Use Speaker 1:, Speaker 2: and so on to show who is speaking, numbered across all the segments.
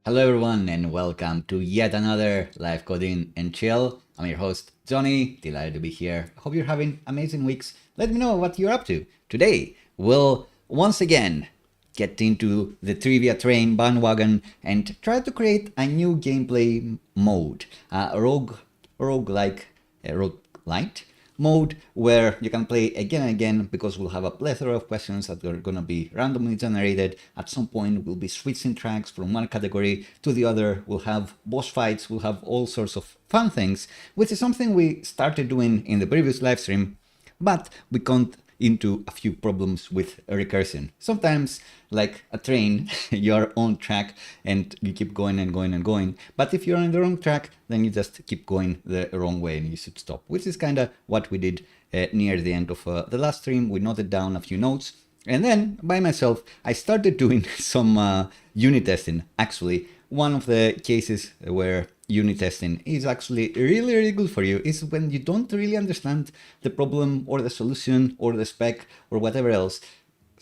Speaker 1: Hello everyone and welcome to yet another live coding and chill. I'm your host Johnny, delighted to be here. I hope you're having amazing weeks. Let me know what you're up to. Today we'll once again get into the trivia train bandwagon and try to create a new gameplay mode, roguelike mode where you can play again and again, because we'll have a plethora of questions that are going to be randomly generated. At some point we'll be switching tracks from one category to the other. We'll have boss fights, we'll have all sorts of fun things, which is something we started doing in the previous live stream, but we can't into a few problems with recursion. Sometimes, like a train, you're on track and you keep going and going and going. But if you're on the wrong track, then you just keep going the wrong way and you should stop, which is kind of what we did near the end of the last stream. We noted down a few notes. And then, by myself, I started doing some unit testing. Actually, one of the cases where unit testing is actually really good for you is when you don't really understand the problem or the solution or the spec or whatever else.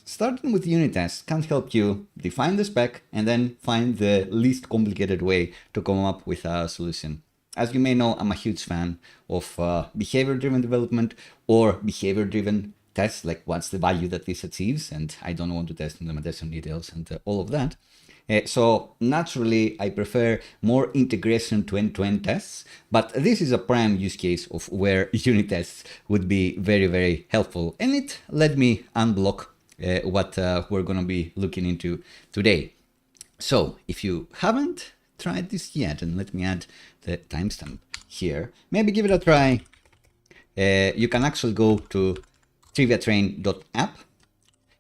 Speaker 1: Starting with unit tests can help you define the spec and then find the least complicated way to come up with a solution. As you may know, I'm a huge fan of behavior-driven development or behavior-driven tests, like what's the value that this achieves, and I don't want to test implementation details and all of that. So naturally, I prefer more integration to end-to-end tests, but this is a prime use case of where unit tests would be very helpful, and it let me unblock what we're going to be looking into today. So if you haven't tried this yet, and let me add the timestamp here, maybe give it a try. You can actually go to triviatrain.app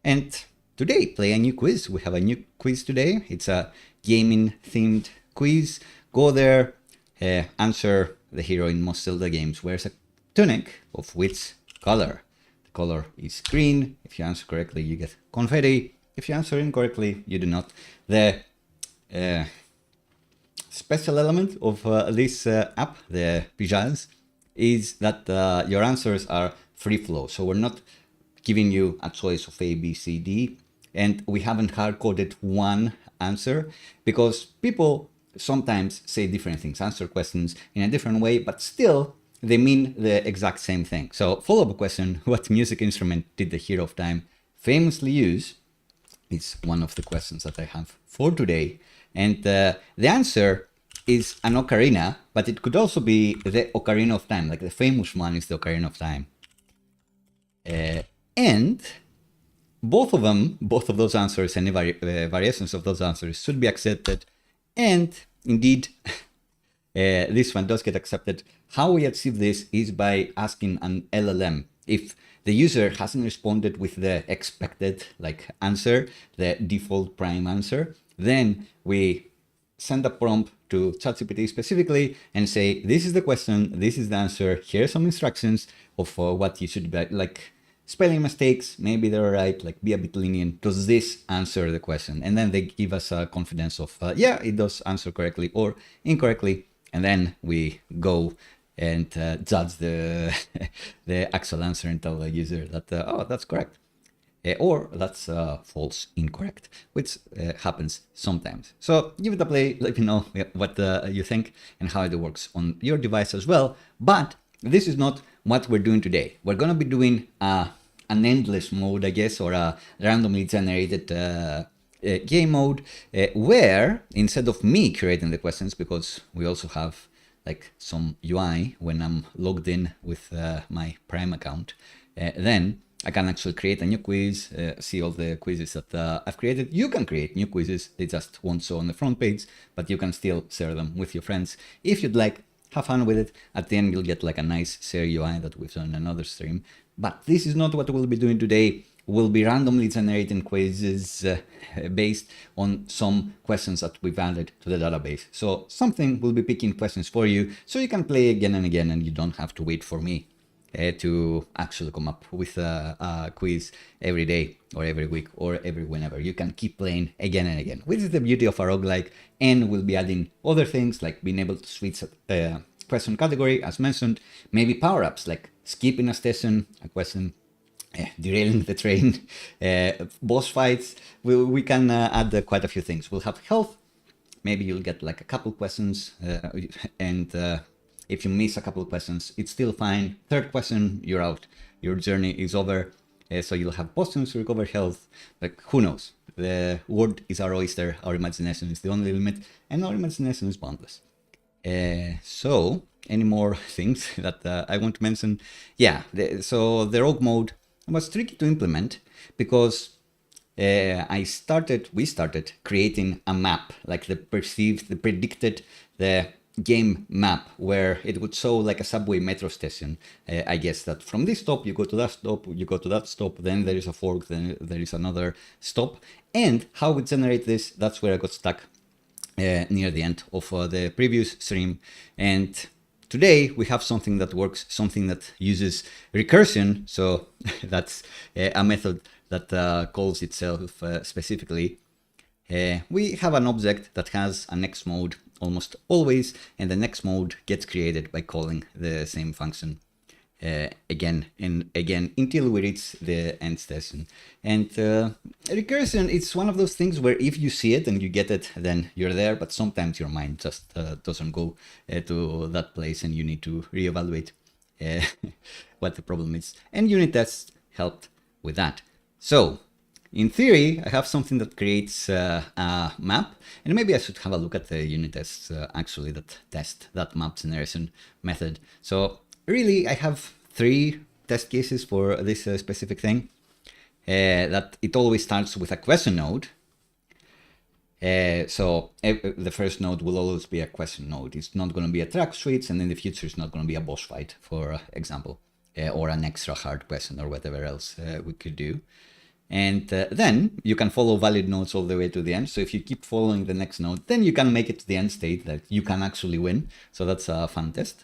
Speaker 1: and today play a new quiz. We have a new quiz today. It's a gaming themed quiz. Go there, answer the hero in most Zelda games wears a tunic of which color? The color is green. If you answer correctly, you get confetti. If you answer incorrectly, you do not. The special element of this app, the Pijaz, is that your answers are free flow. So we're not giving you a choice of A, B, C, D, and we haven't hard-coded one answer because people sometimes say different things, answer questions in a different way, but still they mean the exact same thing. So follow-up question, what music instrument did the hero of time famously use? It's one of the questions that I have for today. And the answer is an ocarina, but it could also be the Ocarina of Time, like the famous one is the Ocarina of Time. And both of those answers, any variations of those answers should be accepted. And indeed, this one does get accepted. How we achieve this is by asking an LLM. If the user hasn't responded with the expected answer, the default prime answer, then we send a prompt to chat-gpt specifically and say, this is the question, this is the answer, here are some instructions of what you should be like. Spelling mistakes, maybe they're right, like be a bit lenient. Does this answer the question? And then they give us a confidence of, yeah, it does answer correctly or incorrectly. And then we go and judge the the actual answer and tell the user that, oh, that's correct. Or that's false, incorrect, which happens sometimes. So give it a play, let me know what you think and how it works on your device as well. But this is not what we're doing today. We're going to be doing an endless mode, I guess, or a randomly generated game mode, where instead of me creating the questions, because we also have like some UI when I'm logged in with my Prime account, then I can actually create a new quiz, see all the quizzes that I've created. You can create new quizzes, they just won't show on the front page, but you can still share them with your friends if you'd like. Have fun with it. At the end, you'll get like a nice share UI that we've done in another stream. But this is not what we'll be doing today. We'll be randomly generating quizzes based on some questions that we've added to the database. So something will be picking questions for you so you can play again and again and you don't have to wait for me to actually come up with a quiz every day or every week or every whenever. You can keep playing again and again, which is the beauty of a roguelike. And we'll be adding other things like being able to switch a question category, as mentioned, maybe power-ups like skipping a station, a question, derailing the train, boss fights. We can add quite a few things. We'll have health, maybe you'll get like a couple questions, and if you miss a couple of questions, it's still fine. Third question, you're out. Your journey is over. So you'll have potions to recover health. Like, who knows? The world is our oyster. Our imagination is the only limit, and our imagination is boundless. So, any more things that I want to mention? Yeah, so the rogue mode was tricky to implement because we started creating a map, like the predicted, the game map, where it would show like a subway metro station. I guess that from this stop, you go to that stop, you go to that stop, then there is a fork, then there is another stop. And how we generate this, that's where I got stuck near the end of the previous stream. And today we have something that works, something that uses recursion. So that's a method that calls itself specifically. We have an object that has a next mode almost always, and the next mode gets created by calling the same function again and again until we reach the end station. And recursion, it's one of those things where if you see it and you get it, then you're there, but sometimes your mind just doesn't go to that place and you need to reevaluate what the problem is. And unit tests helped with that. So in theory, I have something that creates a map, and maybe I should have a look at the unit tests actually that test that map generation method. So really, I have 3 test cases for this specific thing. That it always starts with a question node. So the first node will always be a question node. It's not going to be a track switch, and in the future, it's not going to be a boss fight, for example, or an extra hard question or whatever else we could do. And then you can follow valid nodes all the way to the end. So if you keep following the next node, then you can make it to the end state that you can actually win. So that's a fun test.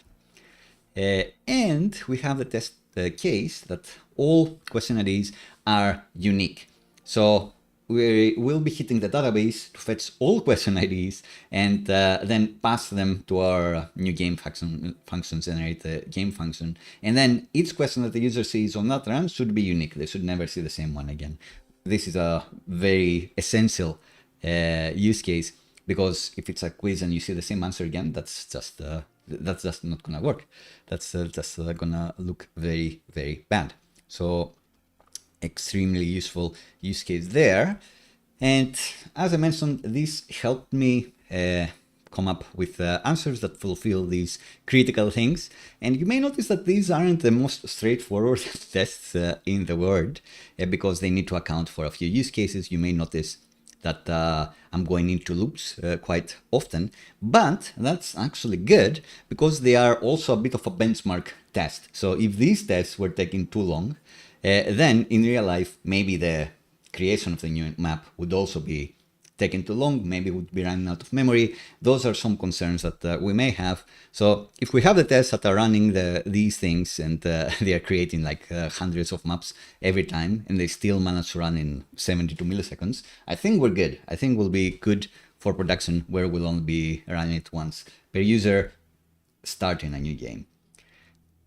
Speaker 1: And we have the test case that all question IDs are unique. So we will be hitting the database to fetch all question IDs and then pass them to our new game function, generate the game function. And then each question that the user sees on that run should be unique. They should never see the same one again. This is a very essential use case, because if it's a quiz and you see the same answer again, that's just not gonna work. That's just gonna look very, very bad. So extremely useful use case there. And as I mentioned, this helped me come up with answers that fulfill these critical things. And you may notice that these aren't the most straightforward tests in the world, because they need to account for a few use cases. You may notice that I'm going into loops quite often, but that's actually good because they are also a bit of a benchmark test. So if these tests were taking too long, then in real life, maybe the creation of the new map would also be taking too long, maybe would be running out of memory. Those are some concerns that we may have. So if we have the tests that are running these things and they are creating like hundreds of maps every time and they still manage to run in 72 milliseconds, I think we're good. I think we'll be good for production where we'll only be running it once per user starting a new game.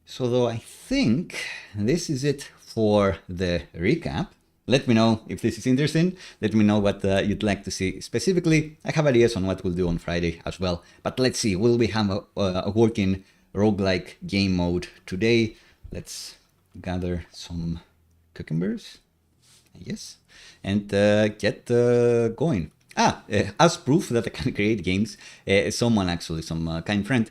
Speaker 1: So though I think this is it for the recap. Let me know if this is interesting. Let me know what you'd like to see specifically. I have ideas on what we'll do on Friday as well. But let's see, will we have a working roguelike game mode today? Let's gather some cucumbers, I guess, and get going. As proof that I can create games, someone actually, some kind friend,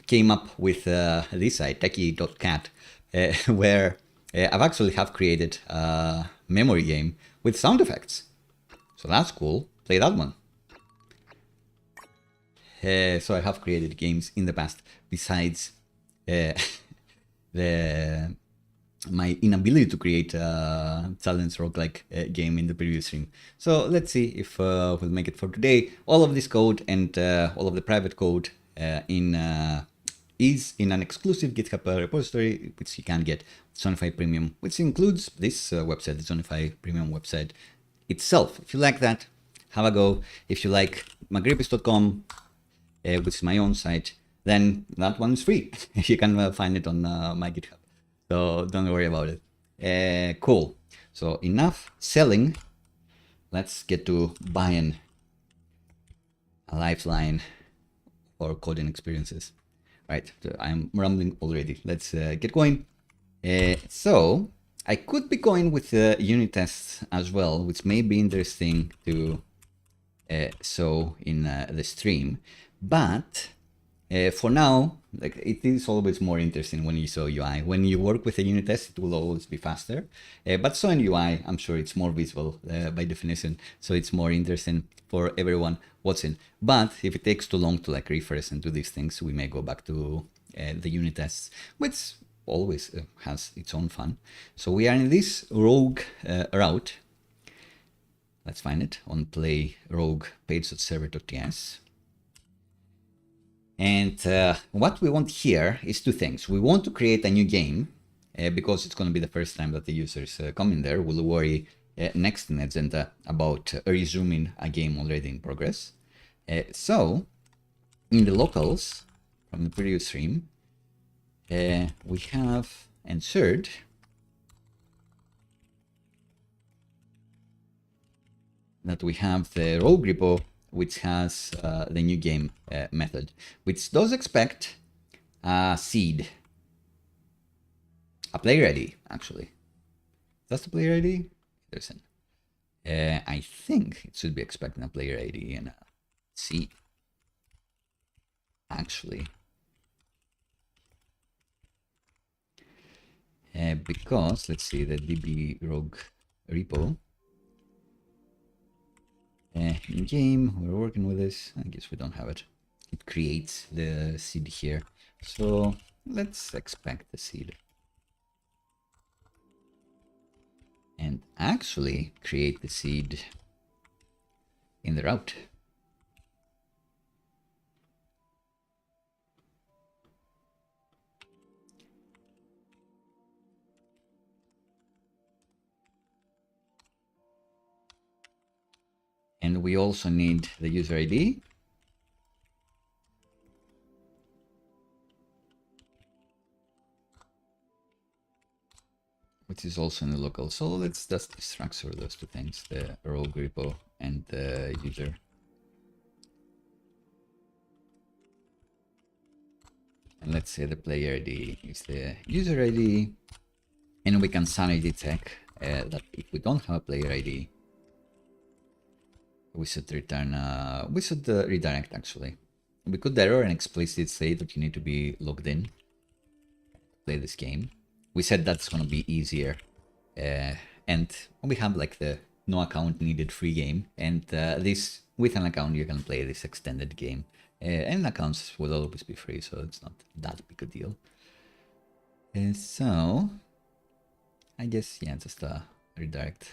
Speaker 1: came up with this site, techie.cat, where I've actually created a memory game with sound effects. So that's cool. Play that one. So I have created games in the past besides my inability to create a challenge roguelike game in the previous stream. So let's see if we'll make it for today. All of this code and all of the private code is in an exclusive GitHub repository, which you can get JOHNNIFY Premium, which includes this website, the JOHNNIFY Premium website itself. If you like that, have a go. If you like magripis.com, which is my own site, then that one is free. You can find it on my GitHub. So don't worry about it. Cool. So enough selling. Let's get to buying. a lifeline for coding experiences. Right, I'm rambling already. Let's get going. So I could be going with unit tests as well, which may be interesting to show in the stream. But for now, like, it is always more interesting when you show UI. When you work with a unit test, it will always be faster. But showing UI, I'm sure it's more visible by definition, so it's more interesting for everyone watching. But if it takes too long to like refresh and do these things, we may go back to the unit tests, which always has its own fun. So we are in this rogue route. Let's find it on play rogue page.server.ts. And what we want here is two things. We want to create a new game because it's going to be the first time that the users come in there. We'll worry next in the agenda about resuming a game already in progress. So in the locals from the previous stream, we have ensured that we have the rogue repo, which has the new game method, which does expect a seed, a player ID, actually. That's the player ID? There's an. I think it should be expecting a player ID and a seed. Actually. Because, let's see, the DB rogue repo. In game, we're working with this. I guess we don't have it. It creates the seed here. So let's expect the seed. And actually create the seed in the route. And we also need the user ID. Which is also in the local. So let's just structure those two things, the rogue repo and the user. And let's say the player ID is the user ID. And we can sanity check that if we don't have a player ID, we should return, redirect actually. We could error and explicitly say that you need to be logged in to play this game. We said that's going to be easier. And we have like the no account needed free game. And this, with an account, you can play this extended game. And accounts will always be free, so it's not that big a deal. So, I guess, yeah, just a redirect.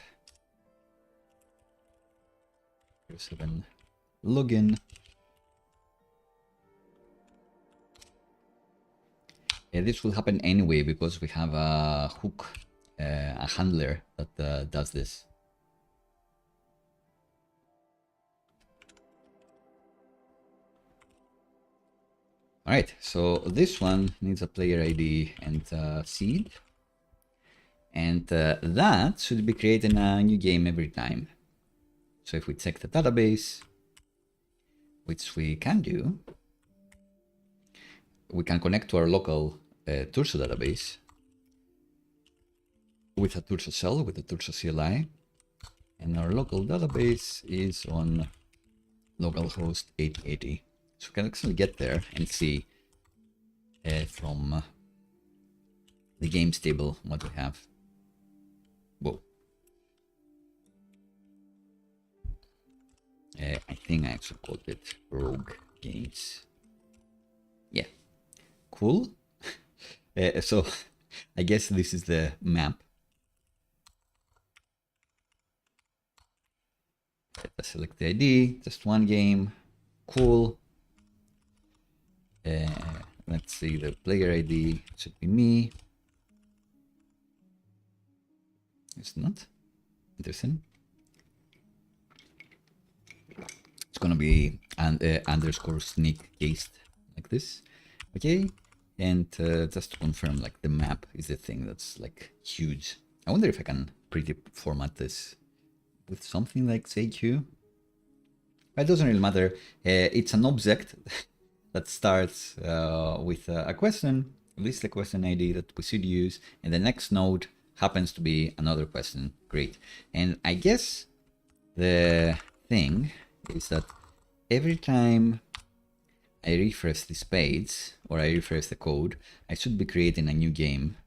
Speaker 1: 7 login. This will happen anyway because we have a hook, a handler that does this. All right, so this one needs a player ID and seed. And that should be creating a new game every time. So if we check the database, which we can do, we can connect to our local Turso database with a Turso shell, with the Turso CLI. And our local database is on localhost 8080. So we can actually get there and see from the games table what we have. Whoa. I think I actually called it Rogue Games. Yeah, cool. So I guess this is the map. Let's select the ID, just one game. Cool. Let's see, the player ID should be me. It's not. Interesting. It's gonna be underscore sneak cased like this. Okay. And just to confirm, like the map is the thing that's like huge. I wonder if I can pretty format this with something like say Q. But it doesn't really matter. It's an object that starts with a question, list a question ID that we should use, and the next node happens to be another question. Great. And I guess the thing is that every time I refresh this page or I refresh the code, I should be creating a new game.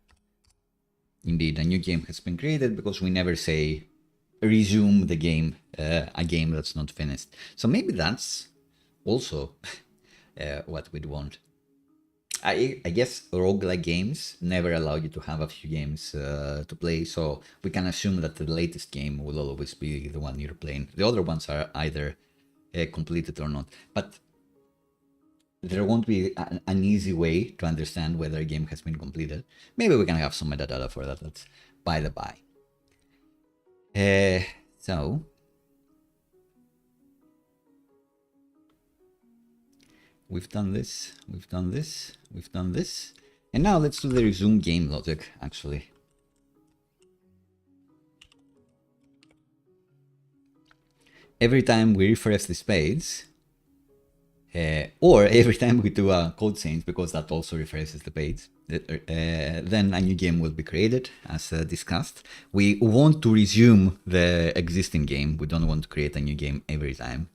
Speaker 1: Indeed, a new game has been created because we never say resume the game, a game that's not finished. So maybe that's also what we'd want. I guess roguelike games never allow you to have a few games to play, so we can assume that the latest game will always be the one you're playing. The other ones are either completed or not. But there won't be an easy way to understand whether a game has been completed. Maybe we can have some metadata for that. That's by the by. So we've done this, we've done this, we've done this. And now let's do the resume game logic, actually. Every time we refresh this page, or every time we do a code change, because that also refreshes the page, then a new game will be created, as discussed. We want to resume the existing game. We don't want to create a new game every time.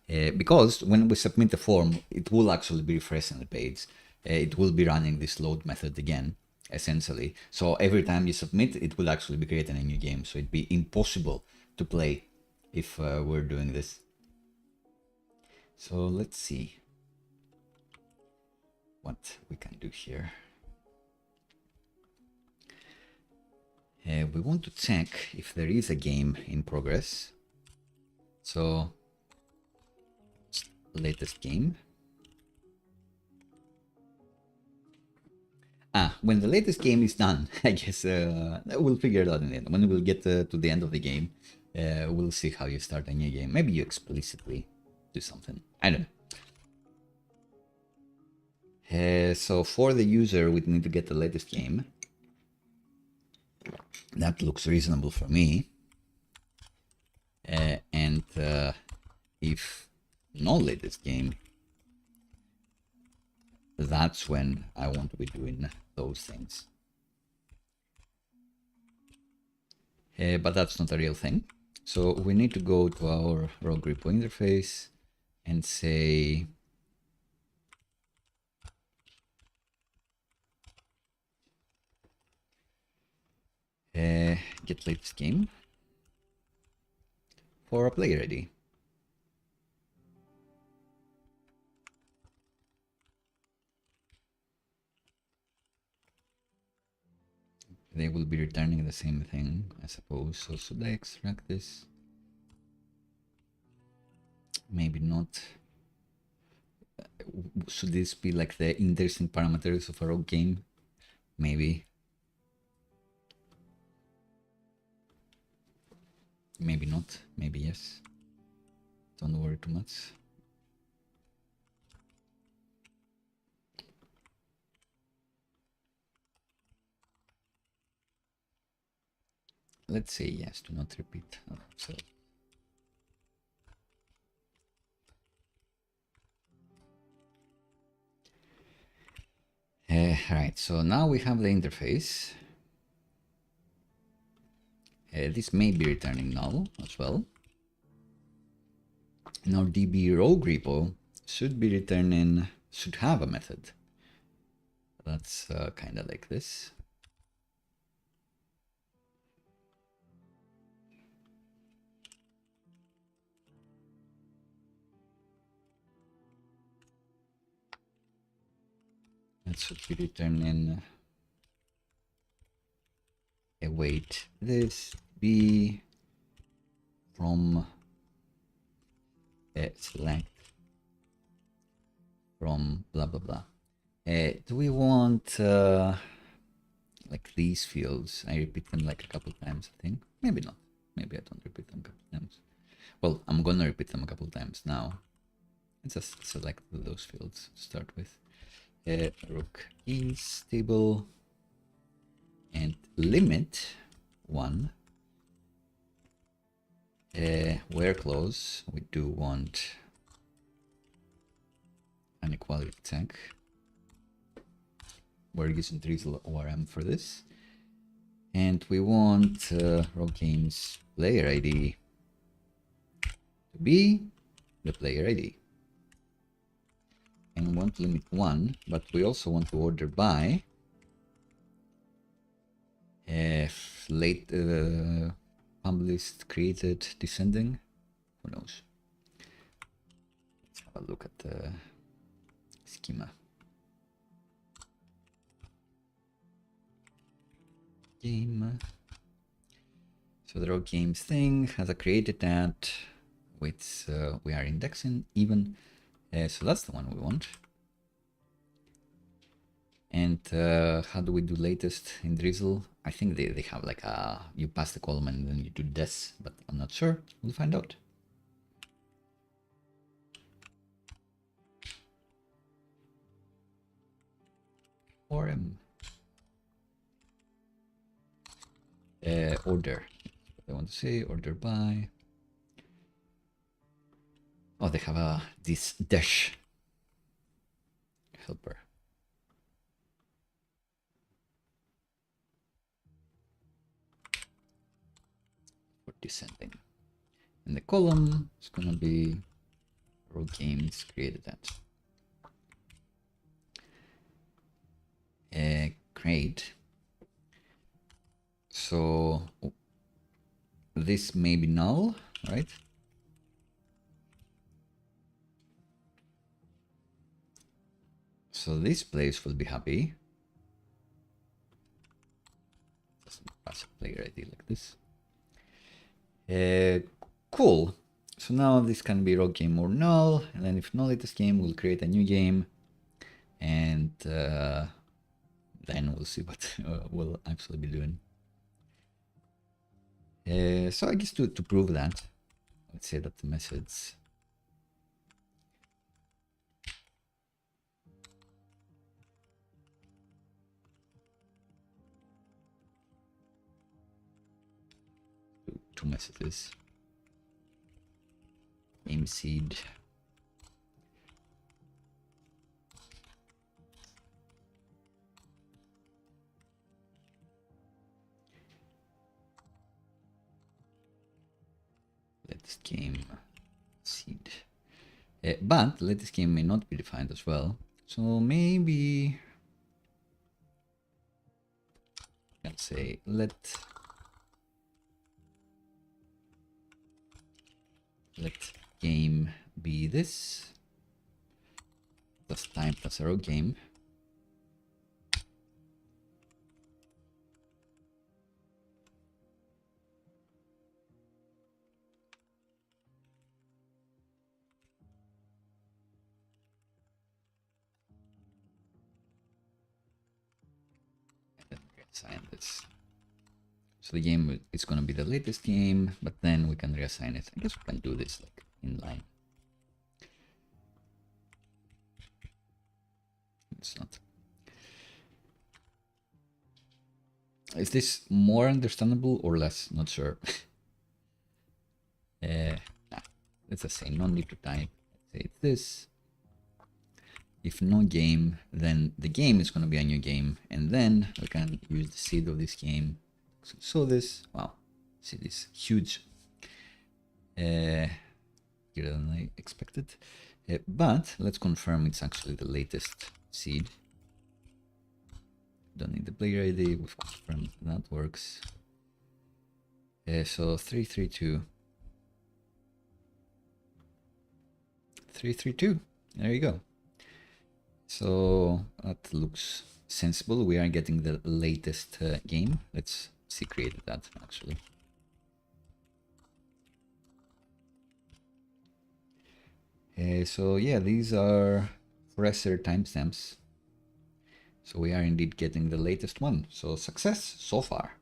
Speaker 1: Because when we submit the form, it will actually be refreshing the page. It will be running this load method again, essentially. So every time you submit, it will actually be creating a new game. So it'd be impossible to play if we're doing this. So let's see what we can do here. We want to check if there is a game in progress. So latest game. When the latest game is done, I guess we'll figure it out in the end. When we'll get to the end of the game, we'll see how you start a new game. Maybe you explicitly do something. I don't know. So for the user, we need to get the latest game. That looks reasonable for me. And if no latest game, that's when I want to be doing those things. But that's not a real thing. So we need to go to our Rogue repo interface and say get latest game for a player ID. They will be returning the same thing, I suppose. So should I extract this? Maybe not. Should this be like the interesting parameters of a rogue game? Maybe. Maybe not. Maybe yes. Don't worry too much. Let's say yes, do not repeat. So right, so now we have the interface. This may be returning null as well. Now db rogue repo should be returning, should have a method. That's kind of like this. That should be returning await this be from select from blah blah blah. Do we want like these fields? I repeat them like a couple times, I think. Maybe not. Maybe I don't repeat them a couple times. Well, I'm gonna repeat them a couple times now. Let's just select those fields to start with. Rook is table and limit 1. Where clause, we do want an equality check. We're using Drizzle ORM for this. And we want Rogue Games player ID to be the player ID. And we want to limit 1, but we also want to order by late published, created, descending. Who knows? Let's have a look at the schema. Game. So the Rogue Games thing has a created that which we are indexing even. So that's the one we want. And how do we do latest in Drizzle? I think they have like a, you pass the column and then you do this, but I'm not sure. We'll find out. ORM. Order. I want to say order by. Oh, they have this dash helper. For descending. And the column is gonna be Rogue Games created that. Create. So this may be null, right? So this place will be happy. Just pass a player ID like this. Cool. So now this can be Rogue Game or null, and then if null latest game, we'll create a new game, and then we'll see what we'll actually be doing. So I guess to prove that, let's say that the message two messages. Game seed. Latest game seed. But latest game may not be defined as well. So maybe let's say let game be this plus time plus a Rogue Game. And then reassign this. So the game is going to be the latest game, but then we can reassign it. I guess we can do this like inline. It's not. Is this more understandable or less? Not sure. Nah, let's just say no need to type. Let's say it's this. If no game, then the game is going to be a new game, and then we can use the seed of this game. So this, wow, see this huge here than I expected. But let's confirm it's actually the latest seed. Don't need the player ID, we've confirmed that works. So 332. 332, there you go. So that looks sensible. We are getting the latest game. Let's see, created that actually. So yeah, these are fresher timestamps. So we are indeed getting the latest one. So success so far.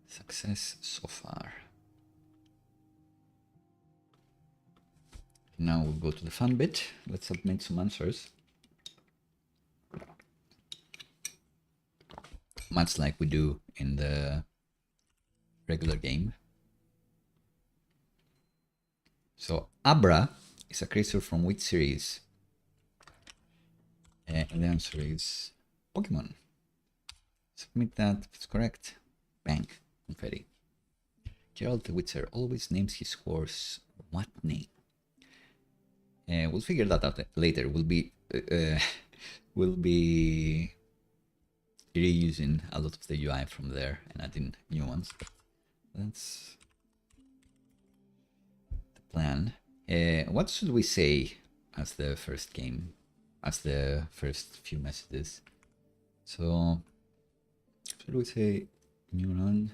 Speaker 1: Success so far. Now we'll go to the fun bit. Let's submit some answers. Much like we do in the regular game. So Abra is a creature from which series? And the answer is Pokemon. Submit that if it's correct. Bang, confetti. Gerald the Witcher always names his horse what name? We'll figure that out later. We'll be reusing a lot of the UI from there and adding new ones. That's the plan. What should we say as the first game, as the first few messages? So, should we say new run?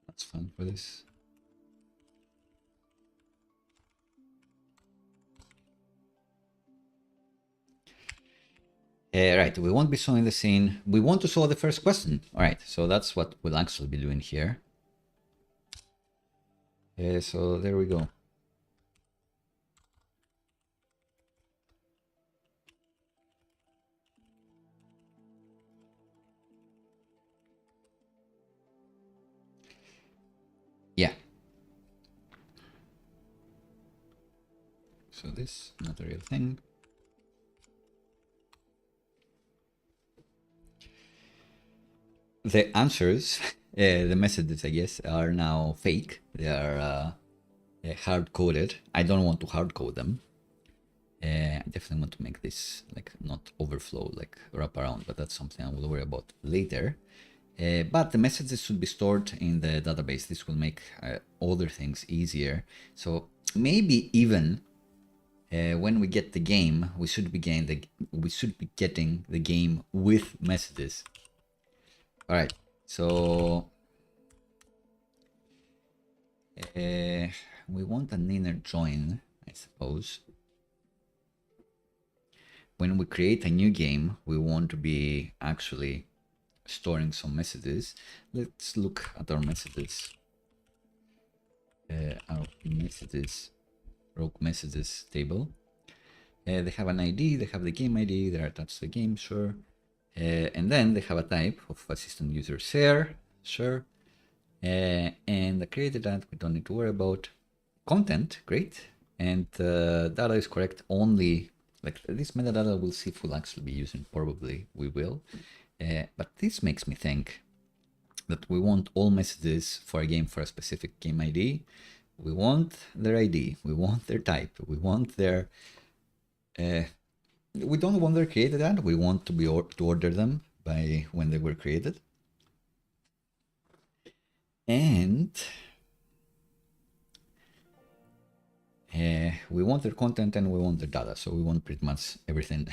Speaker 1: That's fun for this. Right, we won't be showing the scene. We want to show the first question. All right, so that's what we'll actually be doing here. So there we go. Yeah. So this, not a real thing. The answers, the messages, I guess, are now fake. They are hard-coded. I don't want to hard-code them. I definitely want to make this like not overflow, like wrap around, but that's something I will worry about later. But the messages should be stored in the database. This will make other things easier. So maybe even when we get the game, we should be getting the game with messages. All right, so we want an inner join, I suppose. When we create a new game, we want to be actually storing some messages. Let's look at our messages. Rogue messages table. They have an ID, they have the game ID, they're attached to the game, sure. And then they have a type of assistant user share, sure. And the created that we don't need to worry about. Content, great. And data is correct only, like this metadata we'll see if we'll actually be using, probably we will. But this makes me think that we want all messages for a game for a specific game ID. We want their ID, we want their type, we want their... we don't want their created ad, we want to be to order them by when they were created. And we want their content and we want their data, so we want pretty much everything.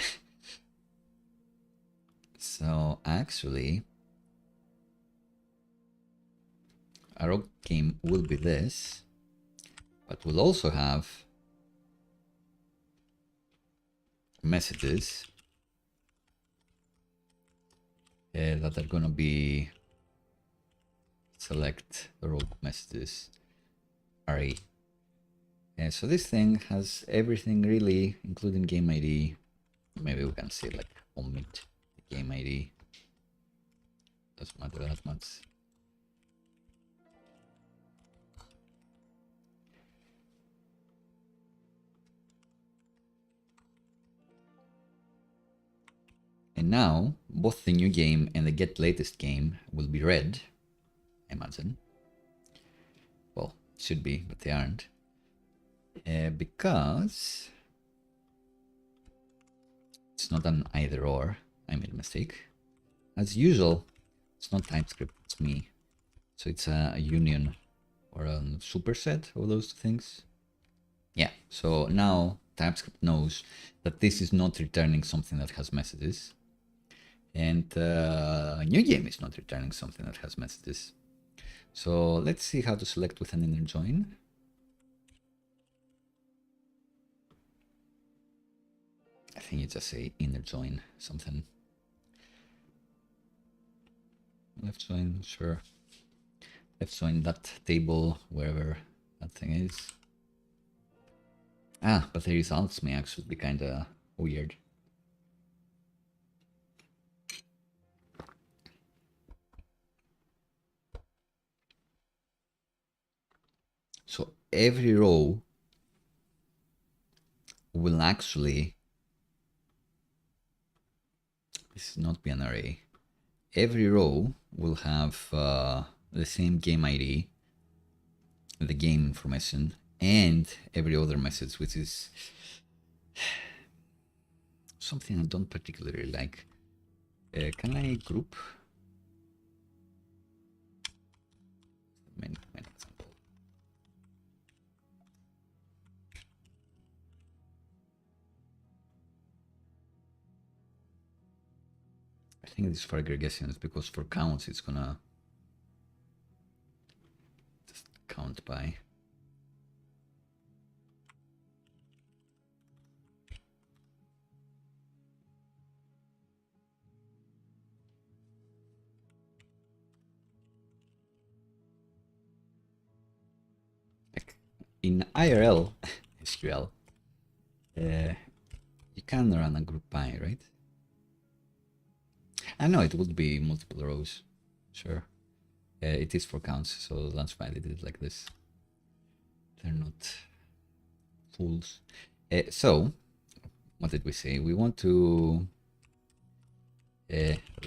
Speaker 1: So actually, our rogue game will be this, but we'll also have messages that are gonna be select rogue messages array. So this thing has everything really, including game ID. Maybe we can say like omit the game ID. Doesn't matter that much. And now both the new game and the get latest game will be red, I imagine. Well, should be, but they aren't. Because it's not an either or. I made a mistake. As usual, it's not TypeScript, it's me. So it's a union or a superset of those two things. Yeah, so now TypeScript knows that this is not returning something that has messages. And new game is not returning something that has messages. So let's see how to select with an inner join. I think you just say inner join something. Left join, sure. Left join that table, wherever that thing is. Ah, but the results may actually be kinda weird. So every row will actually, this is not be an array. Every row will have the same game ID, the game information, and every other message, which is something I don't particularly like. Can I group? Main example. I think this is for aggregations, because for counts it's gonna just count by. Like in IRL SQL, you can run a group by, right? I know it would be multiple rows, sure. It is for counts, so that's why they did it like this. They're not fools. So, what did we say? We want to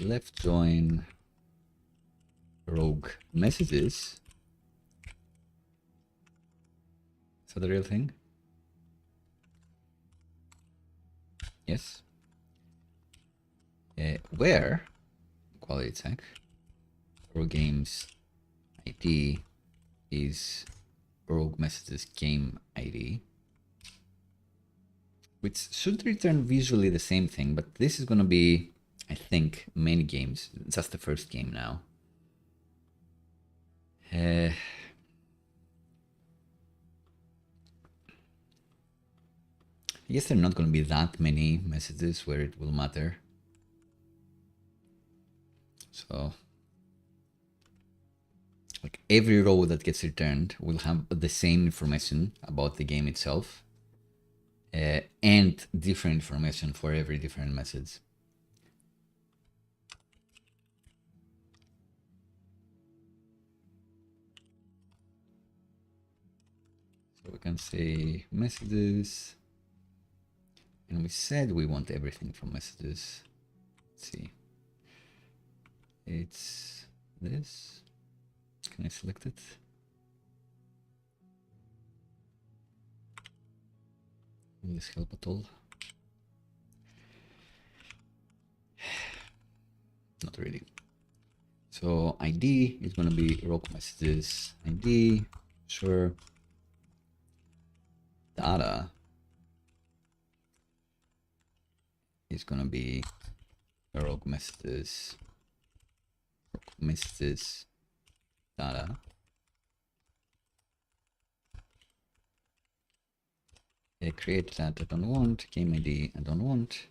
Speaker 1: left join rogue messages. Is that the real thing? Yes. Where quality check rogue games ID is rogue messages game ID, which should return visually the same thing, but this is gonna be, I think, many games. Just the first game now. I guess there are not going to be that many messages where it will matter. So, like every row that gets returned will have the same information about the game itself, and different information for every different message. So we can say messages, and we said we want everything from messages. Let's see. It's this. Can I select it? Will this help at all? Not really. So ID is going to be rogue messages ID, sure. Data is going to be rogue messages data. Create that I don't want, game ID I don't want.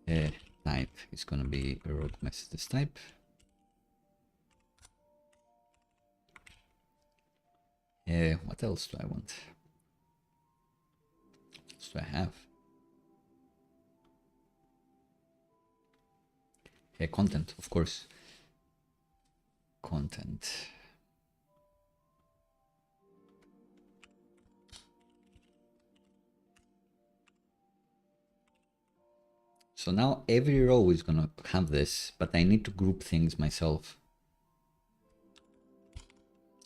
Speaker 1: Type is going to be a rogue messages type. What else do I want? What else do I have? Content, of course. Content. So now every row is gonna have this, but I need to group things myself.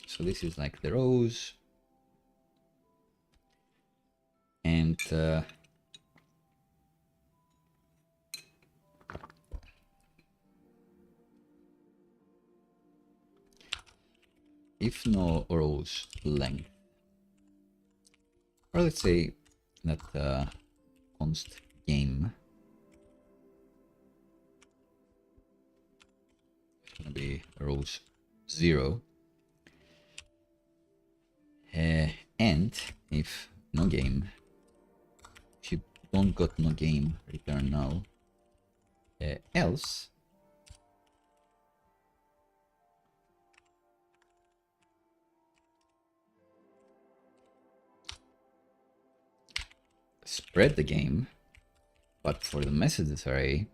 Speaker 1: So this is like the rows. And if no rows length, or let's say that const game is gonna be rows 0, and if no game, if you don't got no game, return null. Else, spread the game, but for the messages array,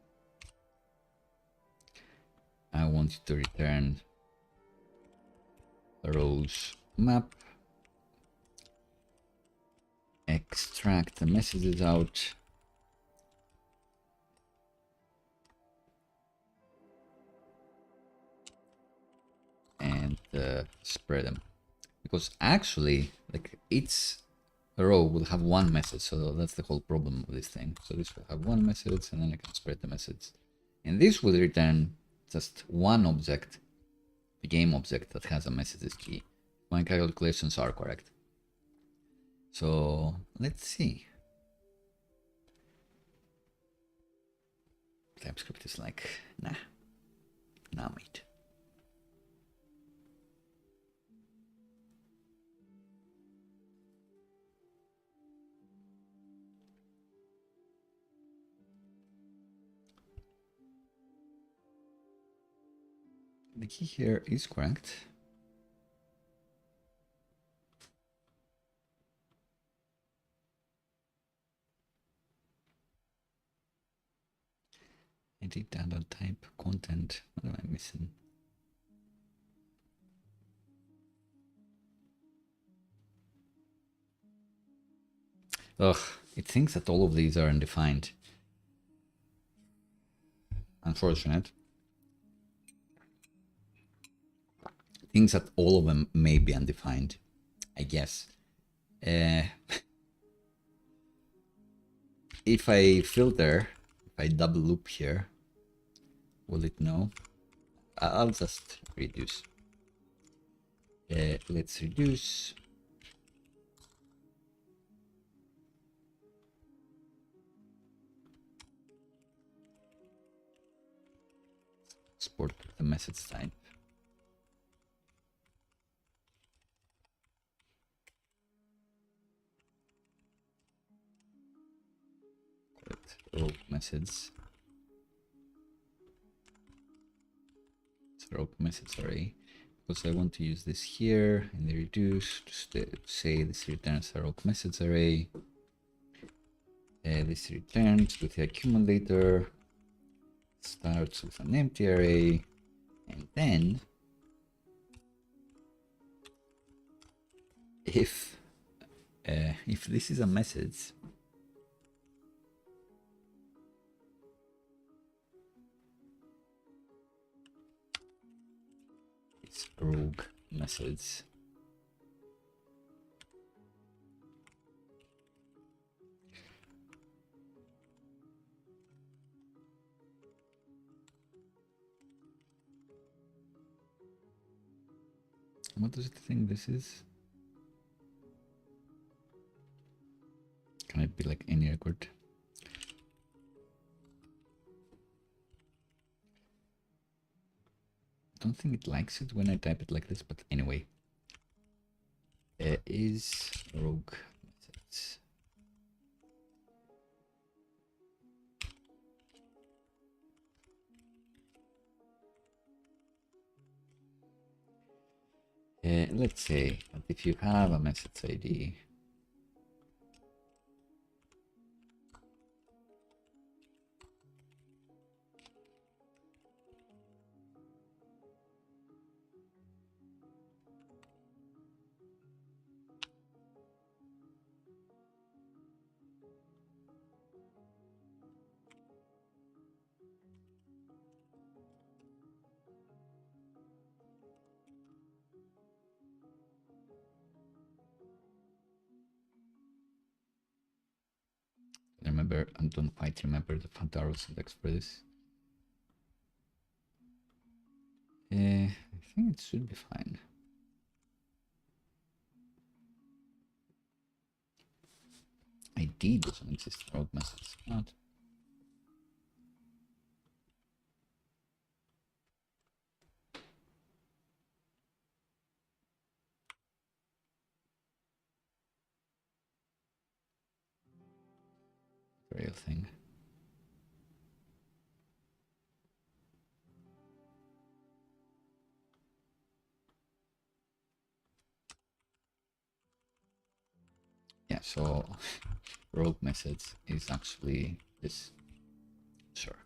Speaker 1: I want you to return a rows map, extract the messages out, and spread them. Because actually, like, each row will have one message, so that's the whole problem of this thing. So this will have one message, and then I can spread the message. And this will return just one object, the game object that has a messages key. My calculations are correct. So let's see. TypeScript is like, nah, mate. The key here is correct. Edit data type content. What am I missing? Ugh, it thinks that all of these are undefined. Unfortunate. It thinks that all of them may be undefined, I guess. If I filter, if I double loop here, will it know? I'll just reduce. Let's reduce. Export the message type. Rogue message. It's rogue message array. Because I want to use this here in the reduce, just say this returns a rogue message array. This returns with the accumulator, starts with an empty array, and then if this is a message, it's rogue message. What does it think this is? Can it be like any record? I don't think it likes it when I type it like this, but anyway. Is rogue message. Let's say that if you have a message ID, I don't quite remember the Fantaro syntax for this. I think it should be fine. ID doesn't exist in rogue message. Not. thing. Yeah, so rogue methods is actually this. Sure.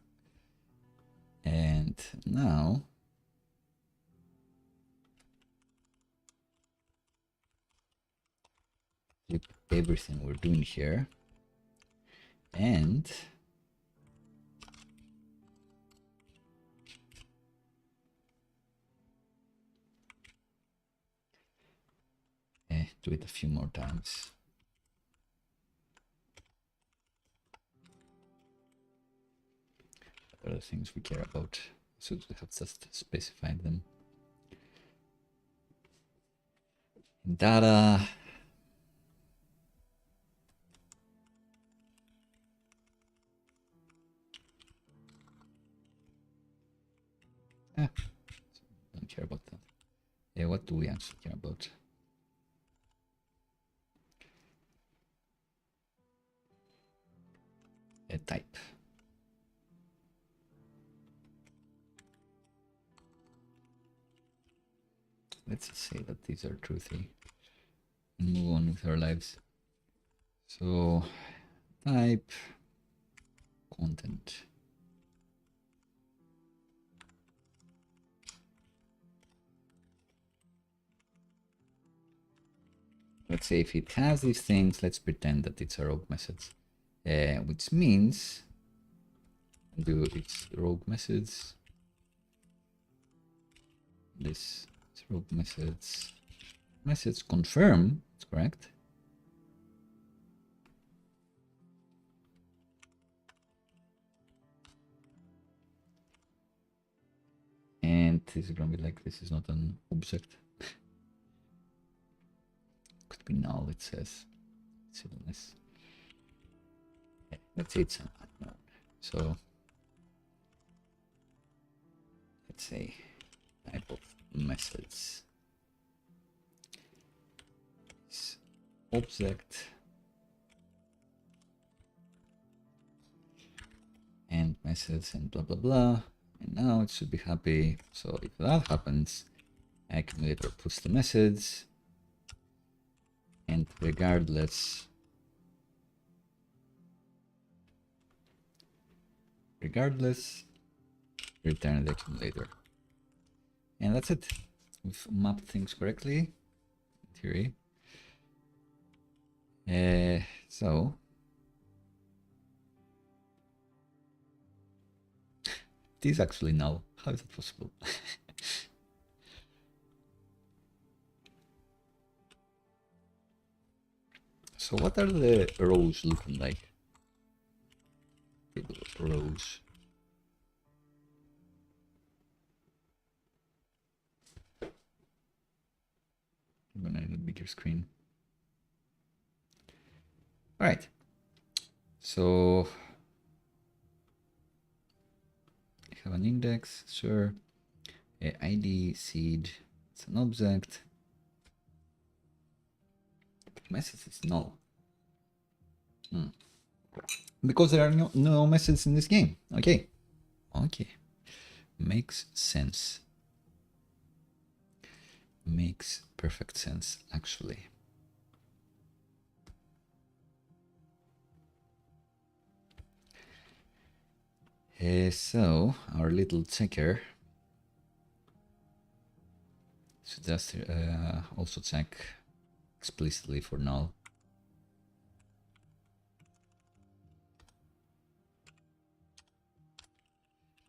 Speaker 1: And now flip everything we're doing here and do it a few more times. What are the things we care about? So we have just specified them. Data. Don't care about that. Yeah, what do we actually care about? A type. Let's just say that these are truthy and move on with our lives. So type content. Let's say if it has these things, let's pretend that it's a rogue message, which means do its rogue methods. This is rogue methods. Message confirm, it's correct. And this is gonna be like, this is not an object. Could be null, it says. It's even less. Okay, let's say it's an unknown. So let's say type of methods is object and methods and blah blah blah. And now it should be happy. So if that happens, accumulator puts the message, and regardless return the accumulator. And that's it. We've mapped things correctly in theory. So it is actually null. How is that possible? So what are the rows looking like? Rows. I'm gonna need a bigger screen. All right. So I have an index, sure. ID seed, it's an object. But message is null. Because there are no messages in this game. Okay. Okay. Makes sense. Makes perfect sense, actually. So our little checker should just also check explicitly for null.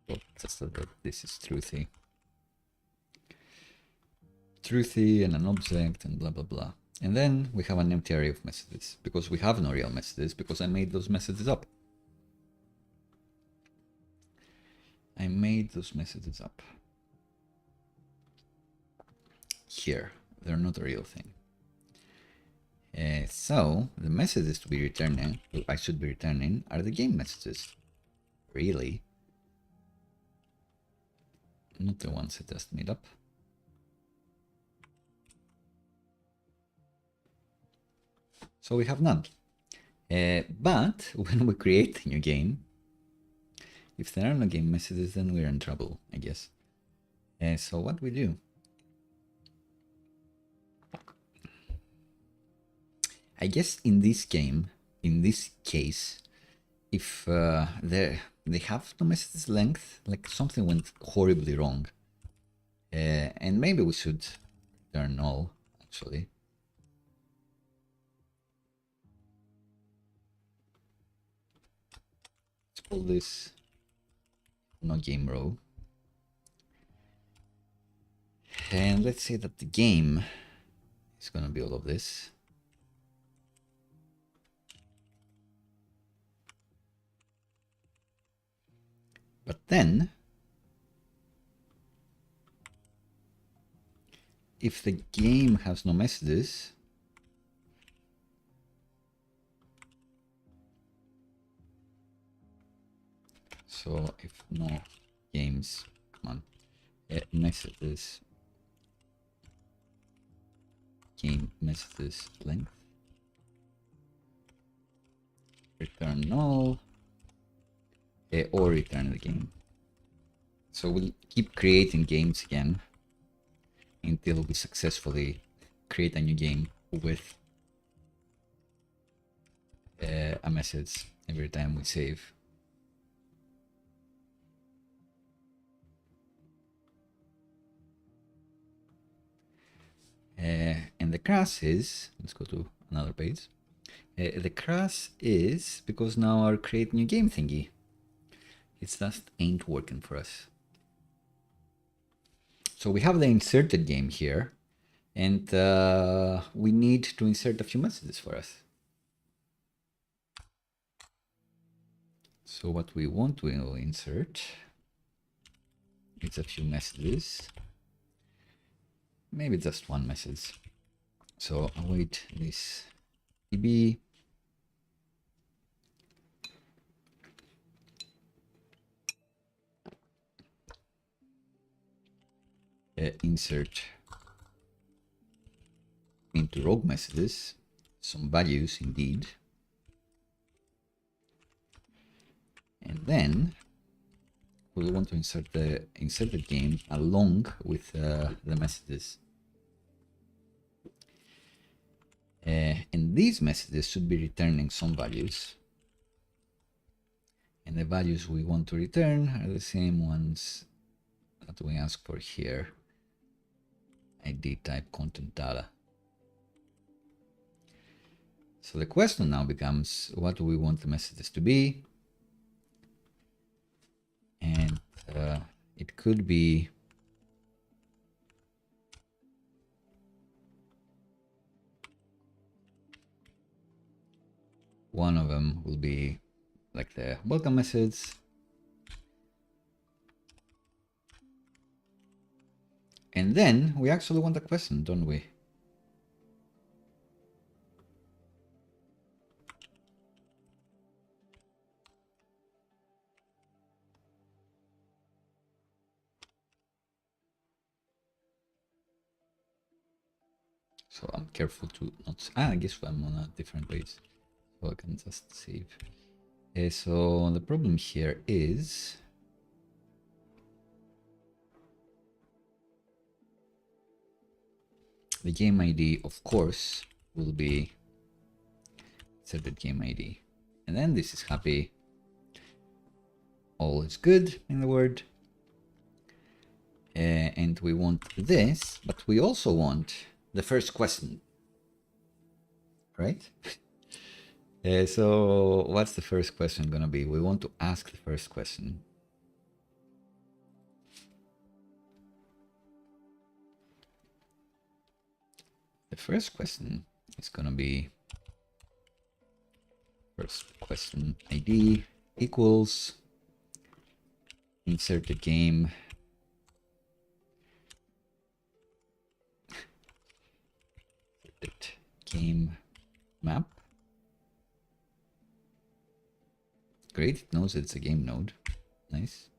Speaker 1: Well, just that this is truthy. Truthy and an object and blah blah blah. And then we have an empty array of messages because we have no real messages because I made those messages up. I made those messages up. Here, they're not a real thing. So the messages to be returning, I should be returning, are the game messages. Really? Not the ones I just made up. So we have none. But when we create a new game, if there are no game messages, then we're in trouble, I guess. So what we do? I guess in this game, in this case, if they have no message length, like something went horribly wrong, and maybe we should return null actually. Let's call this no game row, and let's say that the game is gonna be all of this. But then, if the game has no messages, so if no games, come on, messages, game messages length, return null, or return the game. So we'll keep creating games again until we successfully create a new game with a message every time we save. And the crash is, let's go to another page. The crash is because now our create new game thingy, it just ain't working for us. So we have the inserted game here, and we need to insert a few messages for us. So what we want to insert is a few messages, maybe just one message. So await this db insert into rogue messages some values indeed, and then we want to insert the inserted game along with the messages. And these messages should be returning some values. And the values we want to return are the same ones that we ask for here. ID type content data. So the question now becomes, what do we want the messages to be? And it could be one of them will be like the welcome message. And then we actually want a question, don't we? So I'm careful to not... I guess I'm on a different page, so I can just save. So the problem here is... the game ID, of course, will be inserted game ID. And then this is happy. All is good in the word. And we want this, but we also want the first question, right? So what's the first question gonna be? We want to ask the first question. The first question is gonna be first question ID equals insert the game game map. Great, it knows it's a game node. Nice.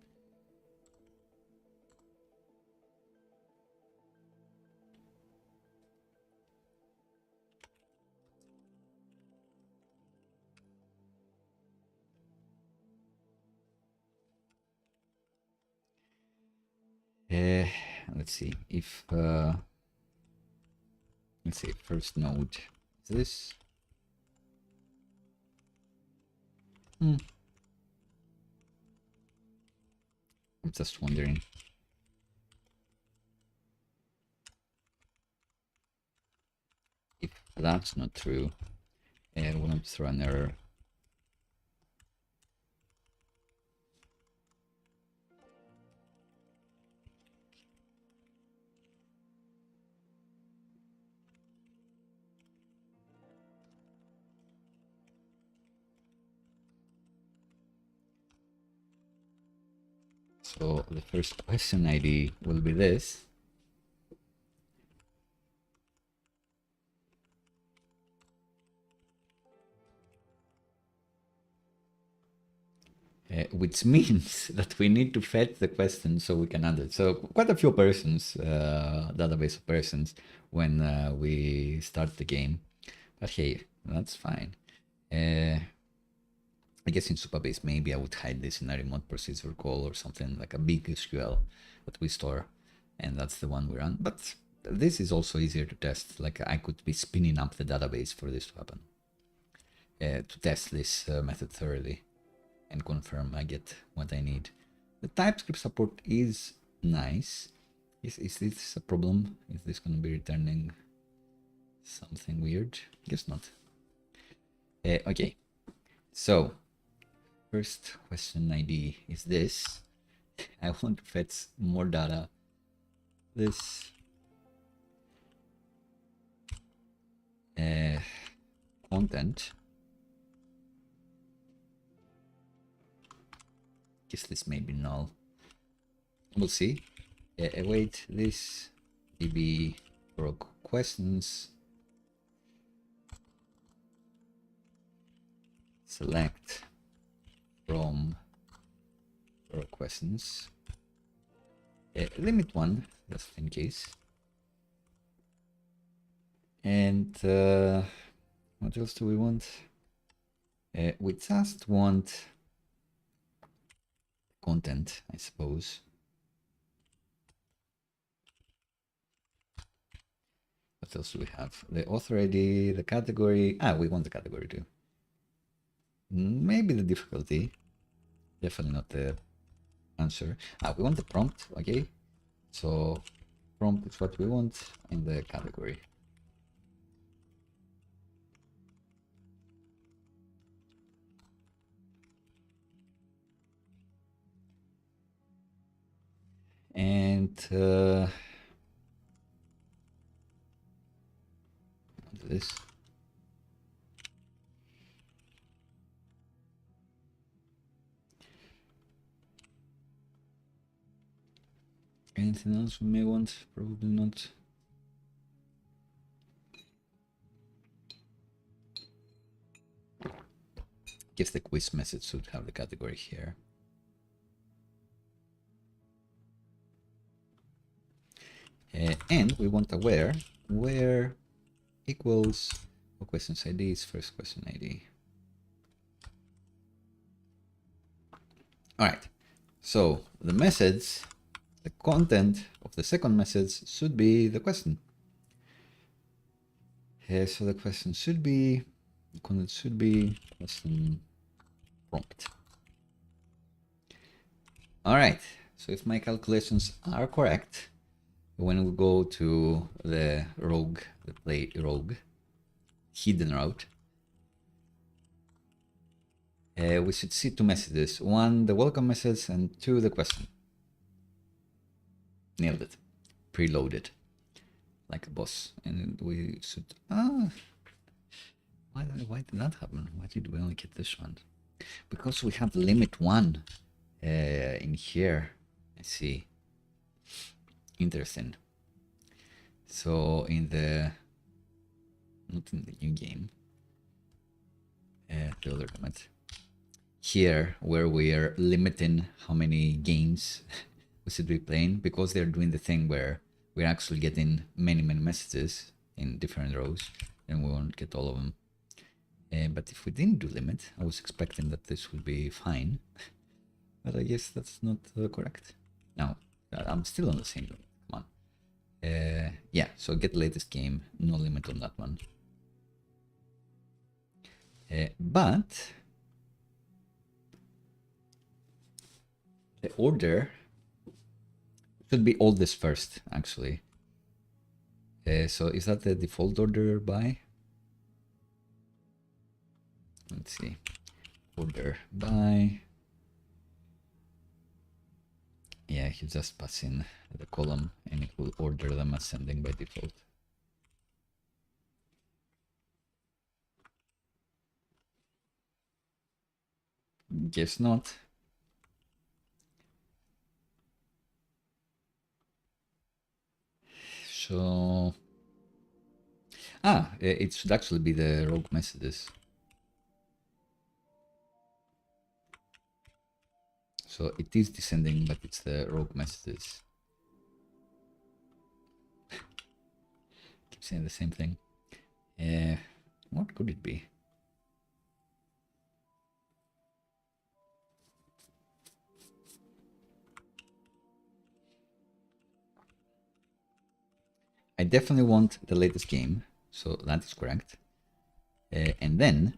Speaker 1: Let's see if let's say first node is this. I'm just wondering. If that's not true, we'll have to throw an error. So the first question ID will be this. Which means that we need to fetch the question so we can add it. So quite a few persons, database of persons, when we start the game. But hey, that's fine. I guess in Supabase, maybe I would hide this in a remote procedure call or something like a big SQL that we store, and that's the one we run. But this is also easier to test. Like I could be spinning up the database for this to happen, to test this method thoroughly and confirm I get what I need. The TypeScript support is nice. Is this a problem? Is this going to be returning something weird? Guess not. Okay, so first question ID is this. I want to fetch more data. This content. Guess this may be null. We'll see. Wait, this db rogue questions. Select from rogue questions. Limit one, just in case. And what else do we want? We just want content, I suppose. What else do we have? The author ID, the category. We want the category too. Maybe the difficulty. Definitely not the answer. We want the prompt, okay? So prompt is what we want in the category. And this. Anything else we may want? Probably not. Guess the quiz message should have the category here. And we want a where equals questions ID is first question ID. All right, so the message, the content of the second message should be the question. So the question should be, the content should be question prompt. All right, so if my calculations are correct, when we go to the rogue, the play rogue hidden route, we should see two messages. One, the welcome message, and two, the question. Nailed it. Preloaded. Like a boss. And we should... why did that happen? Why did we only get this one? Because we have limit one in here. I see. Interesting. So in the... not in the new game. The other limit. Here, where we are limiting how many games we should be playing, because they're doing the thing where we're actually getting many messages in different rows, and we won't get all of them. But if we didn't do limit, I was expecting that this would be fine, but I guess that's not correct. Now, I'm still on the same limit. Come on. Yeah, so get latest game. No limit on that one. But the order should be oldest first, actually. So is that the default order by? Let's see. Order by. Yeah, you just pass in the column and it will order them ascending by default. Guess not. So, it should actually be the rogue messages. So it is descending, but it's the rogue messages. Keep saying the same thing. What could it be? I definitely want the latest game, so that is correct. And then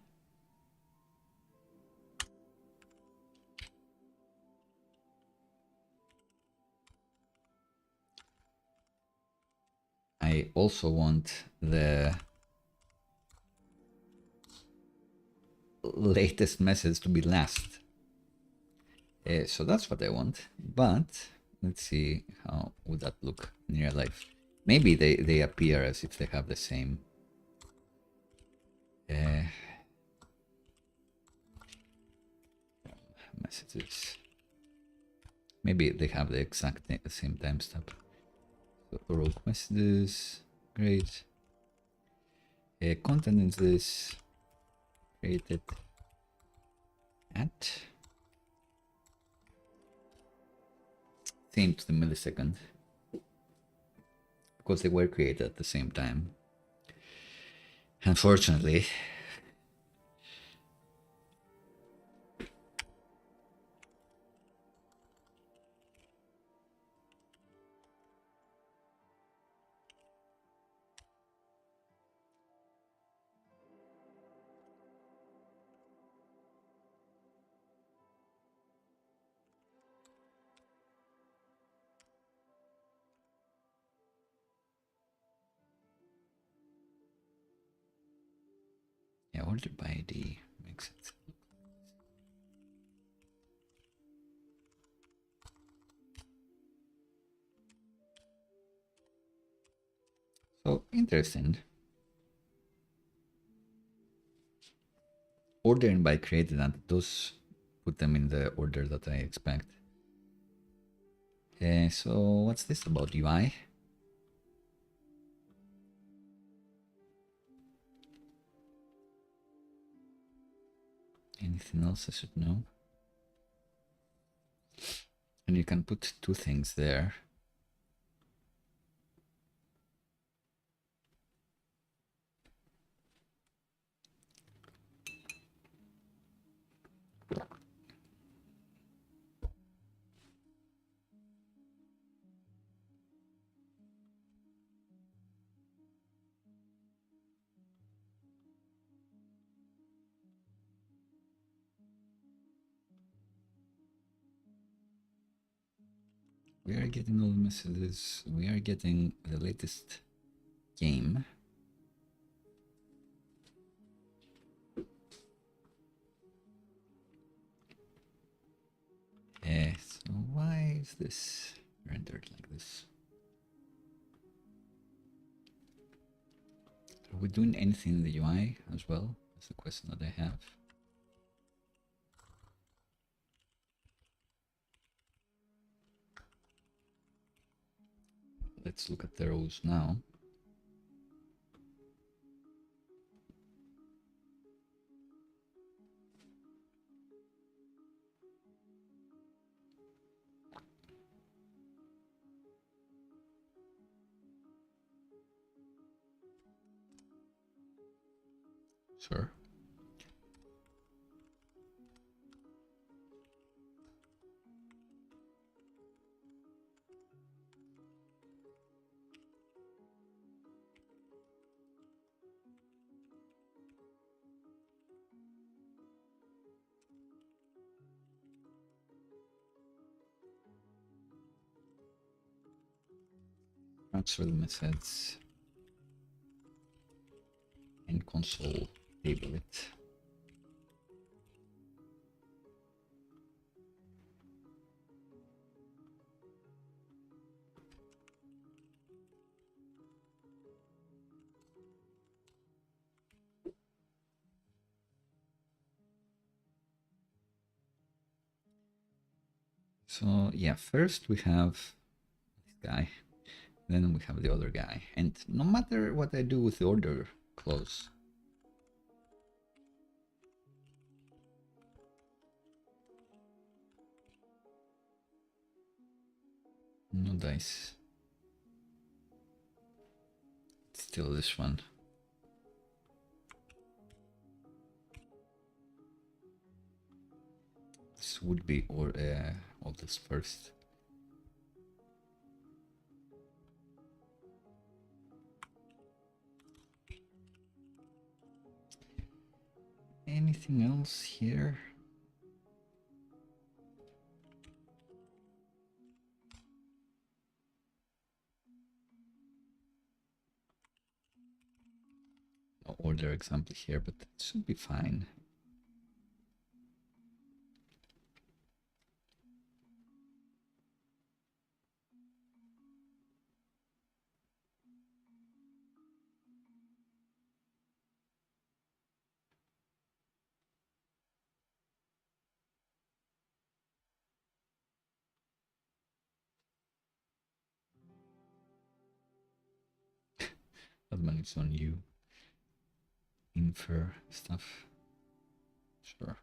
Speaker 1: I also want the latest message to be last. So that's what I want, but let's see how would that look in real life. Maybe they appear as if they have the same. Messages. Maybe they have the exact same timestamp. So rogue messages, great. Content is this created at same to the millisecond because they were created at the same time. Unfortunately. Yeah, ordered by ID makes it. So interesting. Ordering by created and those put them in the order that I expect. So what's this about UI? Anything else I should know? And you can put two things there. We are getting all the messages. We are getting the latest game. So why is this rendered like this? Are we doing anything in the UI as well? That's the question that I have. Let's look at the rows now. Sure. transfer the methods and console table it. So yeah, first we have this guy, then we have the other guy, and no matter what I do with the order clause, no dice, it's still this one. This would be all this first. Anything else here? No order example here, but it should be fine. That one is on you. Infer stuff. Sure.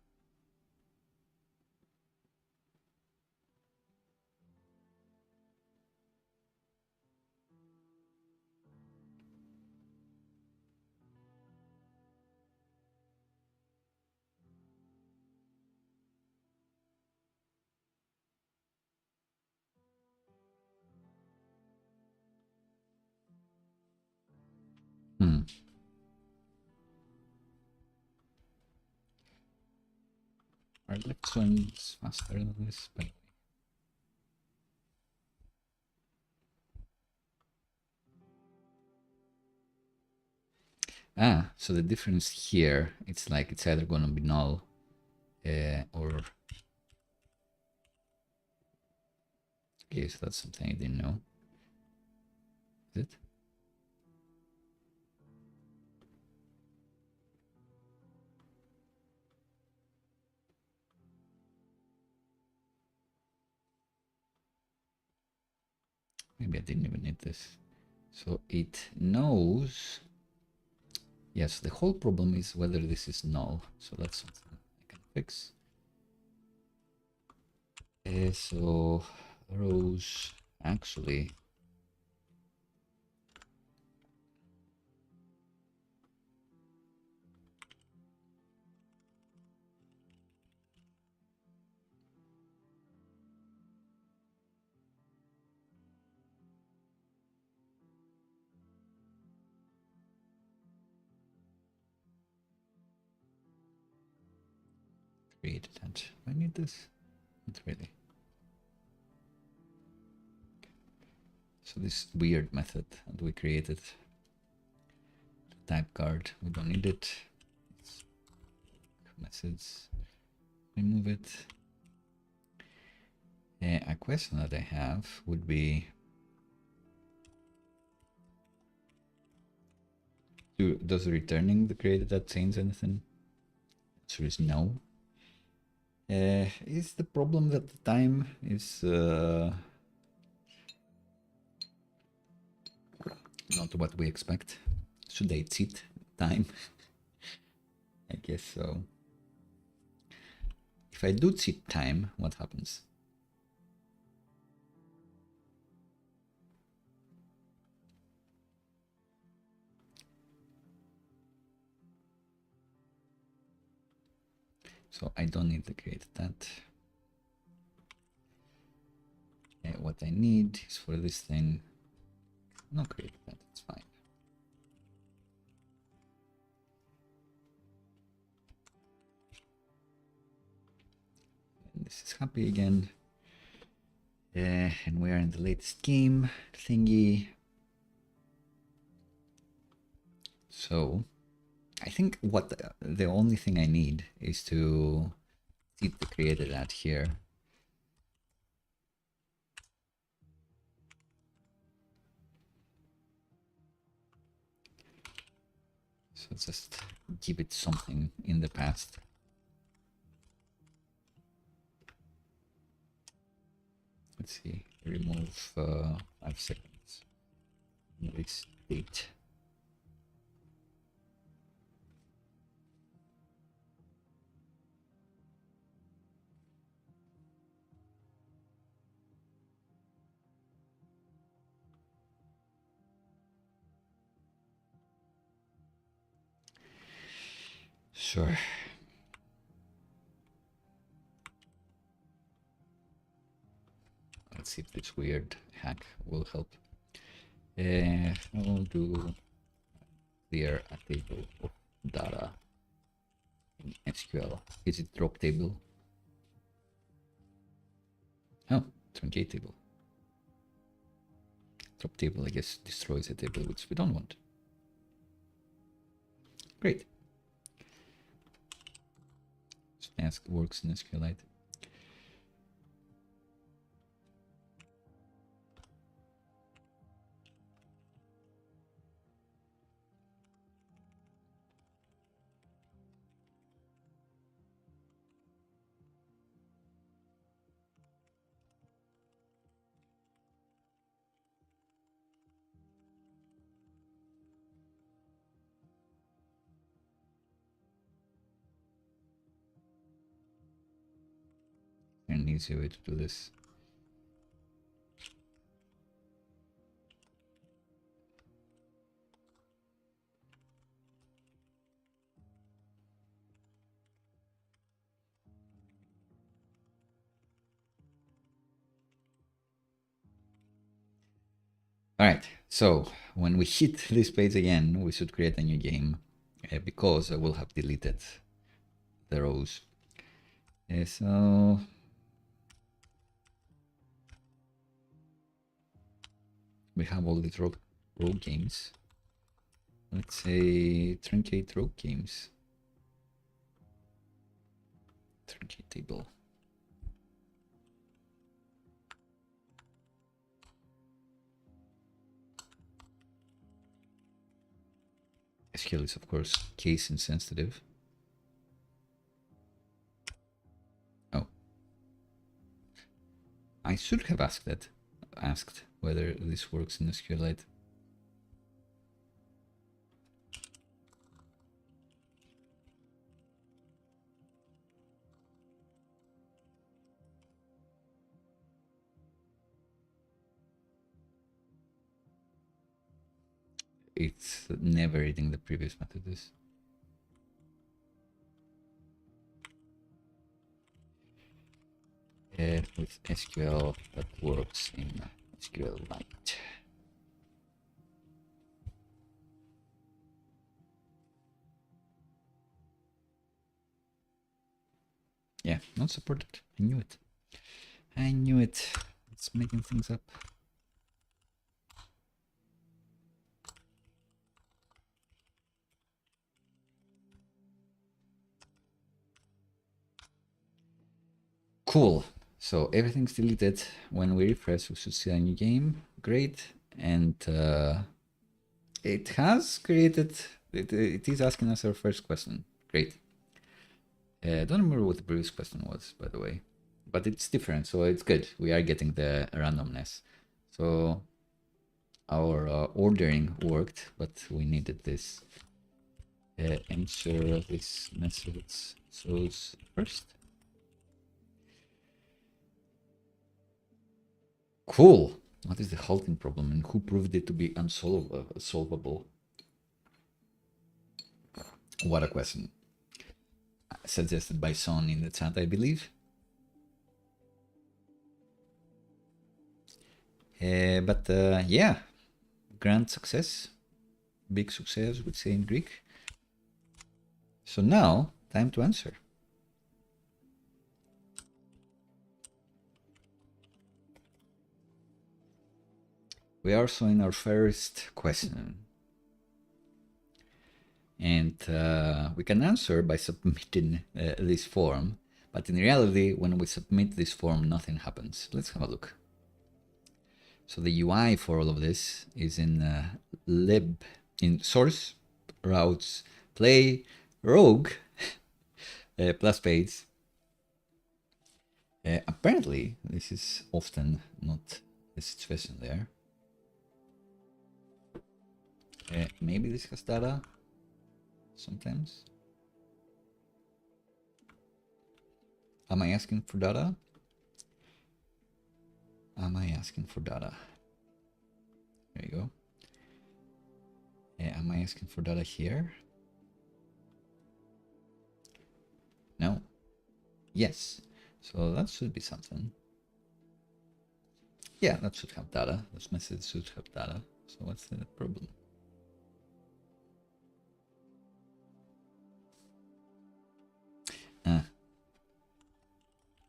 Speaker 1: Our left one's faster than this, by the way. Ah, so the difference here, it's like it's either gonna be null or... Okay, so that's something I didn't know. Is it? Maybe I didn't even need this. So it knows... Yes, the whole problem is whether this is null. So that's something I can fix. So rows actually... created that. Do I need this? Not really. So this weird method that we created, type card, we don't need it. It's message, remove it. A question that I have would be, does returning the created that change anything? The answer is no. Is the problem that the time is not what we expect? Should I cheat time? I guess so. If I do cheat time, what happens? So I don't need to create that. What I need is for this thing, not create that, it's fine. And this is happy again. And we are in the latest game thingy. So I think what the only thing I need is to keep the created at here. So just give it something in the past. Let's see, remove 5 seconds. This date. Sure. Let's see if this weird hack will help. I'll do clear a table of data in SQL. Is it drop table? Oh, truncate table. Drop table, I guess, destroys a table, which we don't want. Great. Snags works in SQLite. An easy way to do this. All right, so when we hit this page again, we should create a new game because I will have deleted the rows. So we have all these rogue games. Let's say truncate rogue games. Truncate table. SQL is of course case insensitive. Oh, I should have asked whether this works in SQLite. It's never reading the previous methods. With SQL that works in SQLite. Yeah, not supported. I knew it. I knew it. It's making things up. Cool. So everything's deleted. When we refresh, we should see a new game. Great. And it has created, it is asking us our first question. Great. I don't remember what the previous question was, by the way, but it's different, so it's good. We are getting the randomness. So our ordering worked, but we needed this. Ensure this message shows first. Cool. What is the halting problem and who proved it to be unsolvable? What a question. Suggested by Son in the chat, I believe. But yeah, grand success. Big success, would say in Greek. So now, time to answer. We are also in our first question. And we can answer by submitting this form, but in reality, when we submit this form, nothing happens. Let's have a look. So the UI for all of this is in lib, in source, routes, play, rogue, plus page. Apparently, this is often not the situation there. Maybe this has data sometimes. Am I asking for data? Am I asking for data? There you go. Am I asking for data here? No. Yes. So that should be something. Yeah, that should have data. Those messages should have data. So what's the problem?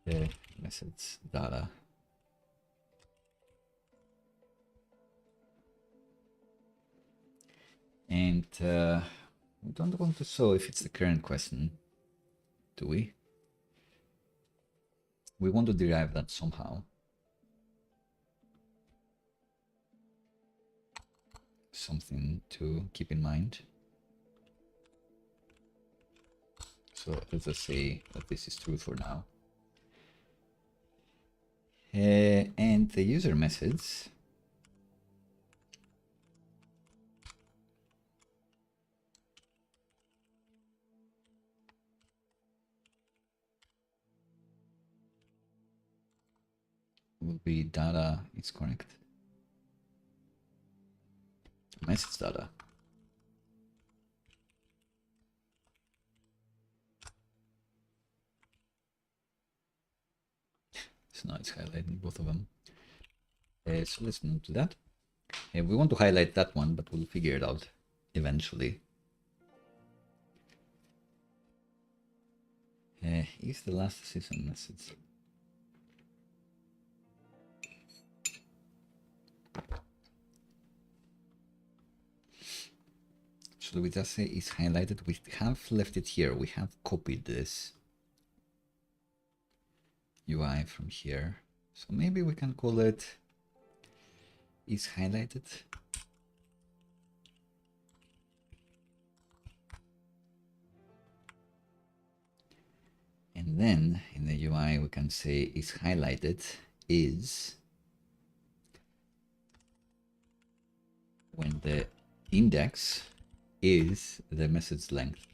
Speaker 1: The message data. And we don't want to show if it's the current question, do we? We want to derive that somehow. Something to keep in mind. So let's just say that this is true for now. And the user message will be data is correct. Message data. So now it's highlighting both of them. So let's move to that. We want to highlight that one, but we'll figure it out eventually. Is the last season message? So we just say is highlighted. We have left it here. We have copied this UI from here. So maybe we can call it is highlighted. And then in the UI we can say is highlighted is when the index is the message length.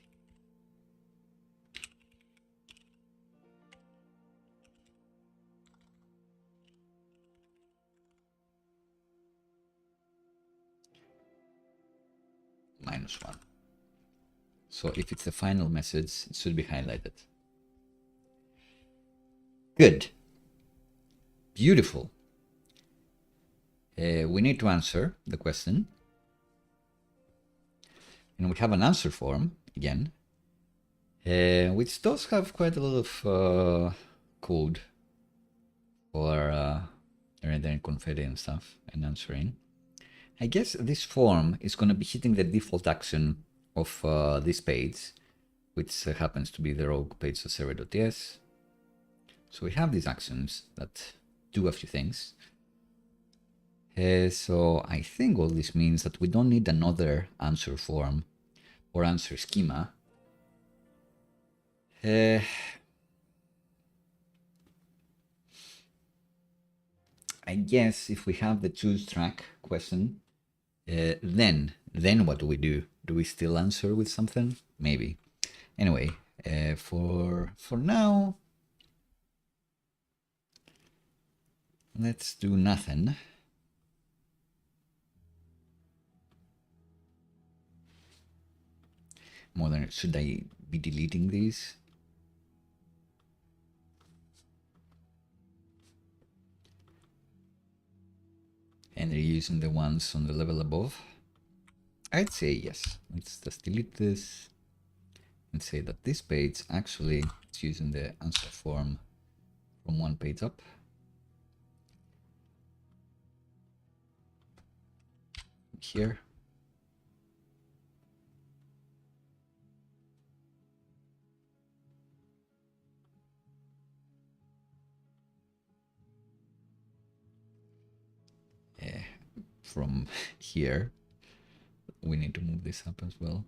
Speaker 1: -1. So if it's the final message, it should be highlighted. Good. Beautiful. We need to answer the question. And we have an answer form again, which does have quite a lot of code for rendering confetti and stuff and answering. I guess this form is going to be hitting the default action of this page, which happens to be the rogue page of server.ts. So we have these actions that do a few things. So I think all this means that we don't need another answer form or answer schema. I guess if we have the choose track question, then what do we do? Do we still answer with something? Maybe. Anyway, for now, let's do nothing. More than, should I be deleting these? And reusing the ones on the level above? I'd say yes. Let's just delete this and say that this page actually is using the answer form from one page up. Here. from here. We need to move this up as well.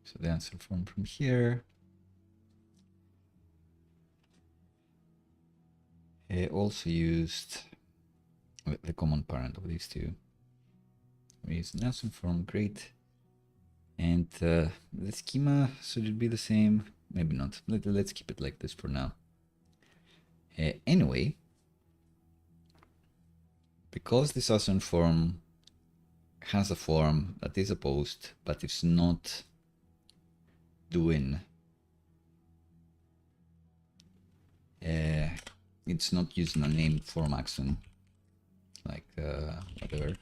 Speaker 1: So the answer form from here. Also used the common parent of these two. We use an answer form, great. And the schema, should it be the same? Maybe not. Let's keep it like this for now. Anyway, because this async form has a form that is a post, but it's not doing, it's not using a named form action, like whatever.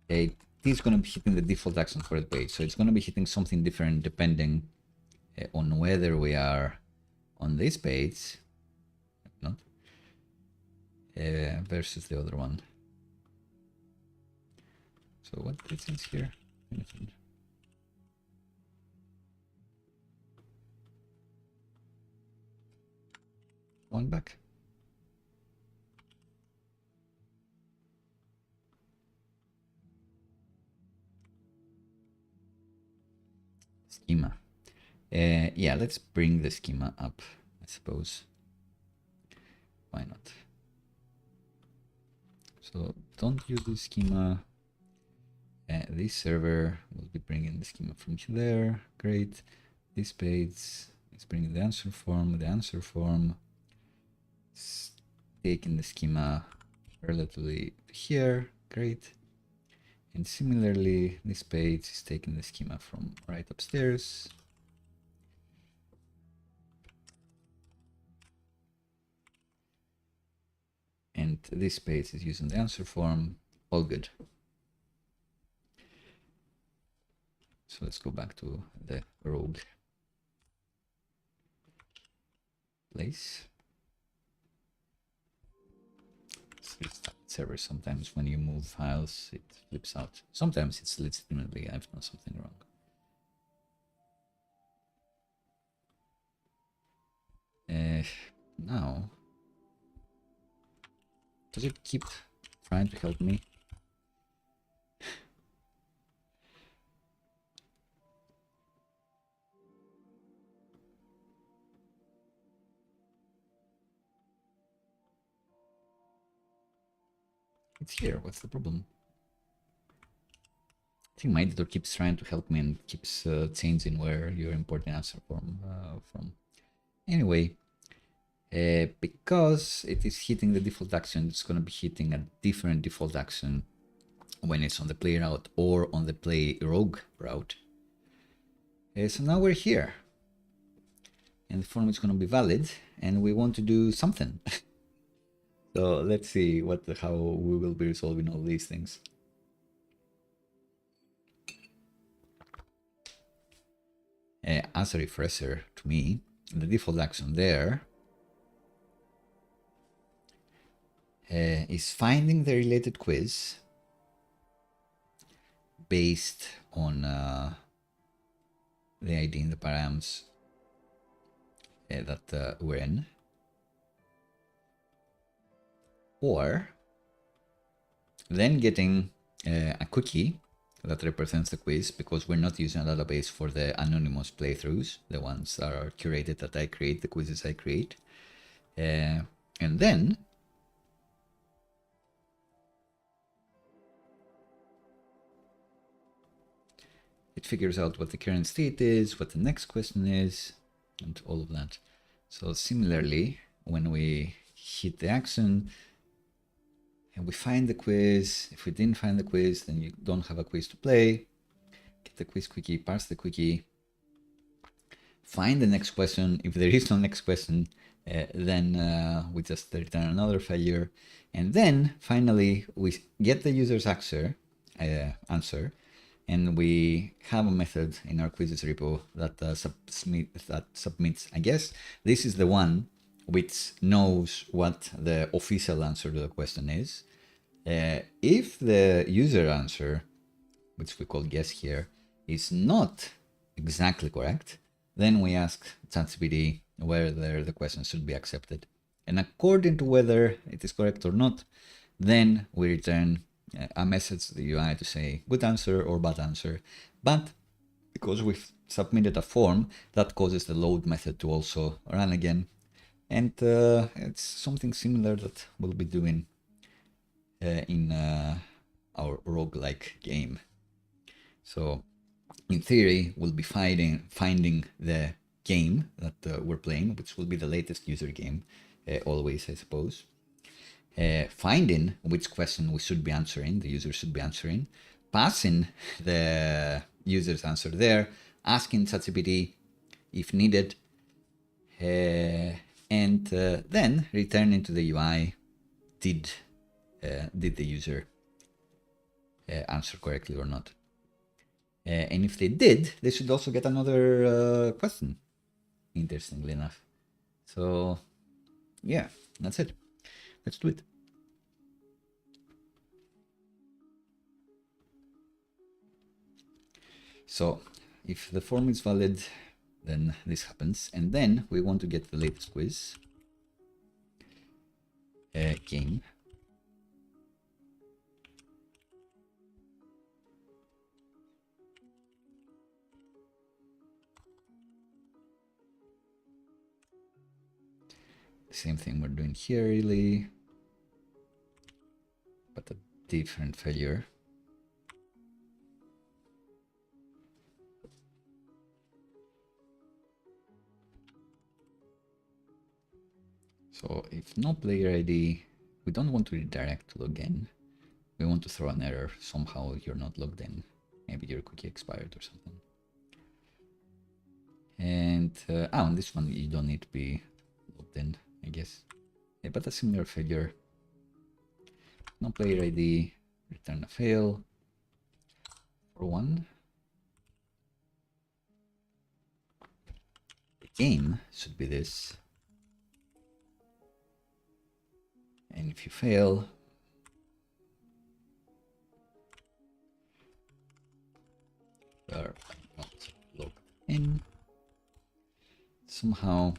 Speaker 1: It is going to be hitting the default action for the page, so it's going to be hitting something different depending on whether we are on this page, not, versus the other one. So what is in here? Anything? One back. Schema. Yeah, let's bring the schema up, I suppose. Why not? So don't use the schema. This server will be bringing the schema from there. Great. This page is bringing the answer form. The answer form is taking the schema relatively here. Great. And similarly, this page is taking the schema from right upstairs. And this page is using the answer form. All good. So let's go back to the rogue place. Server, sometimes when you move files, it flips out. Sometimes it's legitimately I've done something wrong. Now, does it keep trying to help me? It's here. What's the problem? I think my editor keeps trying to help me and keeps changing where you're importing answer form from. Anyway, because it is hitting the default action, it's going to be hitting a different default action when it's on the play route or on the play rogue route. So now we're here. And the form is going to be valid, and we want to do something. So let's see how we will be resolving all these things. As a refresher to me, the default action there is finding the related quiz based on the ID in the params that we're in, or then getting a cookie that represents the quiz, because we're not using a database for the anonymous playthroughs, the ones that are curated that I create, the quizzes I create. And then it figures out what the current state is, what the next question is, and all of that. So similarly, when we hit the action and we find the quiz, if we didn't find the quiz, then you don't have a quiz to play. Get the quiz quickie, parse the quickie, find the next question. If there is no next question, then we just return another failure. And then finally, we get the user's answer, and we have a method in our quizzes repo that submits, I guess, this is the one which knows what the official answer to the question is. If the user answer which we call guess here, is not exactly correct, then we ask chat-gpt whether the question should be accepted. And according to whether it is correct or not, then we return a message to the UI to say good answer or bad answer. But because we've submitted a form, that causes the load method to also run again. And it's something similar that we'll be doing in our roguelike game. So in theory, we'll be finding the game that we're playing, which will be the latest user game, always, I suppose. Finding which question we should be answering, the user should be answering, passing the user's answer there, asking ChatGPT if needed, and then returning to the UI, did the user answer correctly or not. And if they did, they should also get another question, interestingly enough. So yeah, that's it. Let's do it. So if the form is valid, then this happens. And then we want to get the latest quiz game. Same thing we're doing here, really, but a different failure. So if no player ID, we don't want to redirect to login. We want to throw an error. Somehow you're not logged in. Maybe your cookie expired or something. And on this one you don't need to be logged in, I guess. Yeah, but a similar failure. No player ID, return a fail for one. The game should be this. And if you fail, you are not logged in. Somehow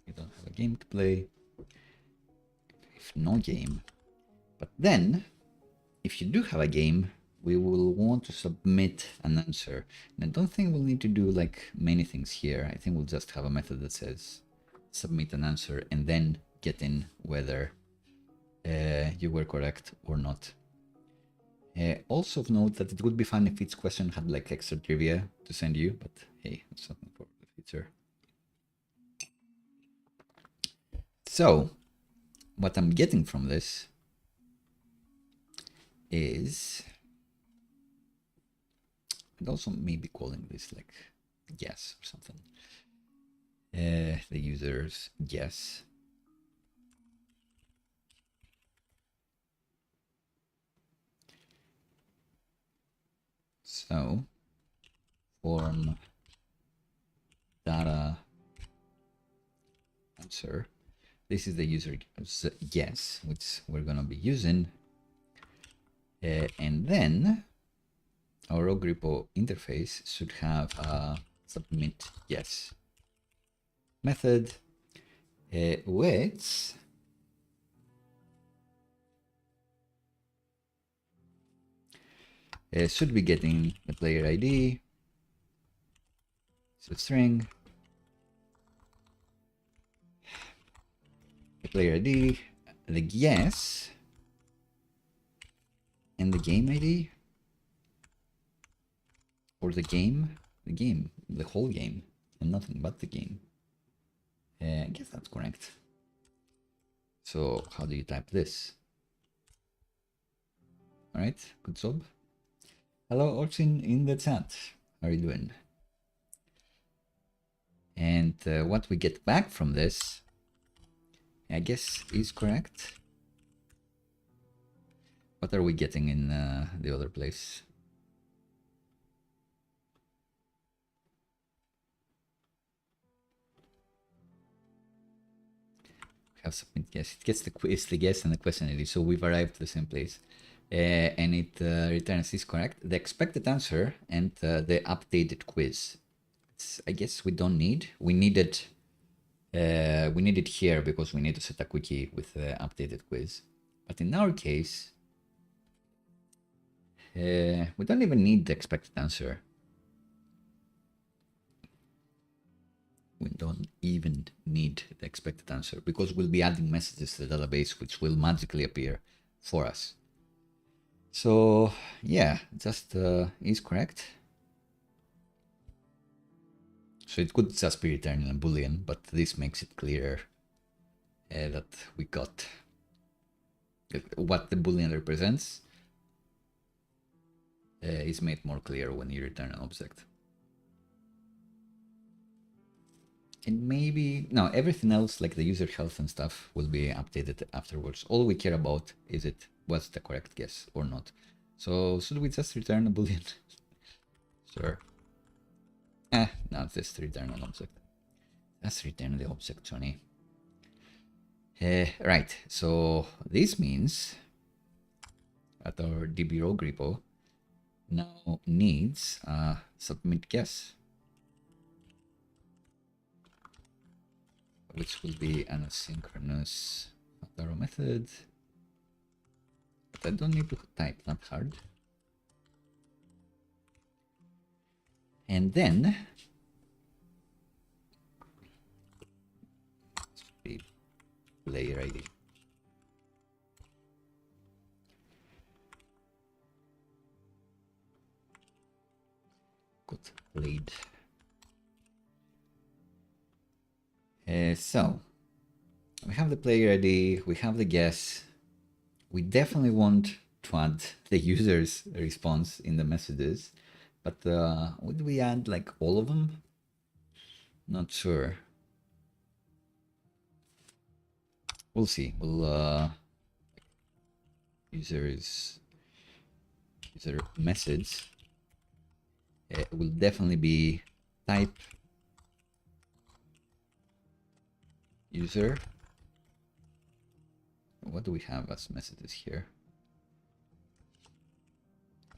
Speaker 1: you don't have a game to play. If no game. But then, if you do have a game, we will want to submit an answer. And I don't think we'll need to do like many things here. I think we'll just have a method that says submit an answer and then get in whether you were correct or not. Also of note that it would be fun if each question had like extra trivia to send you, but hey, that's something for the future. So what I'm getting from this is, and also maybe calling this like guess or something. The user's guess. So form data answer. This is the user's guess, which we're gonna be using. And then our rogue repo interface should have a submit yes method, which should be getting the player ID, so string, the player ID, the guess, and the game ID, or the whole game, and nothing but the game. I guess that's correct. So how do you type this? All right, good job. Hello, Orchin in the chat. How are you doing? And what we get back from this, I guess, is correct. What are we getting in the other place? We have submit guess. It gets the quiz, the guess, and the question ID. So we've arrived to the same place. and it returns is correct, the expected answer and the updated quiz. I guess we don't need. We need it here because we need to set a quickie with the updated quiz. But in our case, we don't even need the expected answer. We don't even need the expected answer because we'll be adding messages to the database which will magically appear for us. So yeah, just is correct. So it could just be returning a boolean, but this makes it clearer that we got what the boolean represents is made more clear when you return an object. And maybe, no, everything else like the user health and stuff will be updated afterwards. All we care about is it was the correct guess or not. So should we just return a boolean? Sure. No, just return an object. Let's return the object, Johnny. Right, so this means that our DB rogue repo now needs a submit guess, which will be an asynchronous arrow method. But I don't need to type that hard. And then the player ID. Good, played. So we have the player ID, we have the guess. We definitely want to add the user's response in the messages, but would we add like all of them? Not sure. We'll see. We'll user message will definitely be type user. What do we have as messages here?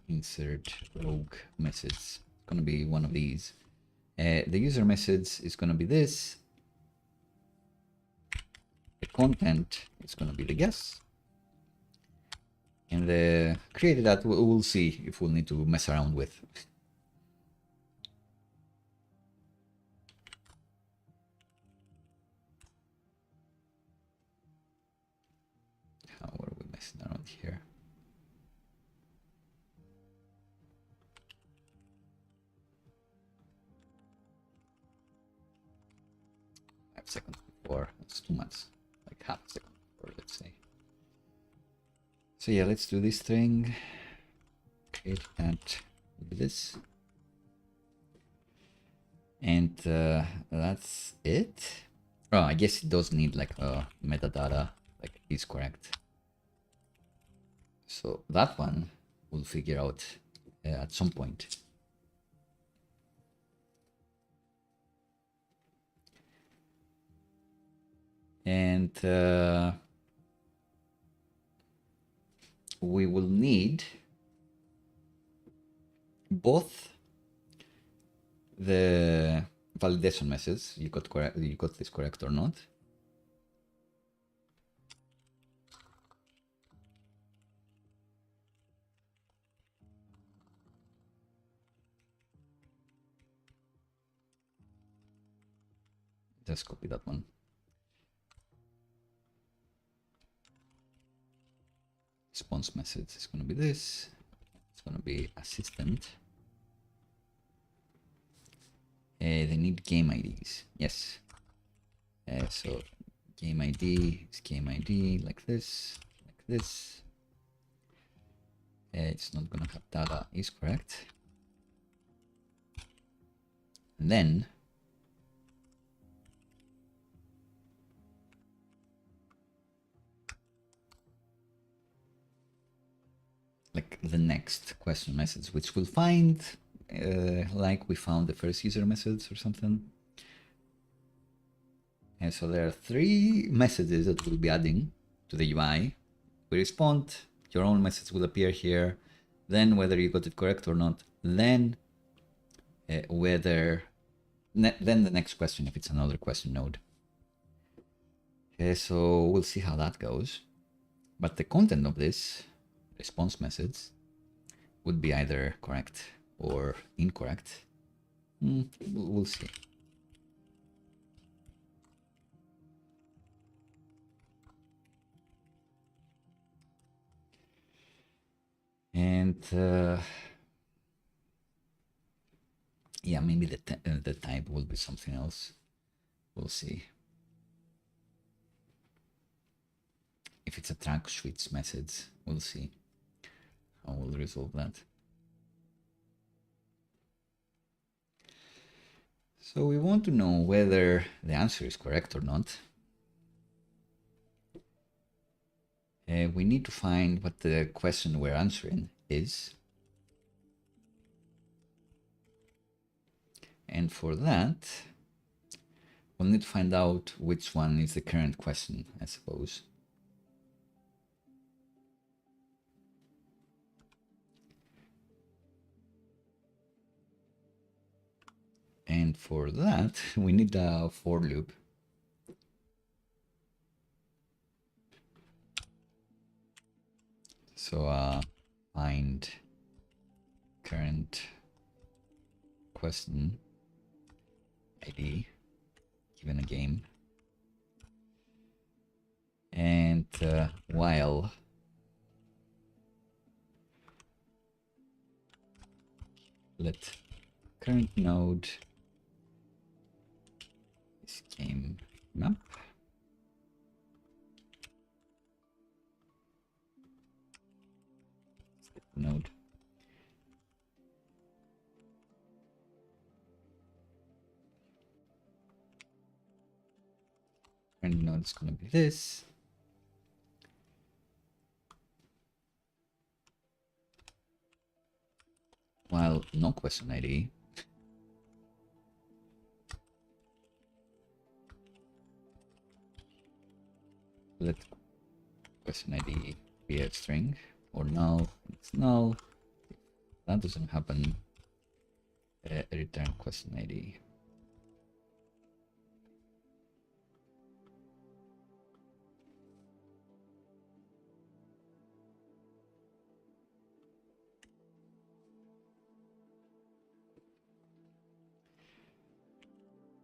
Speaker 1: Insert rogue message. It's gonna be one of these. The user message is gonna be this. The content is gonna be the guess. And the created that we'll see if we'll need to mess around with. How are we messing around here? Seconds before, that's too much, like half a second before, let's say. So yeah, let's do this thing, create that with this, and that's it. Oh, I guess it does need like metadata, like is correct. So that one we'll figure out at some point. And we will need both the validation message, you got this correct or not, just copy that one. Response message is going to be this. It's going to be assistant. They need game IDs. Yes. So game ID is game ID like this, like this. It's not going to have data is correct. And then like the next question message, which we'll find like we found the first user message or something. And so there are 3 messages that we'll be adding to the UI. We respond, your own message will appear here, then whether you got it correct or not, then then the next question if it's another question node. So we'll see how that goes. But the content of this response message would be either correct or incorrect. We'll see. And yeah, maybe the type will be something else. We'll see. If it's a track switch message, we'll see how we'll resolve that. So we want to know whether the answer is correct or not. We need to find what the question we're answering is. And for that, we'll need to find out which one is the current question, I suppose. And for that, we need a for loop. So find current question ID given a game, and while let current node is game map node. Current node is going to be this. While no question ID let question ID be a string or null. It's null. If that doesn't happen, return question ID.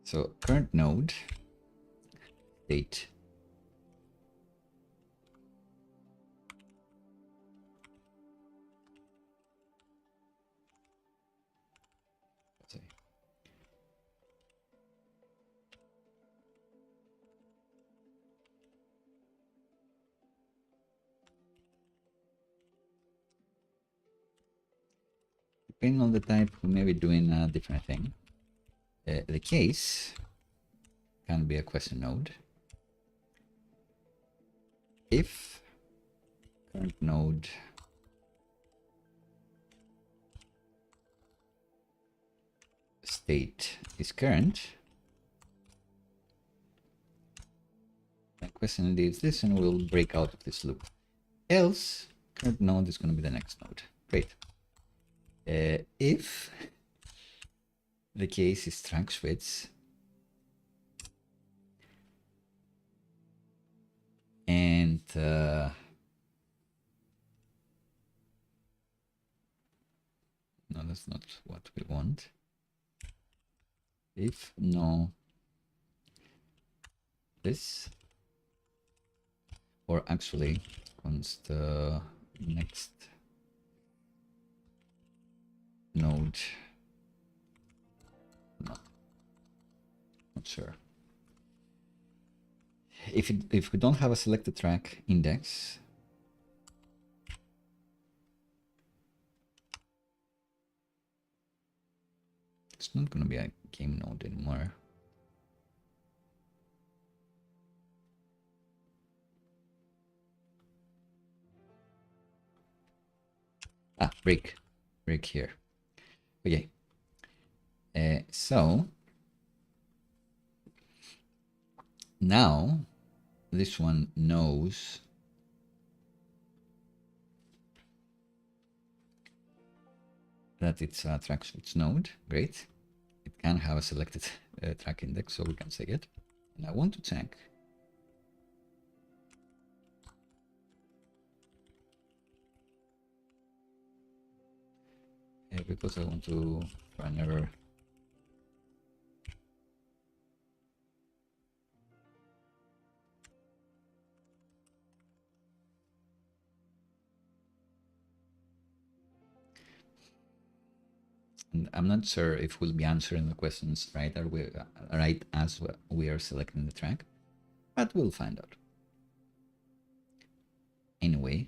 Speaker 1: So current node state depending on the type, we may be doing a different thing. The case can be a question node. If current node state is current, the question ID is this, and we'll break out of this loop. Else, current node is going to be the next node. Great. If the case is track switch and no, that's not what we want. If no this, or actually const next node, no, not sure. If we don't have a selected track index, it's not going to be a game node anymore. Ah, break here. Okay. So now this one knows that it's a track switch node. Great. It can have a selected track index, so we can say it. And I want to check because I want to try an error. And I'm not sure if we'll be answering the questions right as we are selecting the track, but we'll find out. Anyway,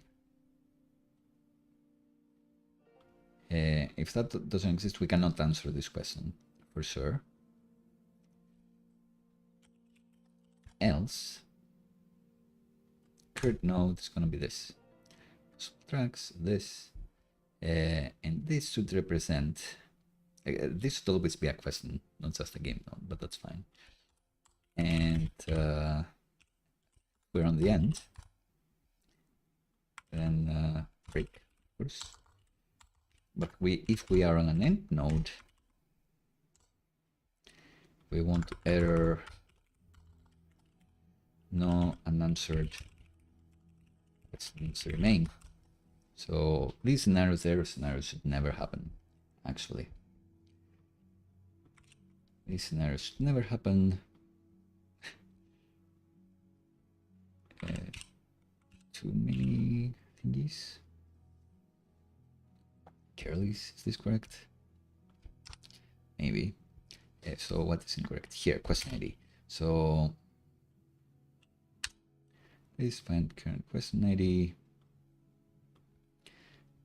Speaker 1: if that doesn't exist, we cannot answer this question for sure. Else, current node is going to be this. Tracks, this, and this should represent. This should always be a question, not just a game node, but that's fine. And we're on the end. Then break, of course. But if we are on an end node, we want to error no unanswered questions remain. So these scenarios, error scenarios should never happen, actually. These scenarios should never happen. Too many thingies. Curly's, is this correct? Maybe. So what is incorrect here? Question ID. So please find current question ID.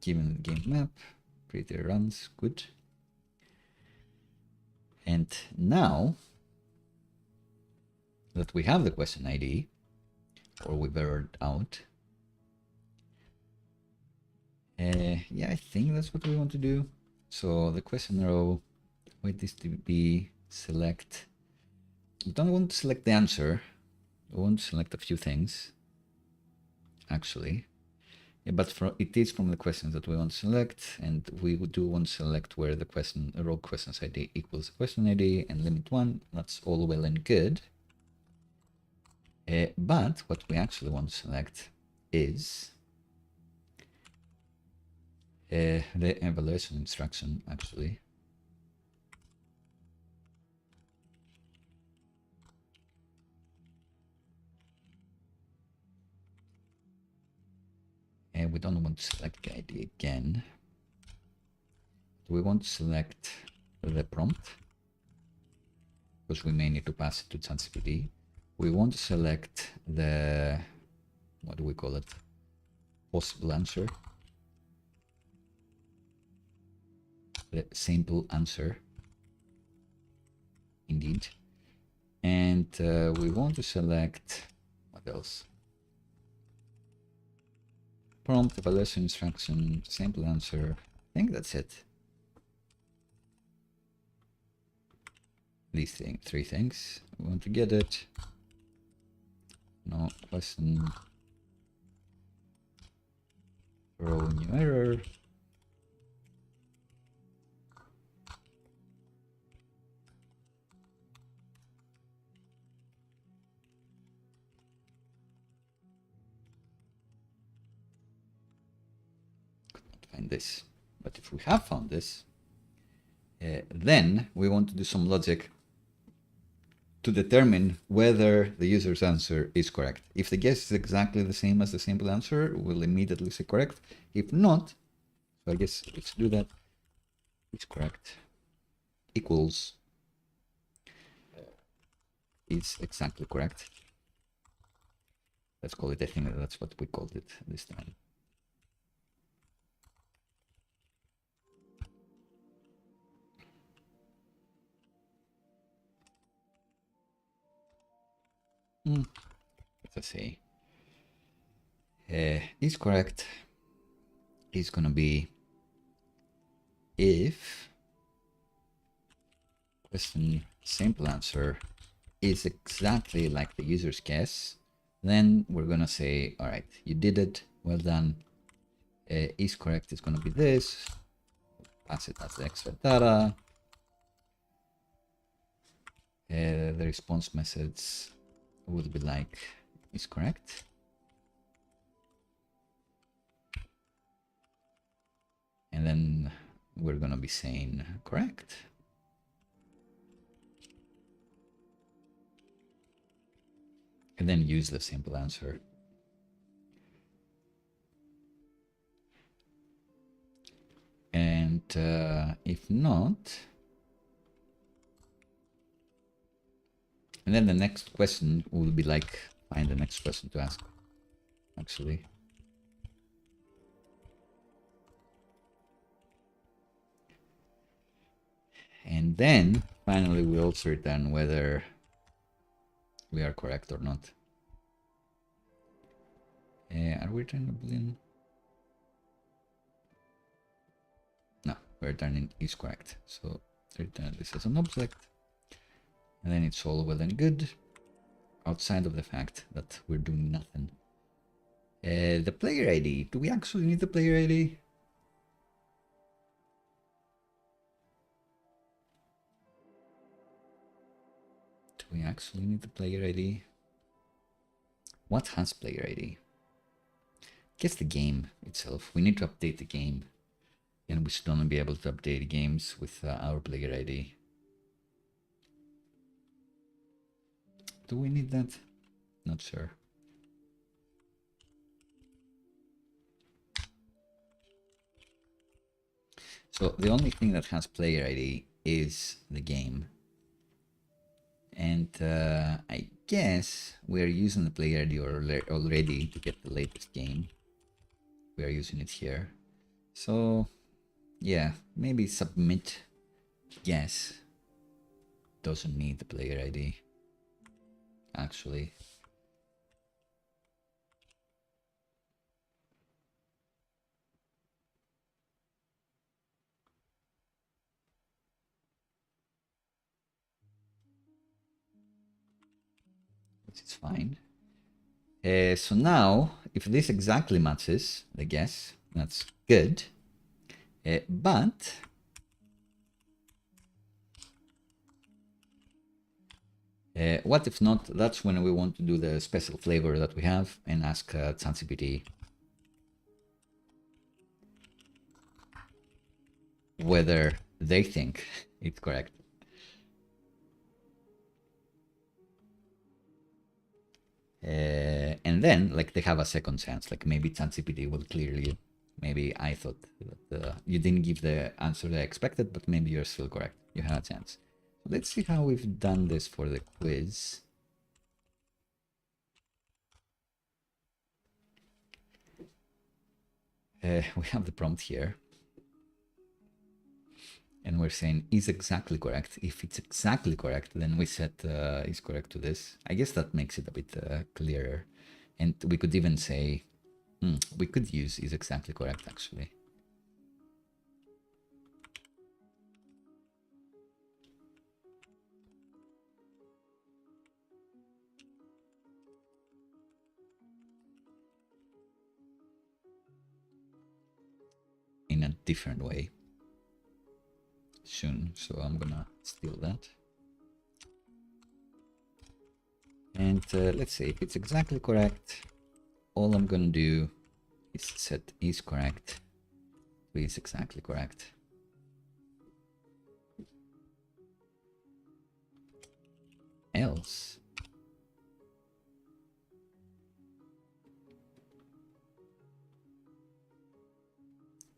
Speaker 1: Given the game map, pretty runs, good. And now that we have the question ID, or we've errored out, yeah, I think that's what we want to do. So the question row, wait this to be select. We don't want to select the answer. We want to select a few things, actually. Yeah, but it is from the questions that we want to select, and we do want to select where the question, row questions ID equals the question ID and limit 1. That's all well and good. But what we actually want to select is the evaluation instruction, actually. And we don't want to select the ID again. We want to select the prompt, because we may need to pass it to chat-gpt. We want to select the, what do we call it? Possible answer. The simple answer. Indeed. And we want to select, what else? Prompt, evaluation instruction, simple answer. I think that's it. These three things. We want to get it. No question. Row new error. Find this, but if we have found this, then we want to do some logic to determine whether the user's answer is correct. If the guess is exactly the same as the simple answer, we'll immediately say correct. If not, so I guess let's do that. Is correct equals is exactly correct. Let's call it, I think that's what we called it this time. Let's say is correct is gonna be if question simple answer is exactly like the user's guess, then we're gonna say, all right, you did it, well done. Is correct is gonna be this, pass it as the expert data. The response methods would be like is correct. And then we're gonna be saying correct. And then use the simple answer. And if not, and then the next question will be like, find the next question to ask, actually. And then finally, we also return whether we are correct or not. Are we returning a boolean? No, we're returning is correct. So return this as an object. And then it's all well and good, outside of the fact that we're doing nothing. The player ID. Do we actually need the player ID? Do we actually need the player ID? What has player ID? Guess the game itself. We need to update the game. And we should only be able to update games with our player ID. Do we need that? Not sure. So the only thing that has player ID is the game. And I guess we're using the player ID already to get the latest game. We are using it here. So yeah, maybe submit yes doesn't need the player ID. Actually. It's fine. So now, if this exactly matches the guess, that's good. But what if not? That's when we want to do the special flavor that we have and ask chat-gpt whether they think it's correct. And then, like, they have a second chance. Like, maybe chat-gpt will clear you. Maybe I thought that you didn't give the answer that I expected, but maybe you're still correct. You had a chance. Let's see how we've done this for the quiz. We have the prompt here. And we're saying is exactly correct. If it's exactly correct, then we set is correct to this. I guess that makes it a bit clearer. And we could even say, we could use is exactly correct, actually. In a different way. Soon, so I'm gonna steal that. And let's say if it's exactly correct, all I'm gonna do is set is correct to is exactly correct. Else,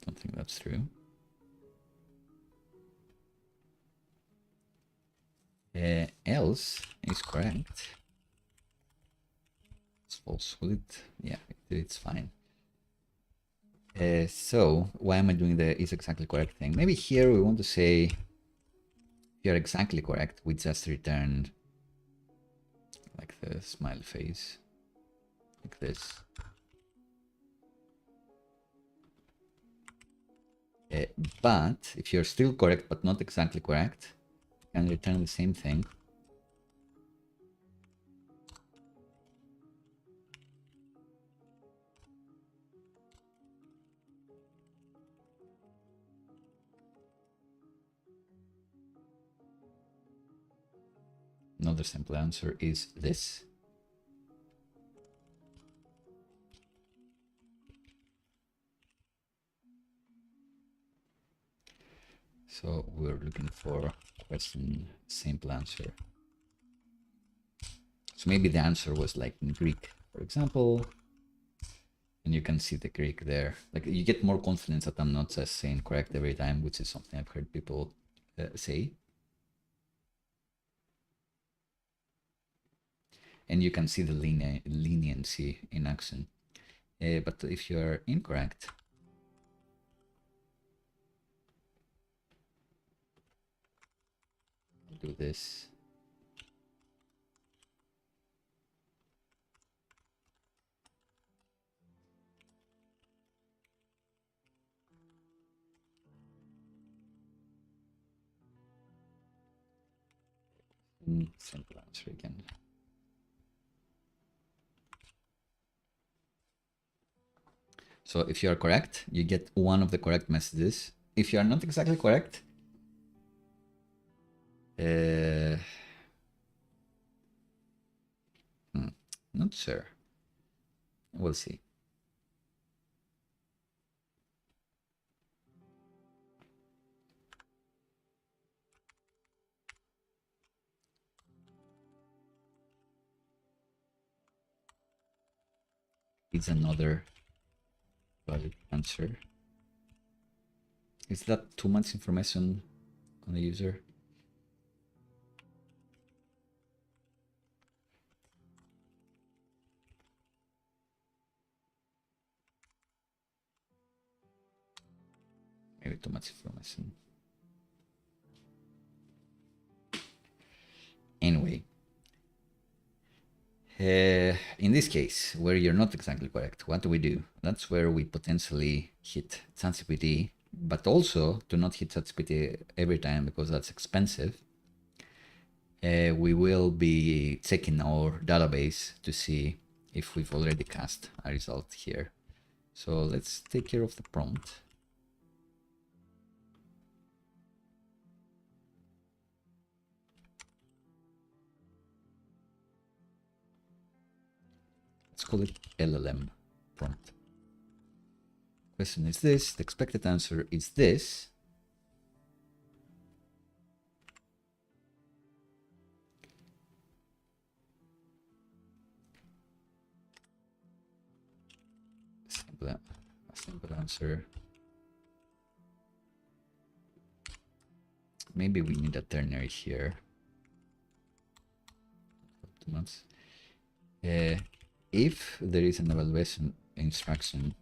Speaker 1: don't think that's true. Else is correct. It's false. Will it? Yeah, it's fine. So why am I doing the is exactly correct thing? Maybe here we want to say if you're exactly correct, we just return like the smile face, like this. But if you're still correct but not exactly correct, you can return the same thing. another simple answer is this. So we're looking for question simple answer. So maybe the answer was like in Greek, for example, and you can see the Greek there. Like you get more confidence that I'm not just saying correct every time, which is something I've heard people say. And you can see the leniency in action. But if you're incorrect, do this. Simple answer again. So if you are correct, you get one of the correct messages. If you are not exactly correct, not sure. We'll see. It's another valid answer. Is that too much information on the user? Maybe too much information. Anyway, in this case, where you're not exactly correct, what do? That's where we potentially hit chat-gpt, but also to not hit chat-gpt every time because that's expensive. We will be checking our database to see if we've already cast a result here. So let's take care of the prompt. Let's call it LLM prompt. Question is this, the expected answer is this. A simple answer. Maybe we need a ternary here. 2 months. If there is an evaluation instruction,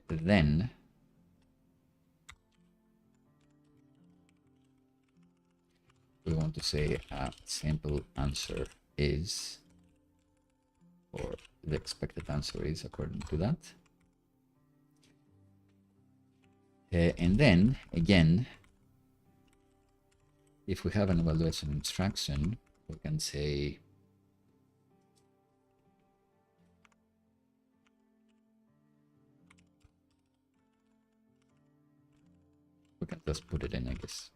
Speaker 1: then we want to say a simple answer is, or the expected answer is according to that. And then again, if we have an evaluation instruction, we can say we can just put it in, I guess.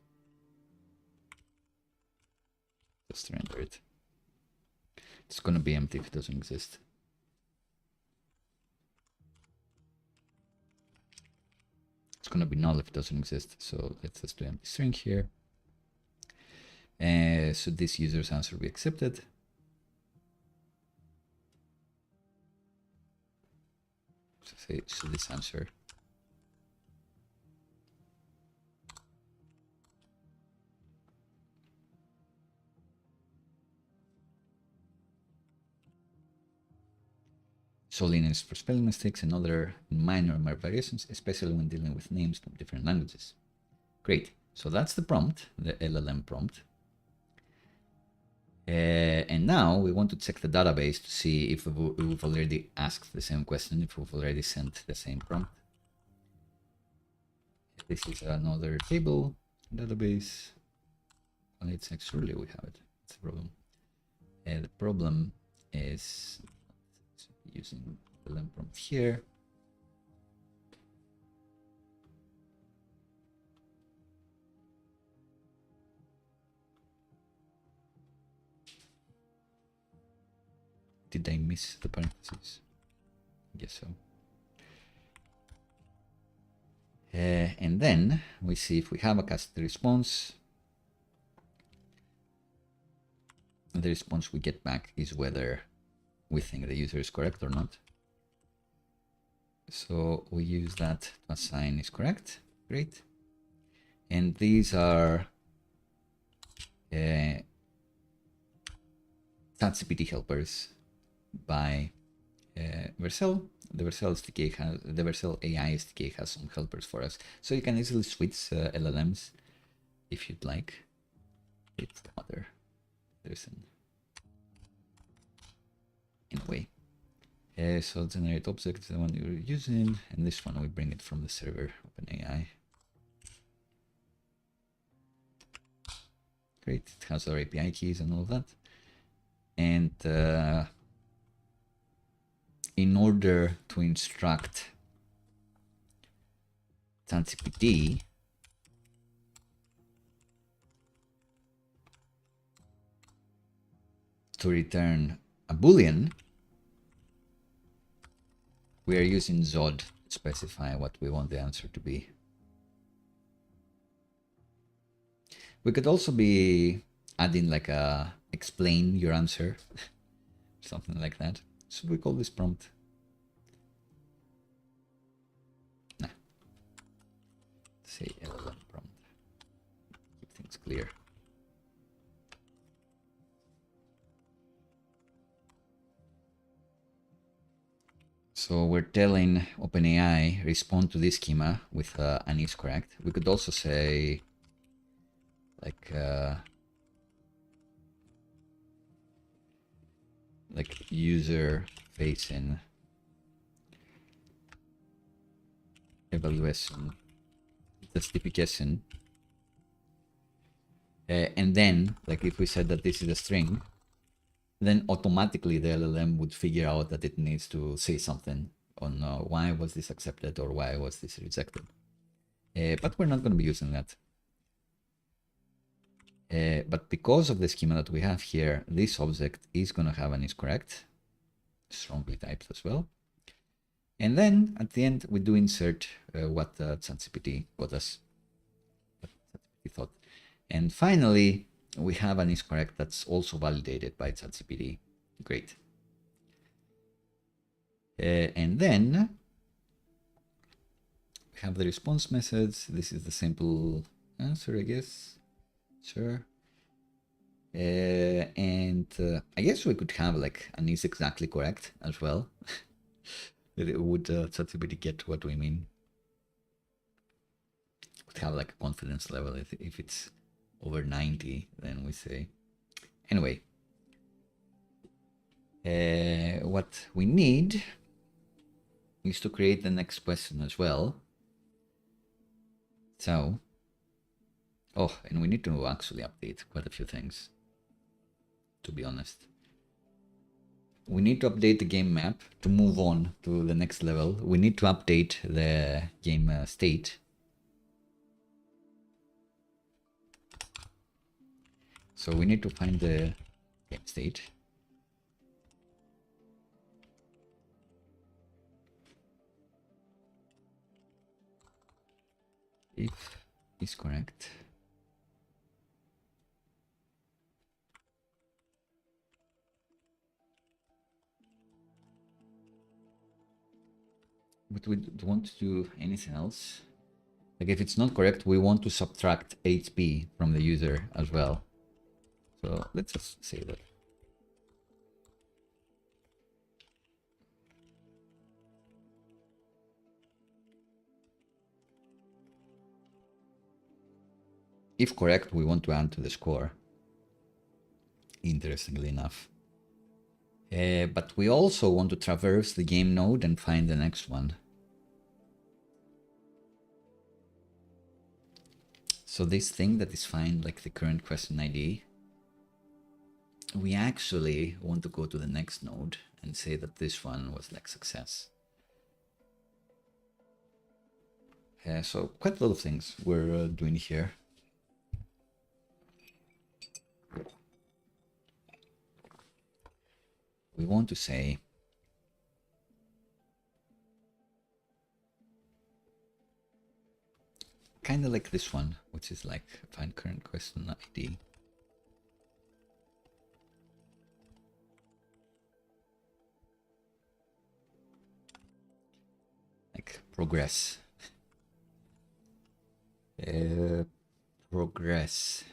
Speaker 1: Just render it. It's going to be empty if it doesn't exist. It's going to be null if it doesn't exist. So let's just do empty string here. So this user's answer be accepted. So say, so this answer. So lenience for spelling mistakes and other minor variations, especially when dealing with names from different languages. Great. So that's the prompt, the LLM prompt. And now we want to check the database to see if we've already asked the same question, if we've already sent the same prompt. This is another table database. Let's check. Surely we have it. What's the problem? The problem is using the LLM prompt here. Did I miss the parentheses? I guess so. And then we see if we have a cast response. The response we get back is whether we think the user is correct or not. So we use that to assign is correct. Great. And these are chat-gpt helpers by Vercel. The Vercel SDK has the Vercel AI SDK has some helpers for us, so you can easily switch LLMs if you'd like. It's the other. There's an anyway. So generate object, the one you're using, and this one we bring it from the server OpenAI. Great. It has our API keys and all that. And in order to instruct chat-gpt to return a boolean, we are using Zod to specify what we want the answer to be. We could also be adding like a explain your answer, something like that. Should we call this prompt? Nah. Say LLM prompt. Keep things clear. So we're telling OpenAI respond to this schema with an is correct. We could also say like user facing evaluation justification, and then like if we said that this is a string, then automatically the LLM would figure out that it needs to say something on why was this accepted or why was this rejected. But we're not going to be using that. But because of the schema that we have here, this object is going to have an is correct, strongly typed as well. And then at the end, we do insert what chat-gpt got us, what chat-gpt thought. And finally, we have an is correct that's also validated by chat-gpt. Great. And then we have the response methods. This is the simple answer, I guess. Sure. And I guess we could have like an is exactly correct as well. Would chat-gpt get what we mean? Would have like a confidence level. If it's over 90, then we say. Anyway, what we need is to create the next question as well. So, oh, and we need to actually update quite a few things, to be honest. We need to update the game map to move on to the next level. We need to update the game state. So we need to find the game state. If is correct. But we don't want to do anything else. Like if it's not correct, we want to subtract HP from the user as well. So let's just say that. If correct, we want to add to the score. Interestingly enough. But we also want to traverse the game node and find the next one. So this thing that is find like the current question ID, we actually want to go to the next node and say that this one was like success. So quite a lot of things we're doing here. We want to say kind of like this one, which is like find current question ID. Like progress. Progress.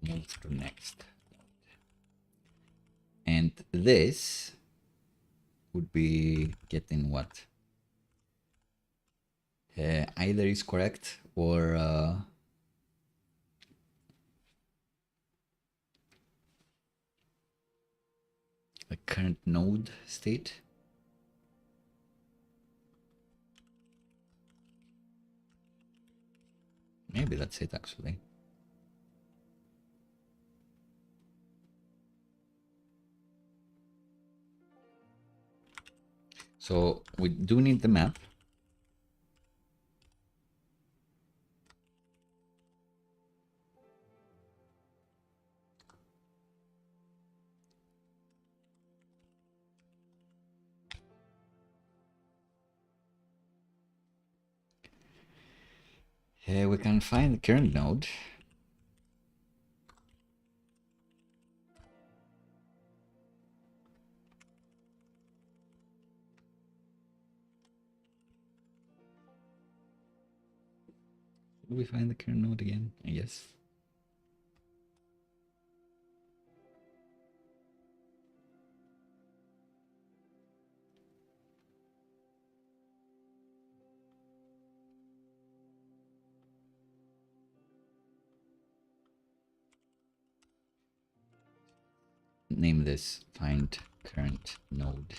Speaker 1: Move to next. And this would be getting what? Either is correct or the current node state. Maybe that's it actually. So we do need the map. We can find the current node. Do we find the current node again? Yes. Name this find current node.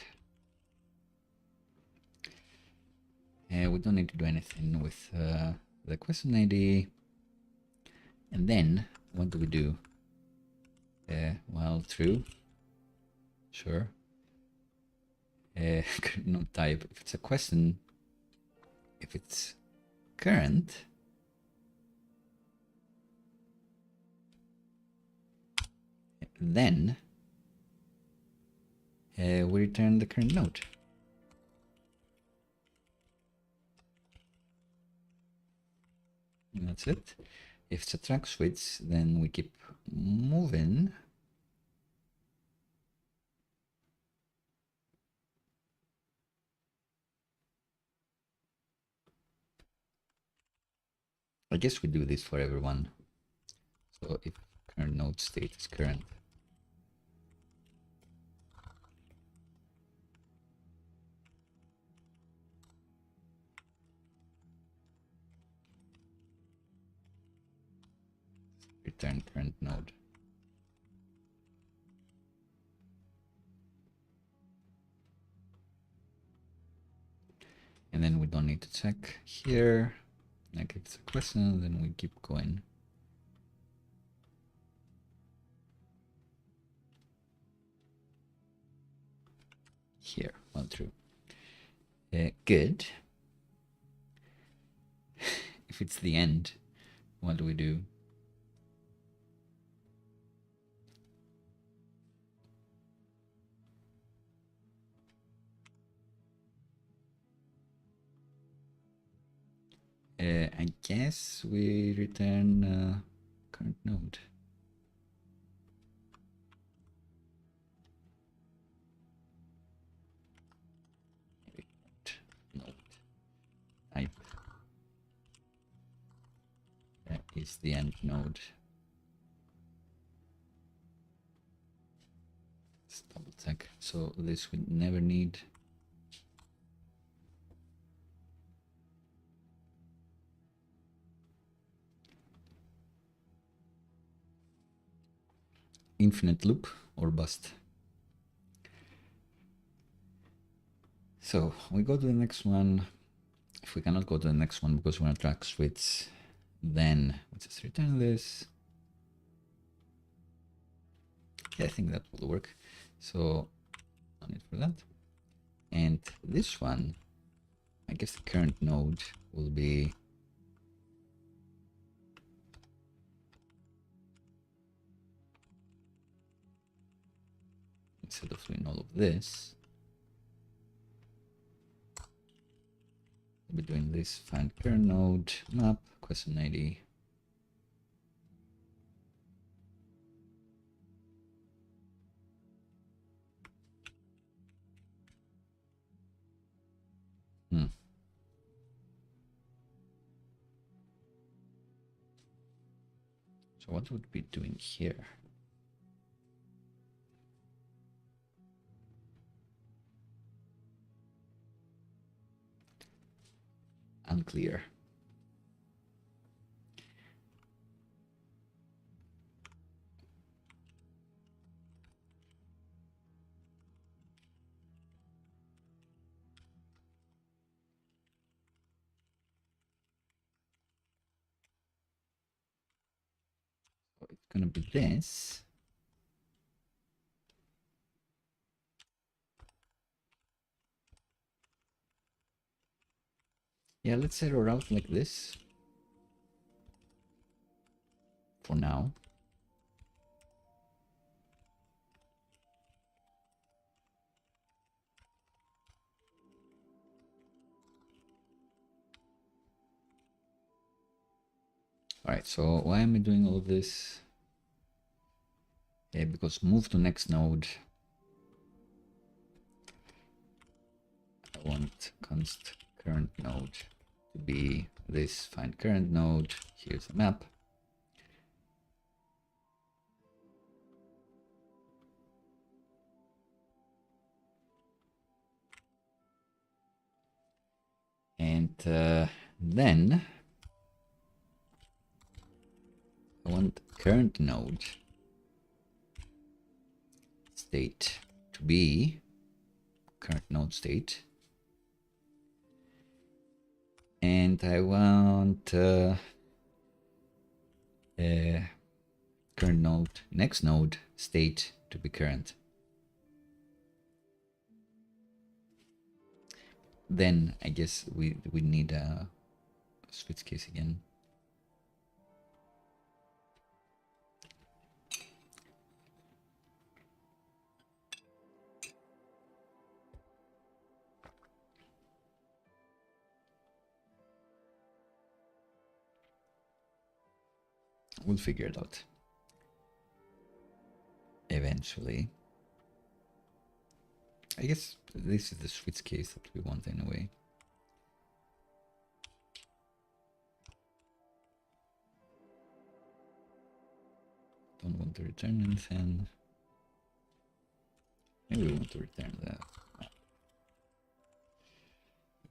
Speaker 1: We don't need to do anything with the question ID. And then what do we do? Well, true. Sure. Node type. If it's a question, if it's current, then we return the current node. And that's it. If it's a track switch, then we keep moving. I guess we do this for everyone. So if current node state is current, return current node. And then we don't need to check here. Like if it's a question, then we keep going. Here, well, true. Good. If it's the end, what do we do? I guess we return current node. Node type. That is the end node. Let's double check. So this would never need. Infinite loop or bust. So we go to the next one. if we cannot go to the next one because we're on track switch, then let's just return this. Yeah, I think that will work. So no need for that. And this one, I guess the current node will be instead of doing all of this, we'll be doing this find current node map question ID. So what would we be doing here? Unclear. So it's gonna be this. Yeah, let's zero out like this for now. All right, so why am I doing all of this? Yeah, because move to next node. I want const current node to be this find current node. Here's a map. And then I want current node state to be current node state. And I want current node, next node state to be current. Then I guess we need a switch case again. We'll figure it out eventually. I guess this is the switch case that we want anyway. Don't want to return anything. Maybe we want to return that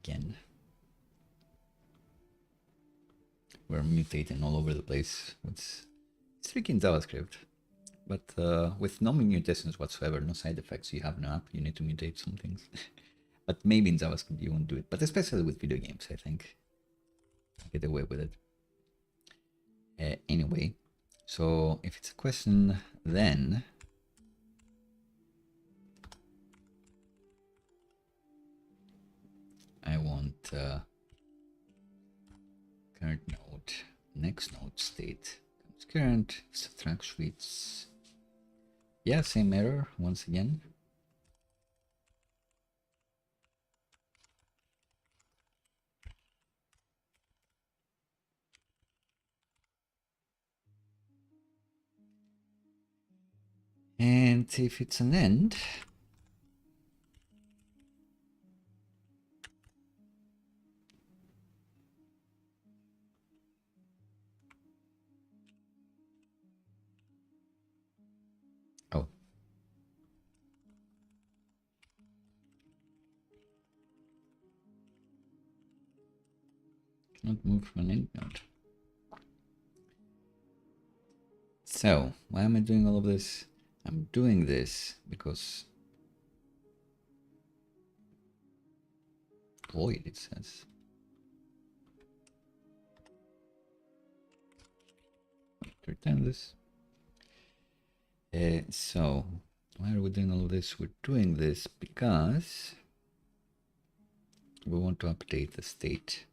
Speaker 1: again. We're mutating all over the place. It's tricky in JavaScript, but with no mutations whatsoever, no side effects, you have no app, you need to mutate some things. But maybe in JavaScript you won't do it, but especially with video games, I think. Get away with it. Anyway, so if it's a question, then I want current node, next node state current, subtract switch. Yeah, same error once again. And if it's an end, oh, cannot move from an end node. So why am I doing all of this? I'm doing this because void, it says. return this. So why are we doing all of this? We're doing this because we want to update the state.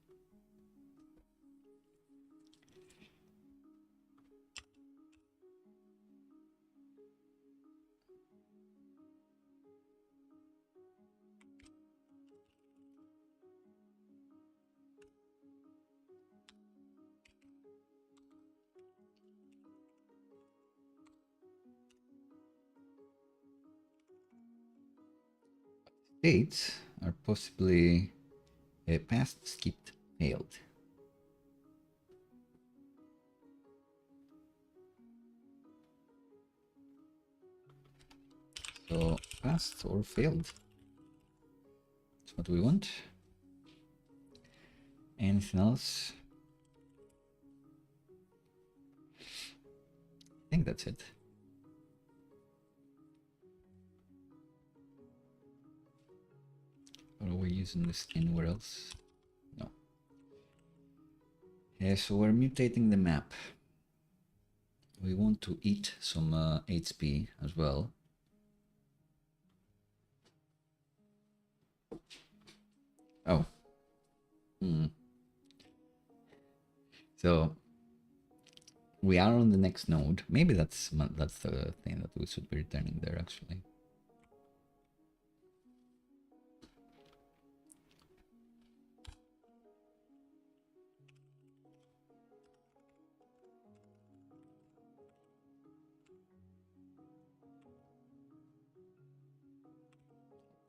Speaker 1: States are possibly passed, skipped, failed. So passed or failed. That's what we want. Anything else? I think that's it. Or are we using this anywhere else? No. Yeah, so we're mutating the map. We want to eat some HP as well. Oh. So we are on the next node. Maybe that's the thing that we should be returning there actually.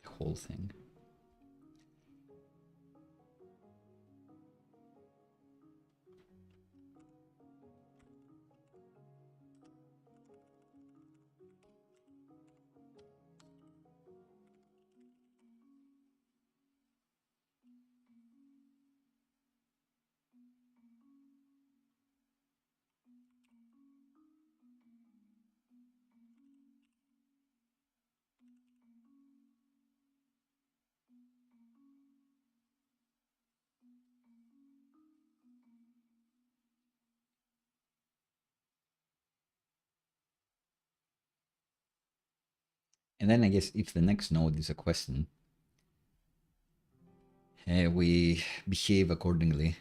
Speaker 1: The whole thing. And then I guess if the next node is a question, we behave accordingly.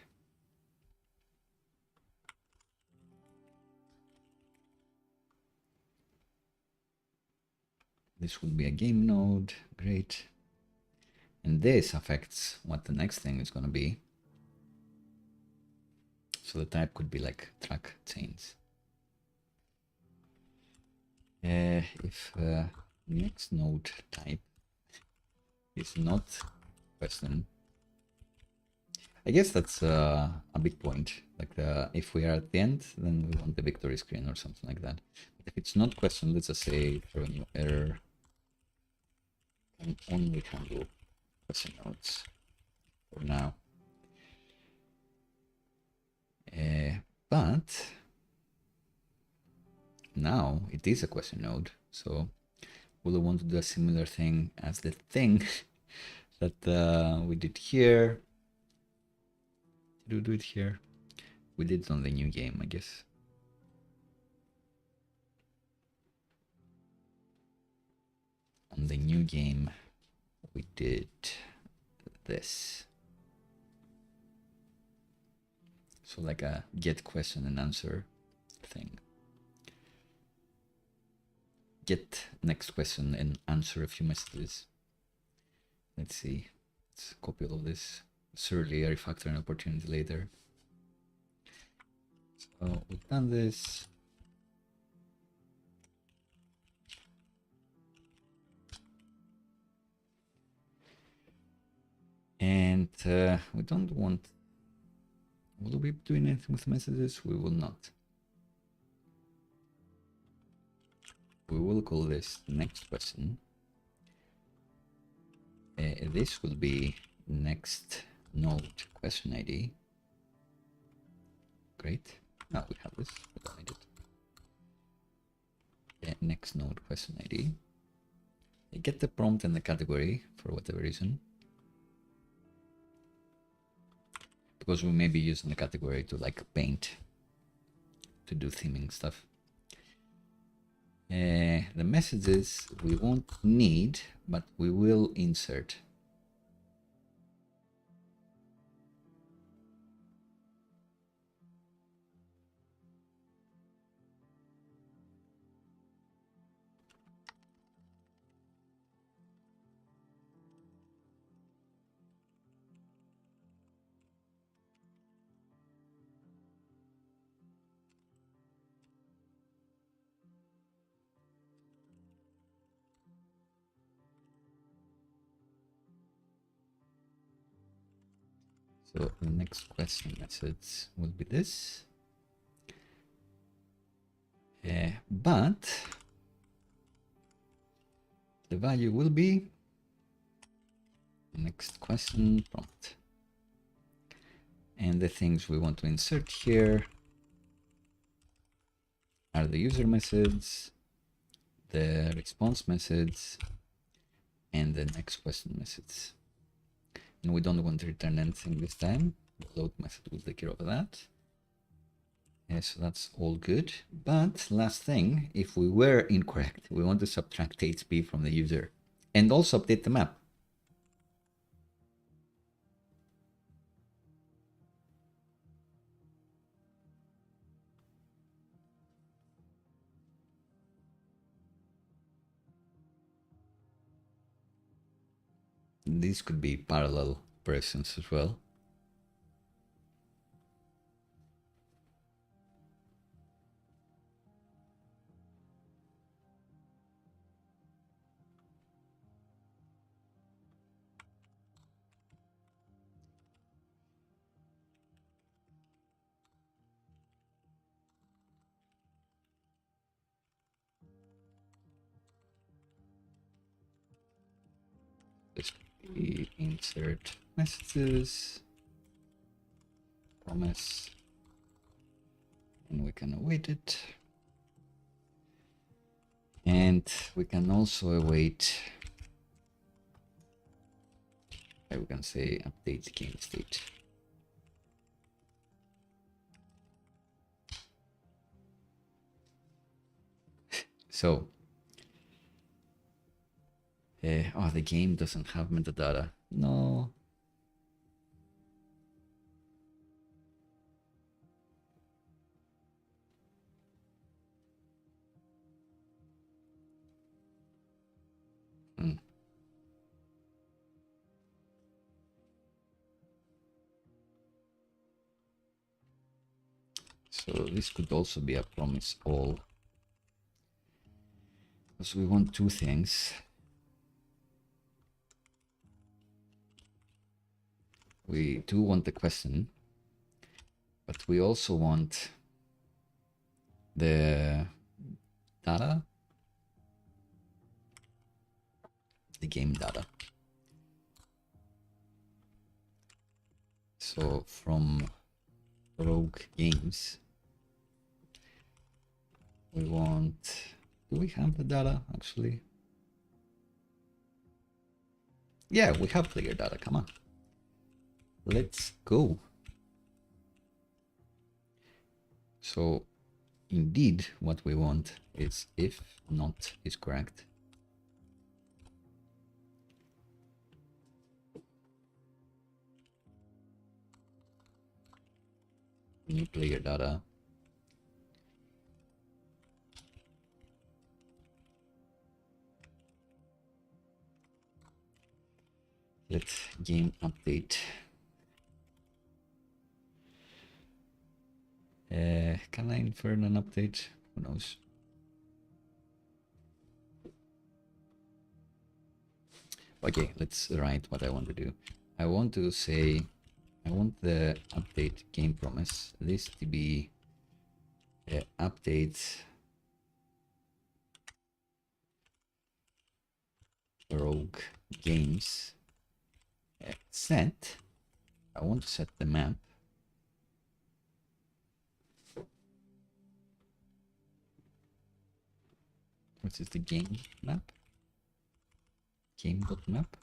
Speaker 1: This would be a game node, great. And this affects what the next thing is going to be. So the type could be like track chains. If next node type is not question, I guess that's a big point. Like if we are at the end, then we want the victory screen or something like that. But if it's not question, let's just say throw a new error and only handle question nodes for now. But now it is a question node, so we'll want to do a similar thing as the thing that we did here. Did we do it here? We did it on the new game, I guess. On the new game, we did this. So like a get question and answer thing. Get next question and answer a few messages. Let's see. Let's copy all of this. Surely a refactor an opportunity later. So we've done this. And we don't want. Will we be doing anything with messages? We will not. We will call this next question. This will be next node question ID. Great. Now we have this. We don't need it. Next node question ID. Get the prompt and the category for whatever reason. Because we may be using the category to like paint to do theming stuff. The messages we won't need, but we will insert. So the next question message will be this. But the value will be next question prompt. And the things we want to insert here are the user message, the response message, and the next question message. And we don't want to return anything this time. The load method will take care of that. So that's all good. But last thing, if we were incorrect, we want to subtract HP from the user and also update the map. These could be parallel persons as well. This could be insert messages, promise, and we can await it. And we can also await, we can say update game state. So, oh, the game doesn't have metadata. No. So this could also be a promise all, because we want two things. We do want the question, but we also want the data, the game data. So from Rogue Games, we want, do we have the data actually? Yeah, we have player data, come on. Let's go. So indeed what we want is if not is correct. New player data. Let game update. Can I infer an update? Who knows? Okay, let's write what I want to do. I want to say, I want the update game promise, this to be update Rogue Games set. I want to set the map. What is the game map? Game.map.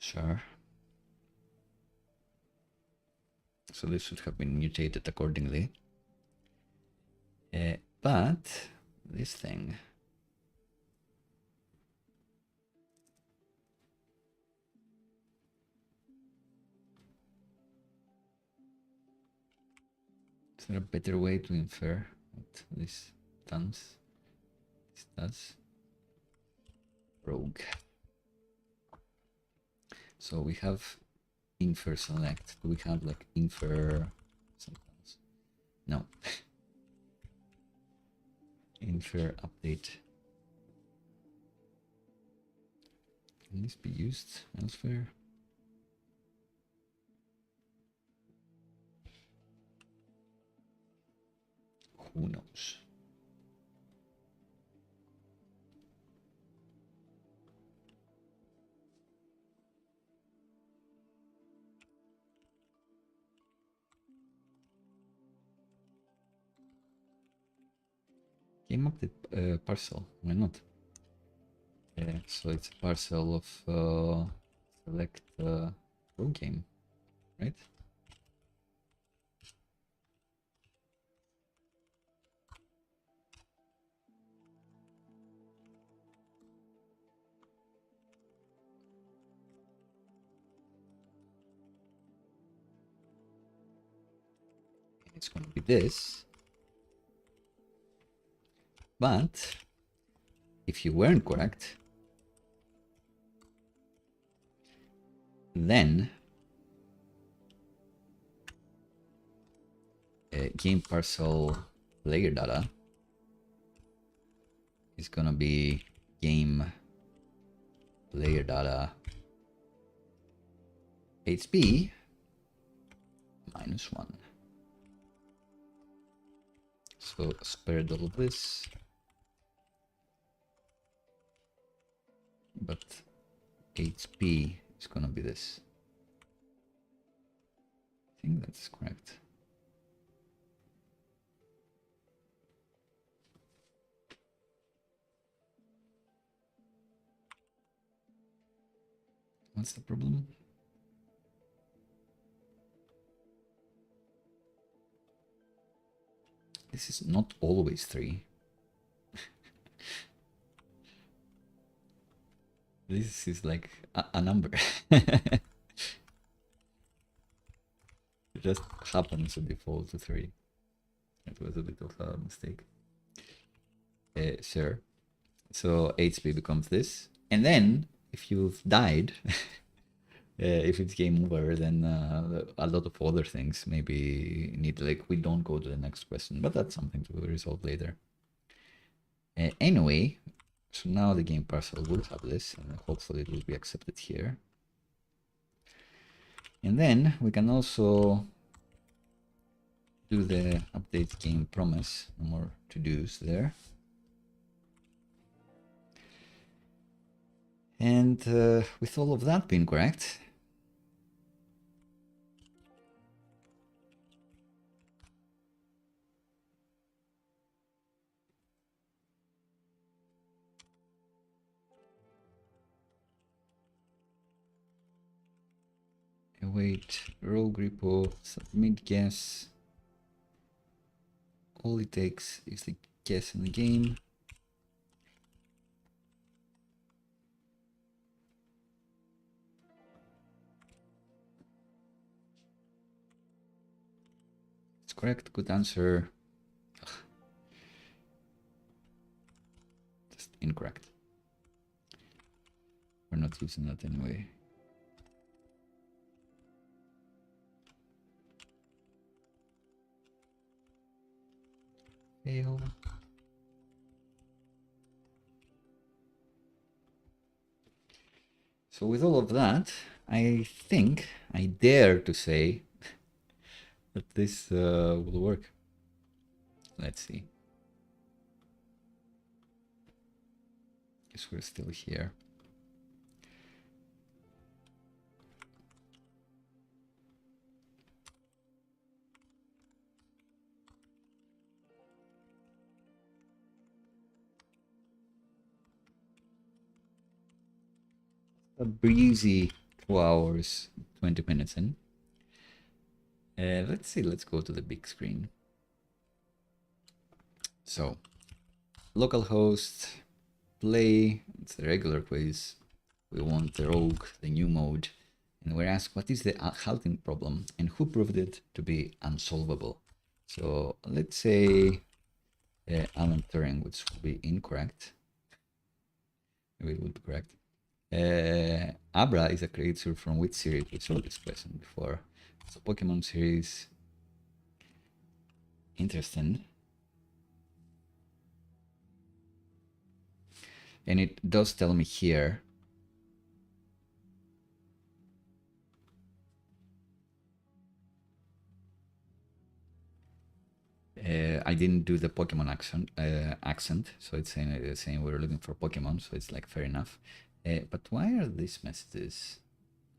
Speaker 1: Sure. So this should have been mutated accordingly. But this thing, is there a better way to infer what this does? This does. Rogue. So we have infer select. Do we have like infer something else? No. Infer update. Can this be used elsewhere? Who knows? Game update parcel. Why not? So it's a parcel of select rogue game, right? And it's going to be this. But if you weren't correct, then game parcel player data is gonna be game player data HP -1. So spared all of this, but HP is gonna be this. I think that's correct. What's the problem? This is not always 3. This is like a number. It just happens to default to 3. It was a bit of a mistake. Sure. So HP becomes this. And then, if you've died, if it's game over, then a lot of other things maybe need, like, we don't go to the next question, but that's something to resolve later. Anyway, so now the game parcel will have this, and hopefully it will be accepted here. And then we can also do the update game promise. No more to-dos there. And with all of that being correct, await rogue repo, submit guess. All it takes is the guess in the game. It's correct, good answer. Ugh. Just incorrect. We're not using that anyway. Fail. So with all of that, I think I dare to say that this will work. Let's see. Guess we're still here. A breezy 2 hours, 20 minutes in. Let's see, let's go to the big screen. So, localhost, play, it's a regular quiz. We want the rogue, the new mode, and we're asked what is the halting problem and who proved it to be unsolvable. So let's say Alan Turing, which would be incorrect. Maybe it would be correct. Abra is a creature from which series? We saw this question before. So Pokemon series. Interesting. And it does tell me here I didn't do the Pokemon accent, so it's saying we're looking for Pokemon, so it's like fair enough. But why are these messages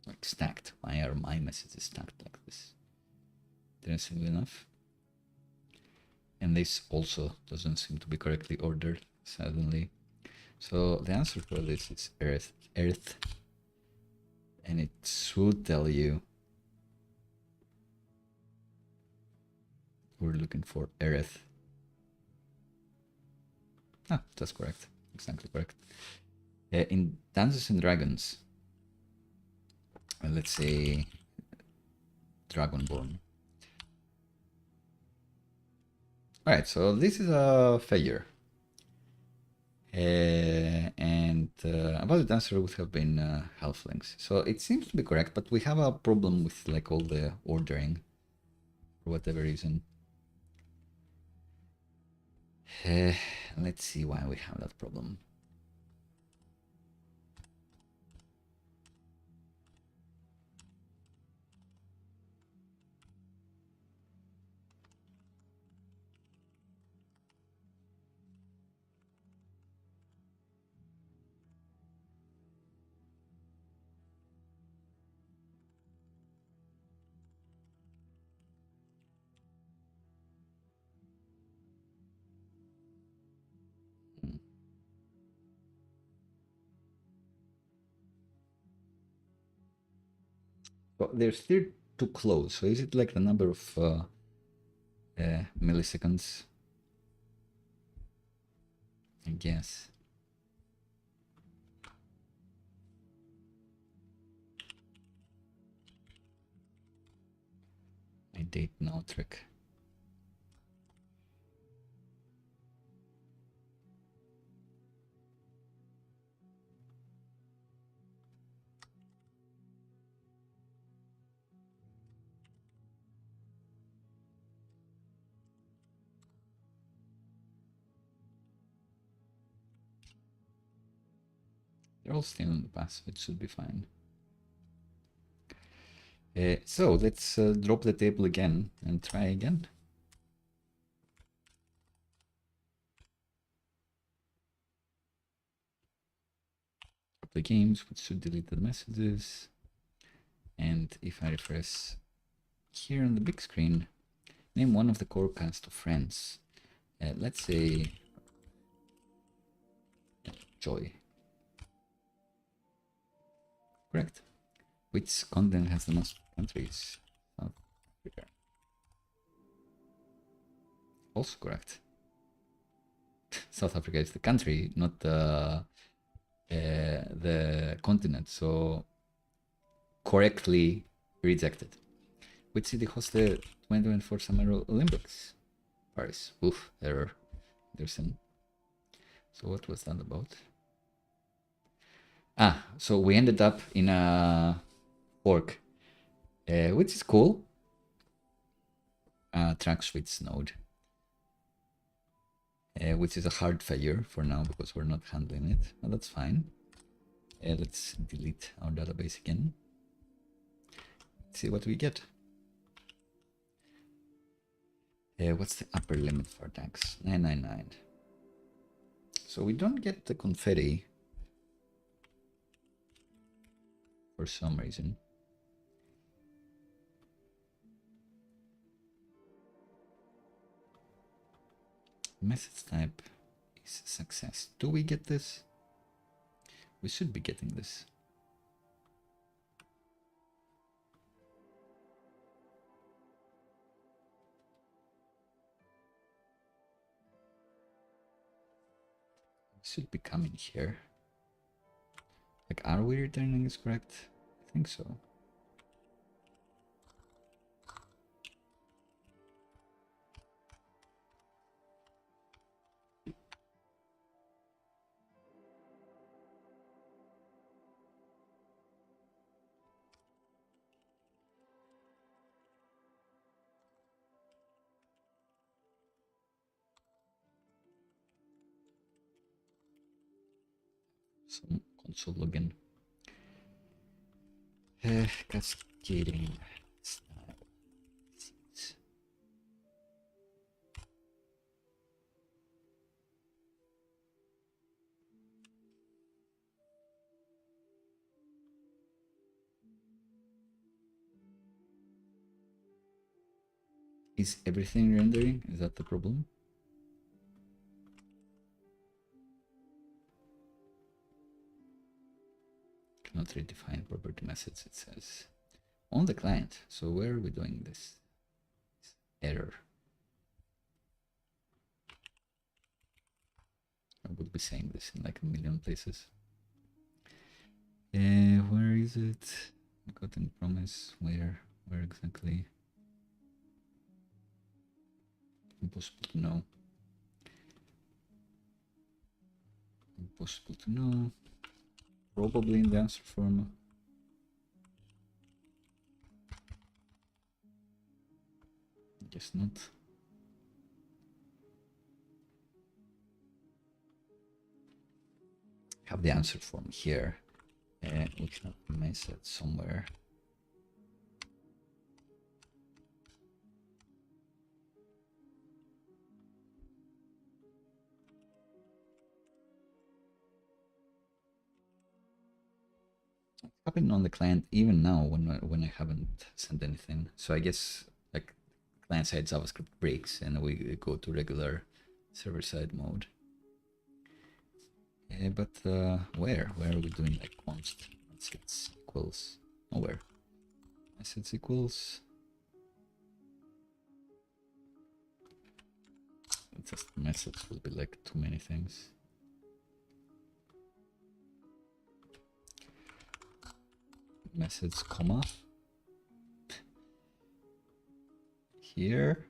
Speaker 1: like stacked? Why are my messages stacked like this? Didn't seem enough. And this also doesn't seem to be correctly ordered suddenly. So the answer for this is Earth, and it should tell you we're looking for Earth. Ah, that's correct, exactly correct. In Dances and Dragons, let's say Dragonborn. Alright, so this is a failure. And about the answer would have been halflings. So it seems to be correct, but we have a problem with like all the ordering for whatever reason. Let's see why we have that problem. So they're still too close. So is it like the number of milliseconds? I guess. My date now trick. They're all still in the past. It should be fine. So let's drop the table again and try again. Drop the games, which should delete the messages. And if I refresh here on the big screen, name one of the core cast of Friends. Let's say Joy. Correct. Which continent has the most countries? South Africa. Also correct. South Africa is the country, not the continent. So correctly rejected. Which city hosts the 2024 Summer Olympics? Paris. Oof, error. Anderson. So what was that about? Ah, so we ended up in a fork, which is cool. Track switch node, which is a hard failure for now because we're not handling it, but that's fine. Let's delete our database again. Let's see what we get. What's the upper limit for tags? 999. So we don't get the confetti for some reason. Message type is success. Do we get this? We should be getting this. should be coming here. Like, are we returning is correct? I think so. Some console login. Cascading style. Is everything rendering? Is that the problem? Cannot redefine property methods, it says. On the client. So where are we doing this? Error. I would be saying this in like a million places. Where is it? Got any promise? Where exactly? Impossible to know. Impossible to know. Probably in the answer form. Guess not. Have the answer form here. We cannot miss it somewhere. It's happening on the client even now when I haven't sent anything. So I guess like client side JavaScript breaks and we go to regular server side mode. But where are we doing like const assets equals nowhere? Assets equals. Just message will be like too many things. Message comma here.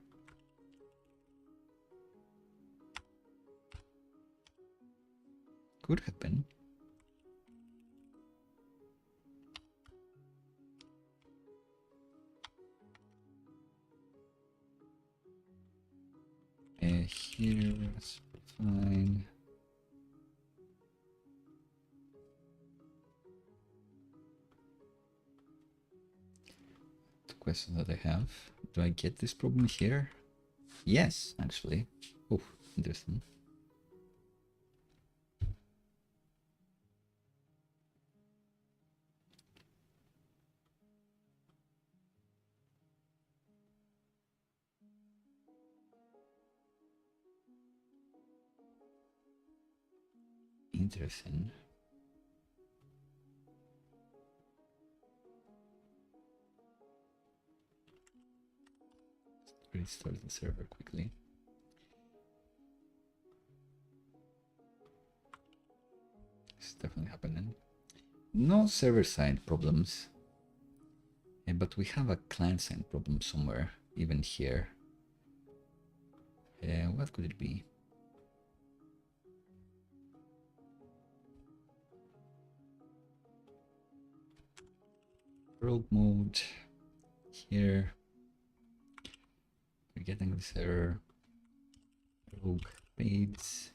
Speaker 1: Could have been. Here, that's fine. The question that I have, do I get this problem here? Yes, actually. Oh, interesting. Interesting. Let's restart the server quickly. It's definitely happening. No server-side problems, but we have a client-side problem somewhere, even here. What could it be? Rogue mode here. We're getting this error. Rogue page.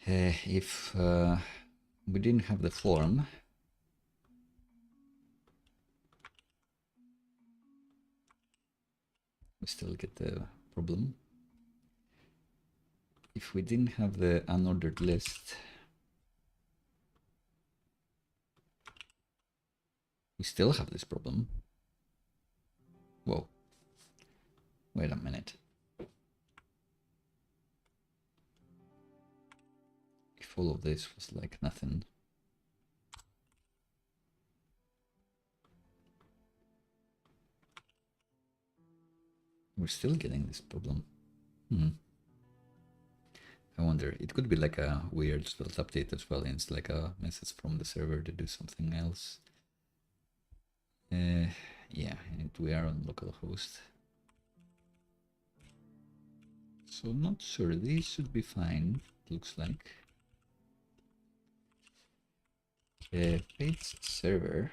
Speaker 1: If we didn't have the form, we still get the problem. If we didn't have the unordered list, we still have this problem. Whoa. Wait a minute. If all of this was like nothing. We're still getting this problem. I wonder, it could be like a weird Svelte update as well, and it's like a message from the server to do something else. Yeah, and we are on localhost. So not sure, these should be fine, looks like. Fates server.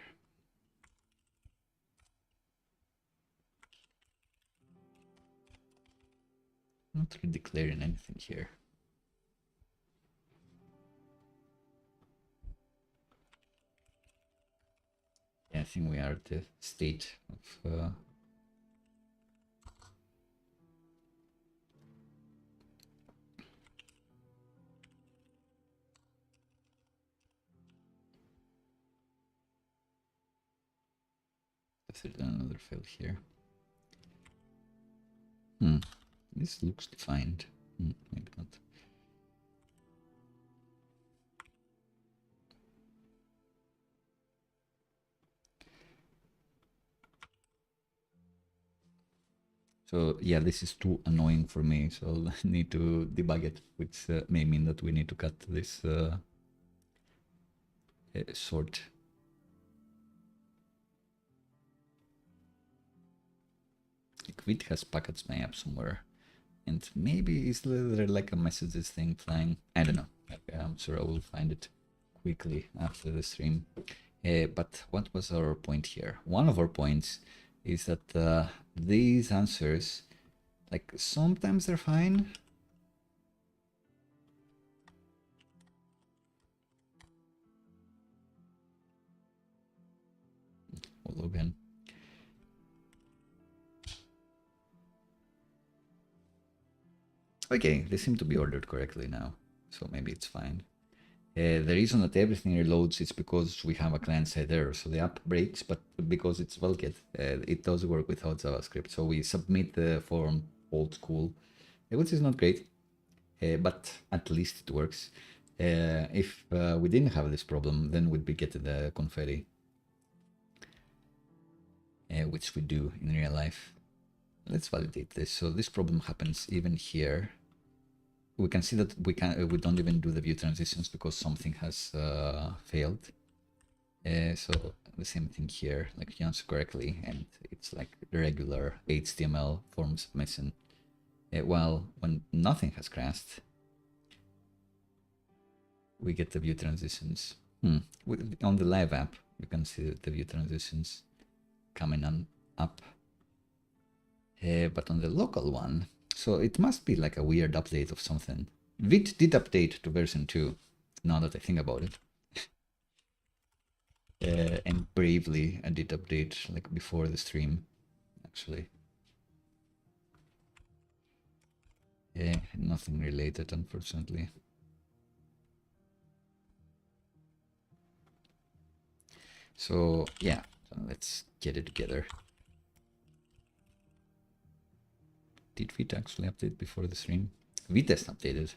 Speaker 1: Not really declaring anything here. Yeah, I think we are at the state of there's another fail here. This looks defined. Maybe not. So yeah, this is too annoying for me, so I'll need to debug it, which may mean that we need to cut this sort. Quit has packaged my app somewhere, and maybe is there like a messages thing flying? I don't know. I'm sure I will find it quickly after the stream. But what was our point here? One of our points is that these answers, like sometimes they're fine. We'll log in. Okay, they seem to be ordered correctly now, so maybe it's fine. The reason that everything reloads is because we have a client-side error, so the app breaks, but because it's SvelteKit, it does work without JavaScript. So we submit the form old school, which is not great, but at least it works. If we didn't have this problem, then we'd be getting the confetti, which we do in real life. Let's validate this. So this problem happens even here. We can see that we don't even do the view transitions because something has failed. So the same thing here, like you answer correctly, and it's like the regular HTML form submission. While when nothing has crashed, we get the view transitions. On the live app, you can see the view transitions coming on up. But on the local one, so it must be like a weird update of something. Vite did update to version 2, now that I think about it. And Bravely I did update like before the stream, actually. Nothing related, unfortunately. So yeah, let's get it together. Did Vite actually update before the stream? Vitest updated,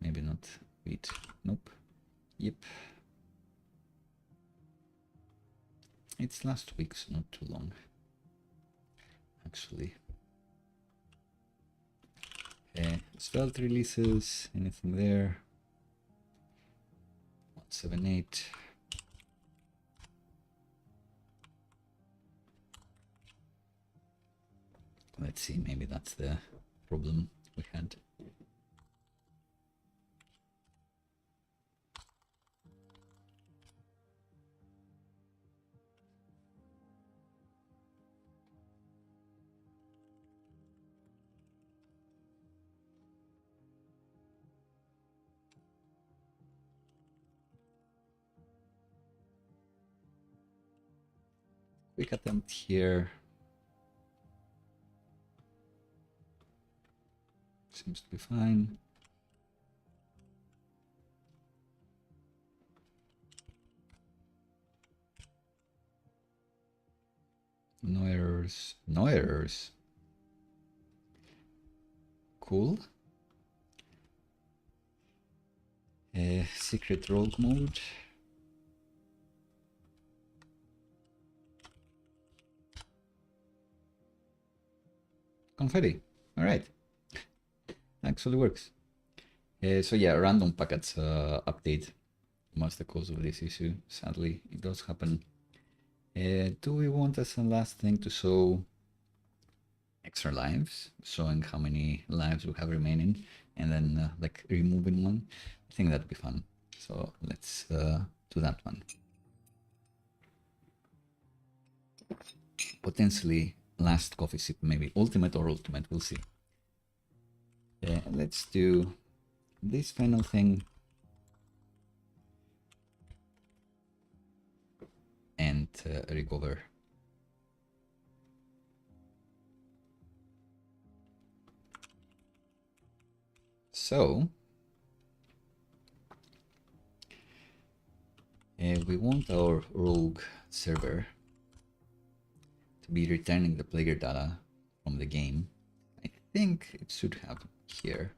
Speaker 1: maybe not Vite. Nope. Yep. It's last week, so not too long, actually. Svelte releases, anything there? 178. Let's see, maybe that's the problem we had. Quick attempt here. Seems to be fine. No errors. No errors. Cool. Secret rogue mode. Confetti. All right. Actually works. So yeah, random packets update was the cause of this issue. Sadly, it does happen. Do we want as a last thing to show extra lives, showing how many lives we have remaining, and then like removing one? I think that'd be fun. So let's do that one. Potentially last coffee sip, maybe ultimate or ultimate, we'll see. Let's do this final thing and recover. So we want our rogue server to be returning the player data from the game. I think it should have here.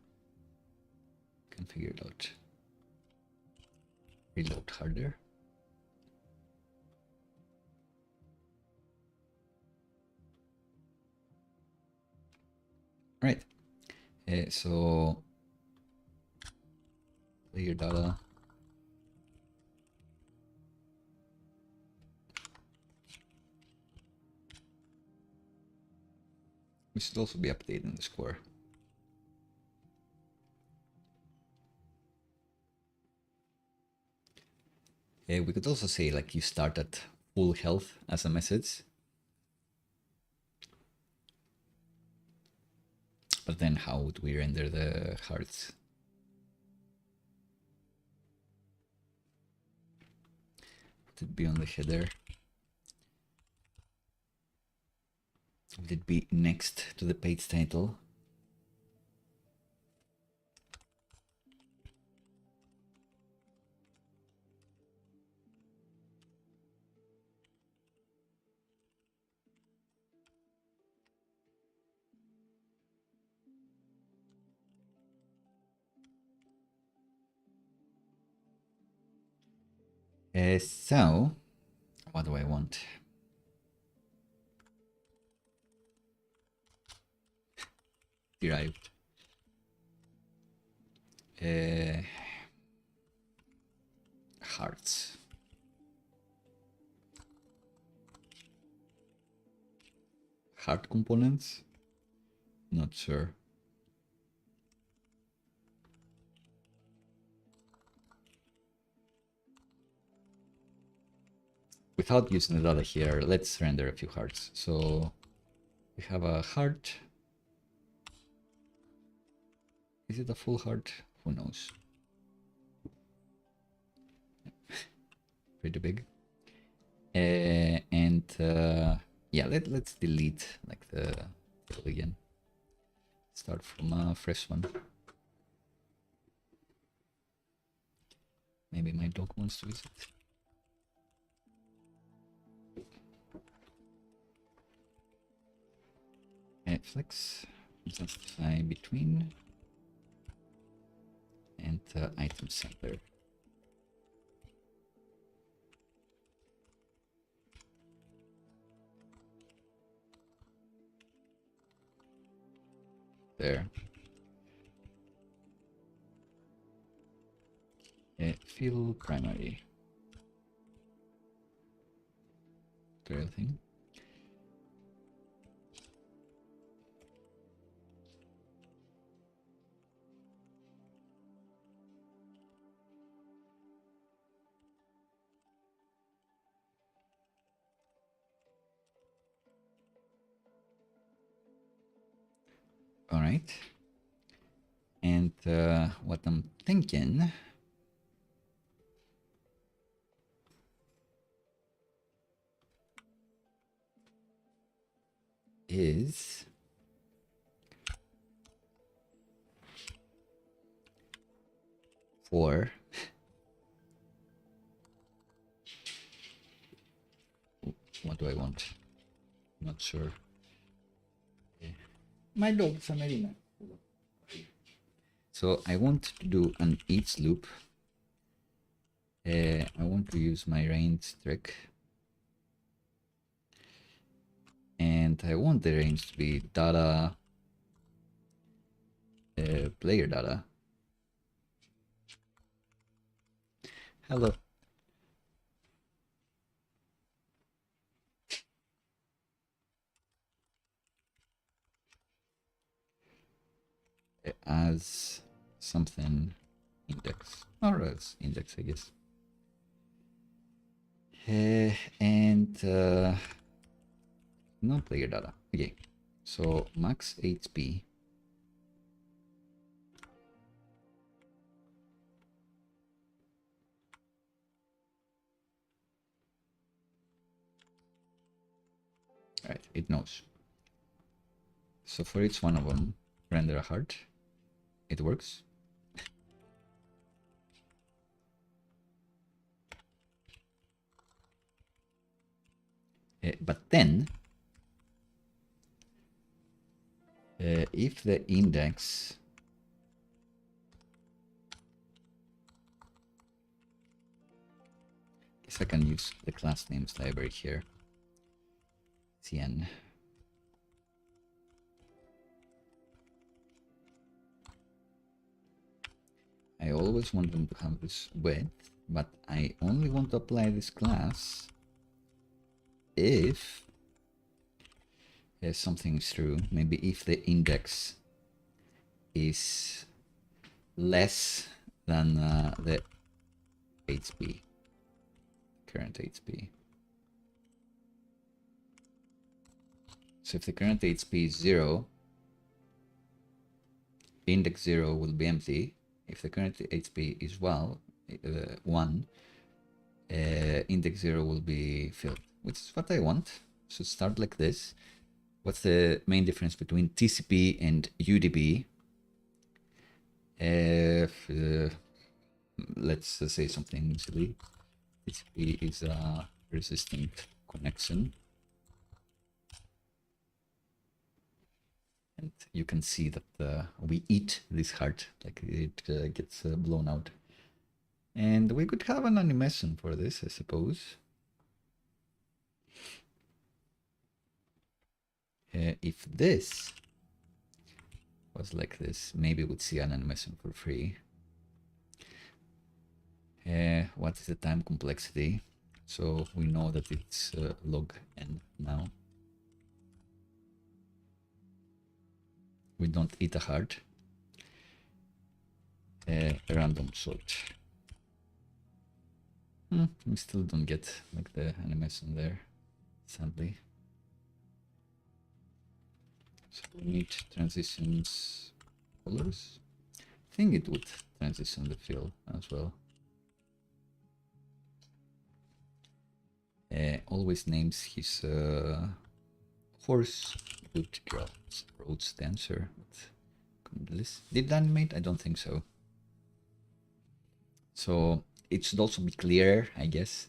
Speaker 1: Can figure it out. Reload harder. Right. So player data. We should also be updating the score. We could also say like you start at full health as a message. But then how would we render the hearts? Would it be on the header? Would it be next to the page title? So, what do I want? Derived. Hearts. Heart components? Not sure. Without using the data here, let's render a few hearts. So we have a heart. Is it a full heart? Who knows? Pretty big. Yeah, let's delete like the tail again. Start from a fresh one. Maybe my dog wants to visit. Flex, justify between, and item center. There. Fill primary. Trail thing. All right. And what I'm thinking is for what do I want? Not sure. My dog's a Marina. So I want to do an each loop. I want to use my range trick. And I want the range to be data, player data. Hello. As something index, or as index, I guess. And no player data. Okay, so max HP. Right, it knows. So for each one of them, render a heart. It works. But then, if the index I can use the class names library here. CN. I always want them to have this width, but I only want to apply this class if something is true. Maybe if the index is less than the HP, current HP. So if the current HP is 0, index 0 will be empty. If the current HP is 1, index 0 will be filled, which is what I want. So start like this. What's the main difference between TCP and UDP? Let's say something silly. TCP is a resistant connection. And you can see that we eat this heart, like it gets blown out. And we could have an animation for this, I suppose. If this was like this, maybe we'd see an animation for free. What is the time complexity? So we know that it's log n now. We don't eat a heart. Random sort. We still don't get like the animation there, sadly. So we need transitions colors. I think it would transition the fill as well. Always names his horse good girl. Roads dancer. Did it animate? I don't think so. So it should also be clear, I guess,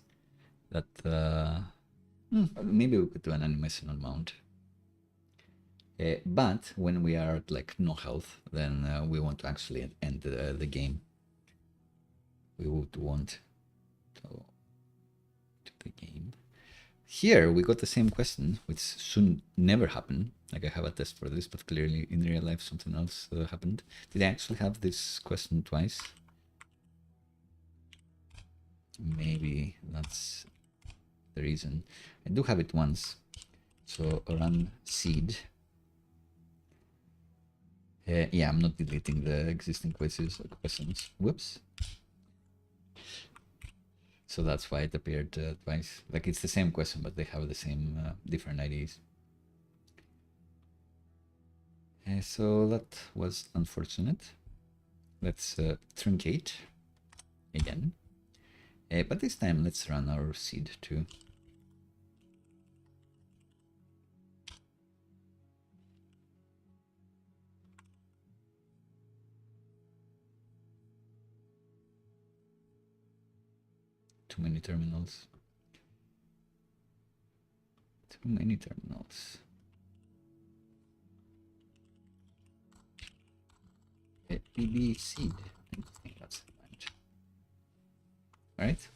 Speaker 1: that maybe we could do an animation on mount. But when we are at like no health, then we want to actually end the game. We would want to do the game. Here we got the same question, which should never happen. Like I have a test for this, but clearly in real life something else happened. Did I actually have this question twice? Maybe that's the reason. I do have it once. So run seed. Yeah, I'm not deleting the existing questions. Whoops. So that's why it appeared twice. Like it's the same question, but they have the same different IDs. So that was unfortunate. Let's truncate again. But this time let's run our seed too. Too many terminals. Too many terminals. PB seed. I think that's the point. All right,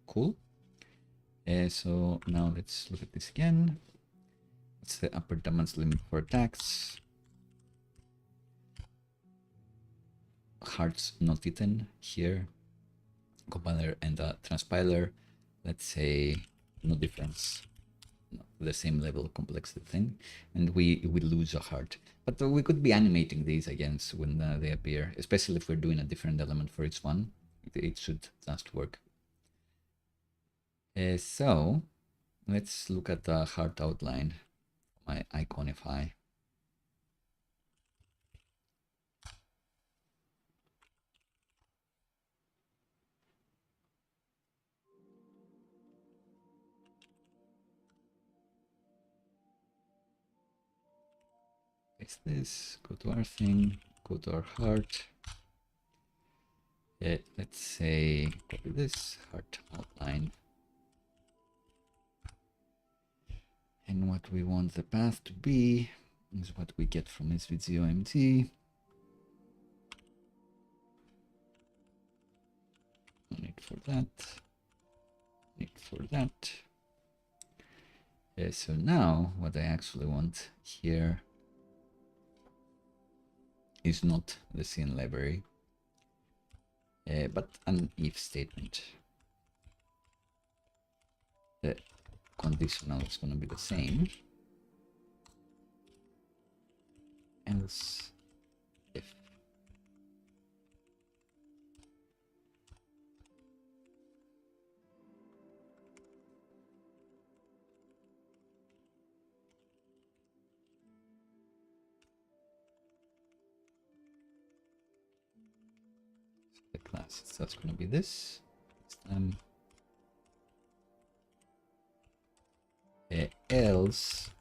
Speaker 1: cool. So now let's look at this again. What's the upper damage limit for attacks? Hearts not eaten here. compiler and a transpiler, let's say no difference, the same level of complexity thing, and we lose a heart. But we could be animating these again when they appear, especially if we're doing a different element for each one. It should just work. So let's look at the heart outline, my JOHNNIFY. Paste this, go to our thing, go to our heart. Let's say copy this heart outline. And what we want the path to be is what we get from svgomg. No need for that. Need for that. So now what I actually want here is not the scene library, but an if statement. The conditional is going to be the same. Else if. The class is just going to be this time. Else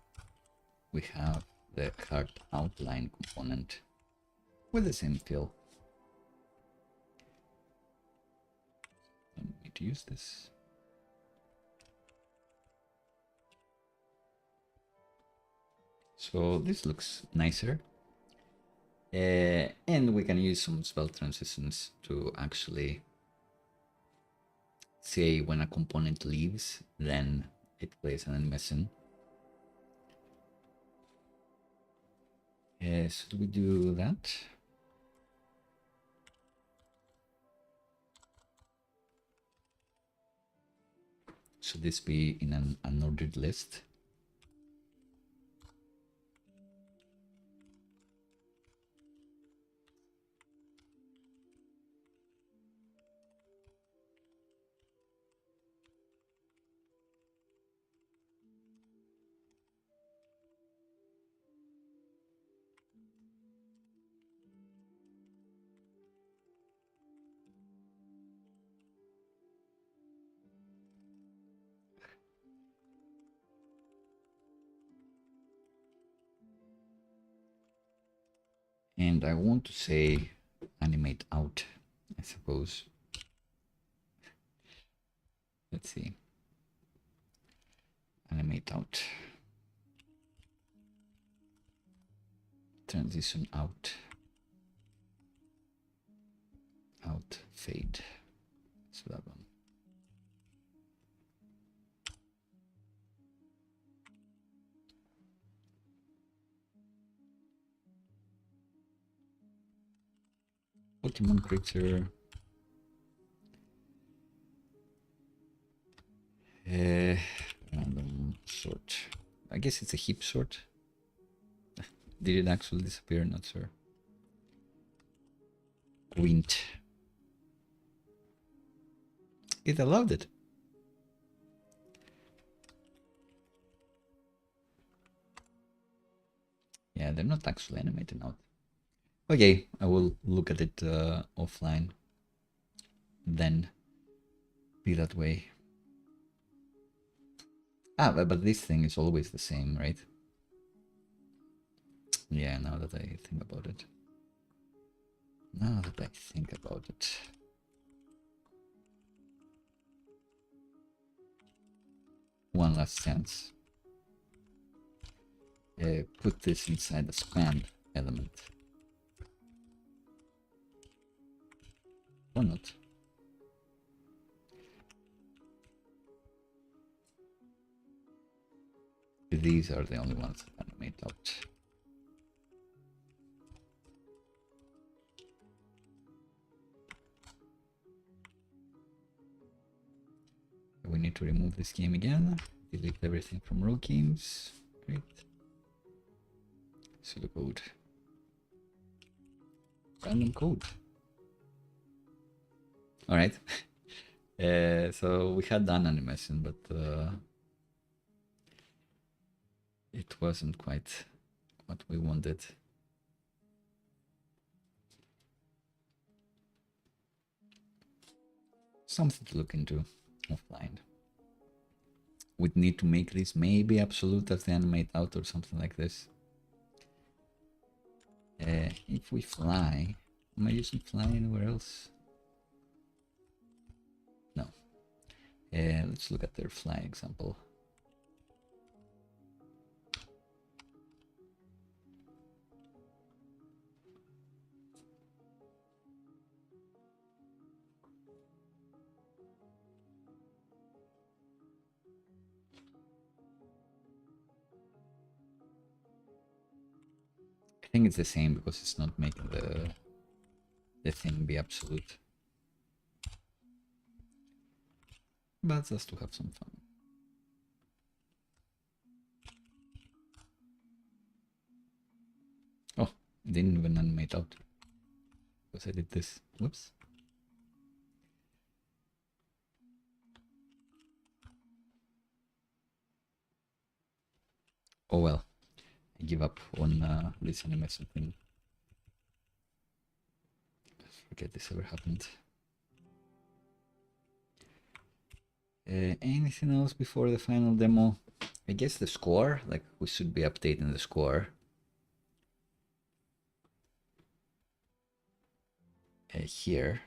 Speaker 1: we have the heart outline component with the same fill. I need to use this. So this looks nicer. And we can use some Svelte transitions to actually say when a component leaves, then it plays an animation. Should we do that? Should this be in an unordered list? And I want to say animate out, I suppose. Let's see. Animate out. Transition out. Out, fade. So that one. Pokemon creature. Random sort. I guess it's a heap sort. Did it actually disappear? Not sure. Gwent. It allowed it. Yeah, they're not actually animating out. Okay, I will look at it offline. Then be that way. But this thing is always the same, right? Yeah, now that I think about it. One last chance. Put this inside the span element. Or not. These are the only ones that animate out. need to remove this game again. Delete everything from Rogue Games. Great. Pseudocode. Random code. Alright. So we had done animation, but it wasn't quite what we wanted. Something to look into offline. We'd need to make this maybe absolute as the animate out or something like this. If we fly, am I using fly anywhere else? No. Let's look at their fly example. I think it's the same because it's not making the thing be absolute. But just to have some fun. Oh, didn't even animate out because I did this. Whoops. Oh well, I give up on this animation thing. Forget this ever happened. Anything else before the final demo? I guess the score, like we should be updating the score. Here.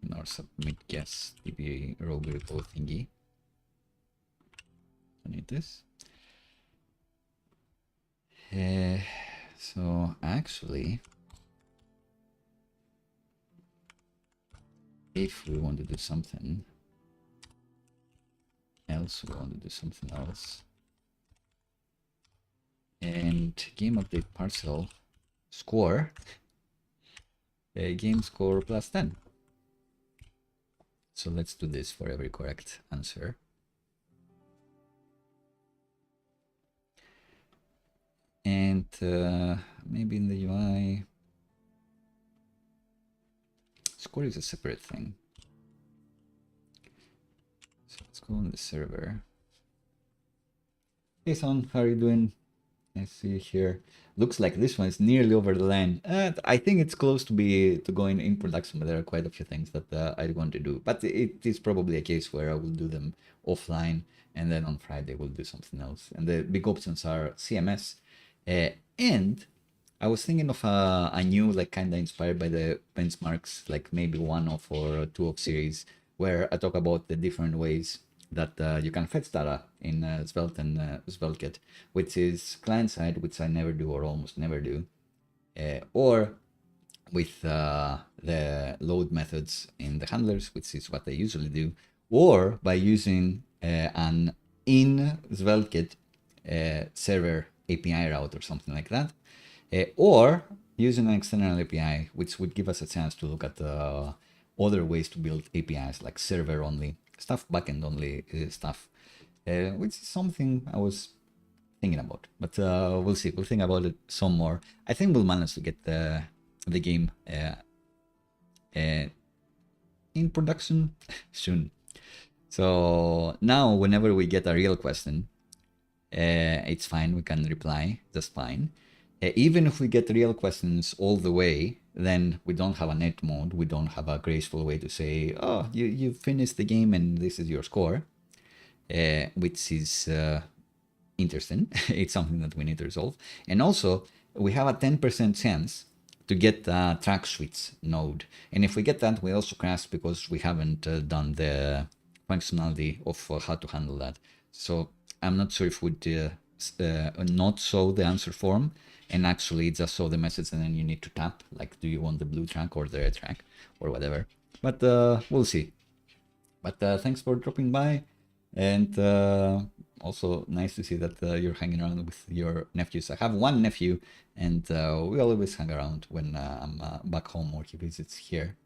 Speaker 1: In our submit guess DB rogue repo thingy. I need this. So actually, if we want to do something else, we want to do something else. And game update parcel score, game score plus 10. So let's do this for every correct answer. And maybe in the UI, score is a separate thing. So let's go on the server. Hey son, how are you doing? I see you here. Looks like this one is nearly over the line. I think it's close to going in production, but there are quite a few things that I want to do. But it is probably a case where I will do them offline, and then on Friday we'll do something else. And the big options are CMS. And I was thinking of a new, like kind of inspired by the benchmarks, like maybe 1-off or 2-off series, where I talk about the different ways that you can fetch data in Svelte and SvelteKit, which is client side, which I never do or almost never do, or with the load methods in the handlers, which is what I usually do, or by using an in SvelteKit server API route or something like that, or using an external API, which would give us a chance to look at other ways to build APIs, like server only stuff, backend only stuff, which is something I was thinking about. But we'll see. We'll think about it some more. I think we'll manage to get the game in production soon. So now, whenever we get a real question, it's fine. We can reply just fine. Even if we get real questions all the way, then we don't have a net mode. We don't have a graceful way to say, oh, you finished the game and this is your score, which is interesting. It's something that we need to resolve. And also, we have a 10% chance to get a track switch node. And if we get that, we also crash because we haven't done the functionality of how to handle that. So I'm not sure if we'd not show the answer form and actually just show the message, and then you need to tap, like, do you want the blue track or the red track or whatever. But we'll see. But thanks for dropping by, and also nice to see that you're hanging around with your nephews. I have one nephew, and we always hang around when I'm back home or he visits here.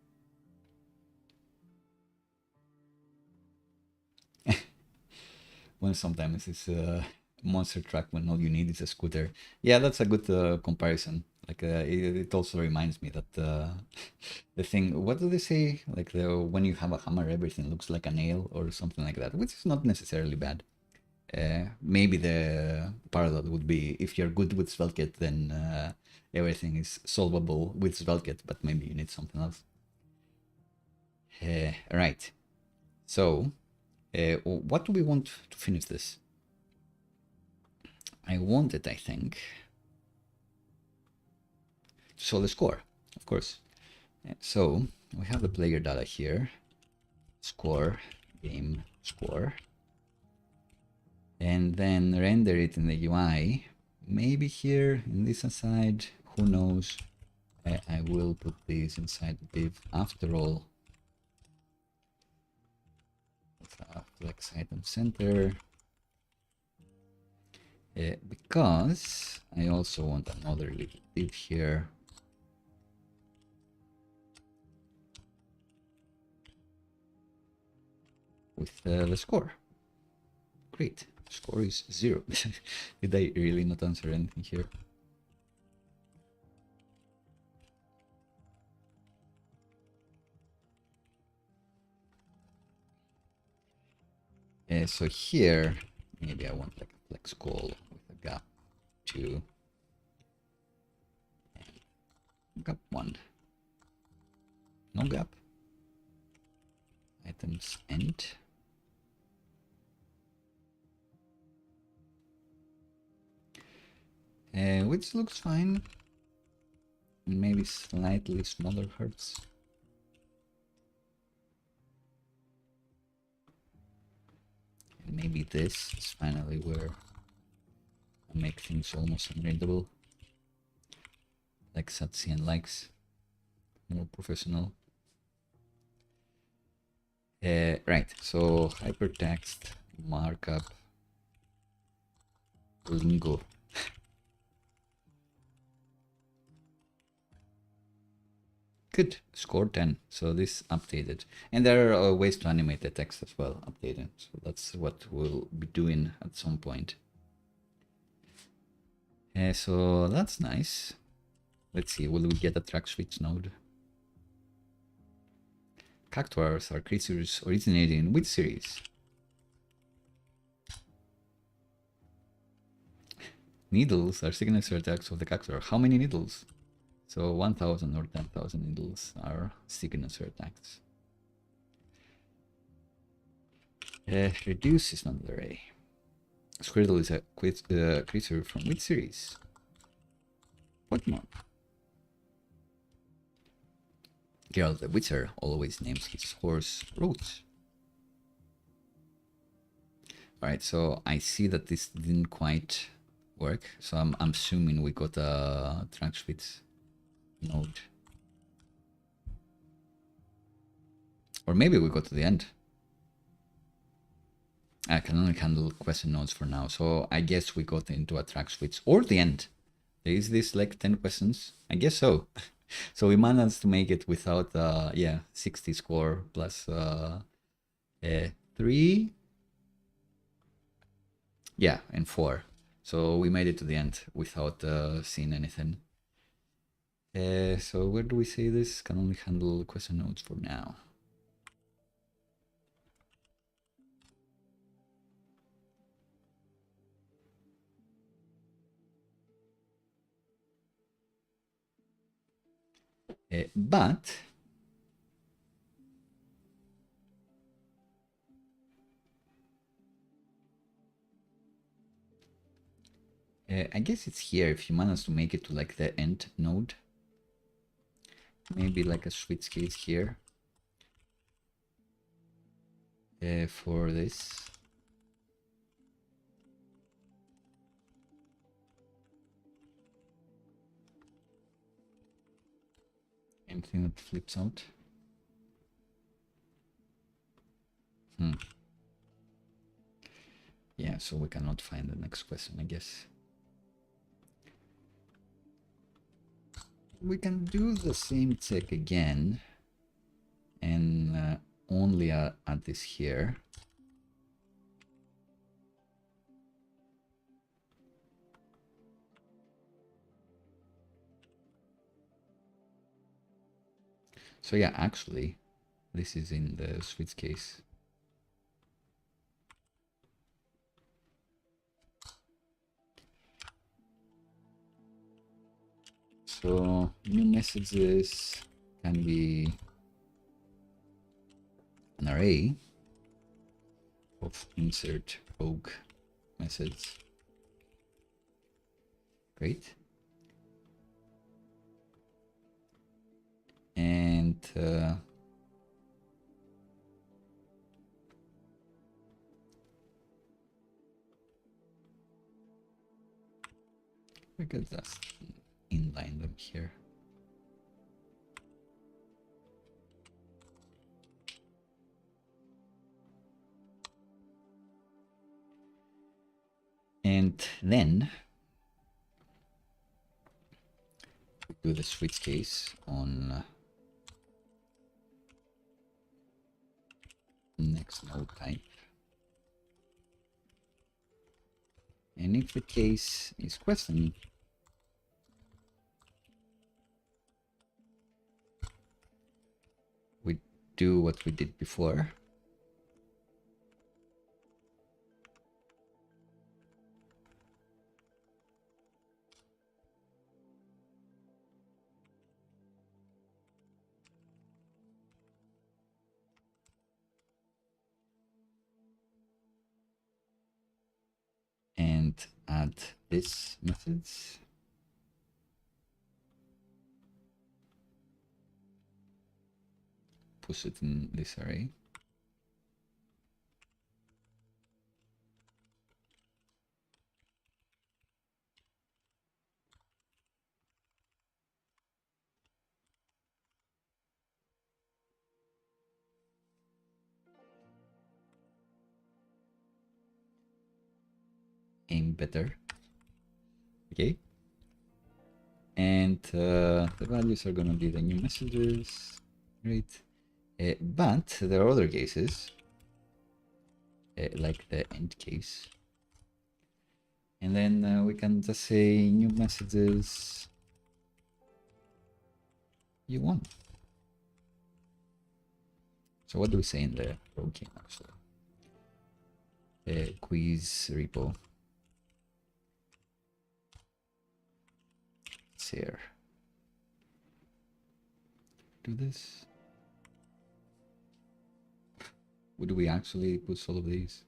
Speaker 1: when sometimes it's a monster truck when all you need is a scooter. Yeah, that's a good comparison. Like it also reminds me that the thing, what do they say? Like when you have a hammer, everything looks like a nail or something like that, which is not necessarily bad. Maybe the parallel would be if you're good with SvelteKit, then everything is solvable with SvelteKit, but maybe you need something else. Right. So, what do we want to finish this? I wanted, I think, to show the score, of course. So, we have the player data here. Score, game score. And then render it in the UI. Maybe here in this aside, who knows? I will put this inside the div. After all, flex item center. Because I also want another little div here. With the score. Great. Score is 0. Did I really not answer anything here? So here, maybe I want like a flex call with a gap 2 and gap 1. No gap. Items end. Which looks fine. Maybe slightly smaller hertz. And maybe this is finally where I make things almost unreadable. Like Satsi and likes. More professional. Right, so hypertext, markup, lingo. Good, score 10. So this updated. And there are ways to animate the text as well, updated. So that's what we'll be doing at some point. So that's nice. Let's see, will we get a track switch node? Cactuars are creatures originating in which series? Needles are signature attacks of the cactuar. How many needles? So 1000 or 10,000 needles are signature attacks. Reduce is not an array. Squirtle is a creature from which series? Pokemon. Geralt the Witcher always names his horse Roach. Alright, so I see that this didn't quite work, so I'm assuming we got a track switch node. Or maybe we got to the end. I can only handle question nodes for now, so I guess we got into a track switch or the end. Is this like 10 questions? I guess so. So we managed to make it without, yeah, 60 score plus 3. Yeah, and 4. So we made it to the end without seeing anything. So where do we say this? Can only handle question nodes for now. But I guess it's here if you manage to make it to like the end node. Maybe like a switch case here for this. Anything that flips out. Yeah, so we cannot find the next question, I guess. We can do the same check again and only add this here. So yeah, actually, this is in the switch case. So new messages can be an array of insert rogue message. Great. And we could just inline them here. And then we do the switch case on next node type. And if the case is question, we do what we did before. And add this methods. Push it in this array. Aim better. Okay. And the values are gonna be the new messages. Great. But there are other cases, like the end case. And then we can just say new messages you want. So what do we say in the rogue game actually? Quiz repo. It's here. Do this. Would we actually push all of these?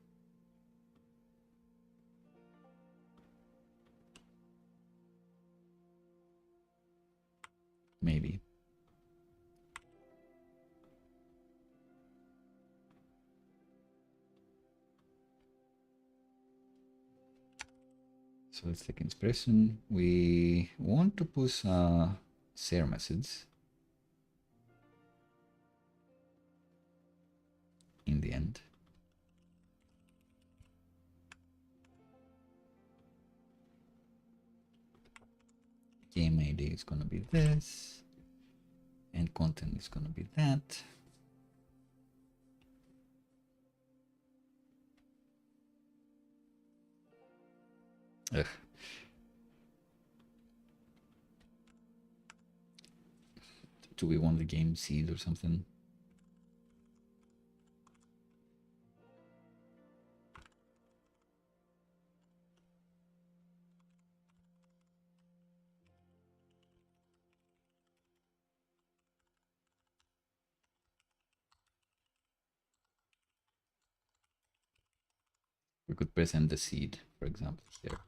Speaker 1: Maybe. So let's take expression. We want to push a share message in the end. Game ID is gonna be this, and content is gonna be that. Ugh. Do we want the game seed or something? We could present the seed, for example, here.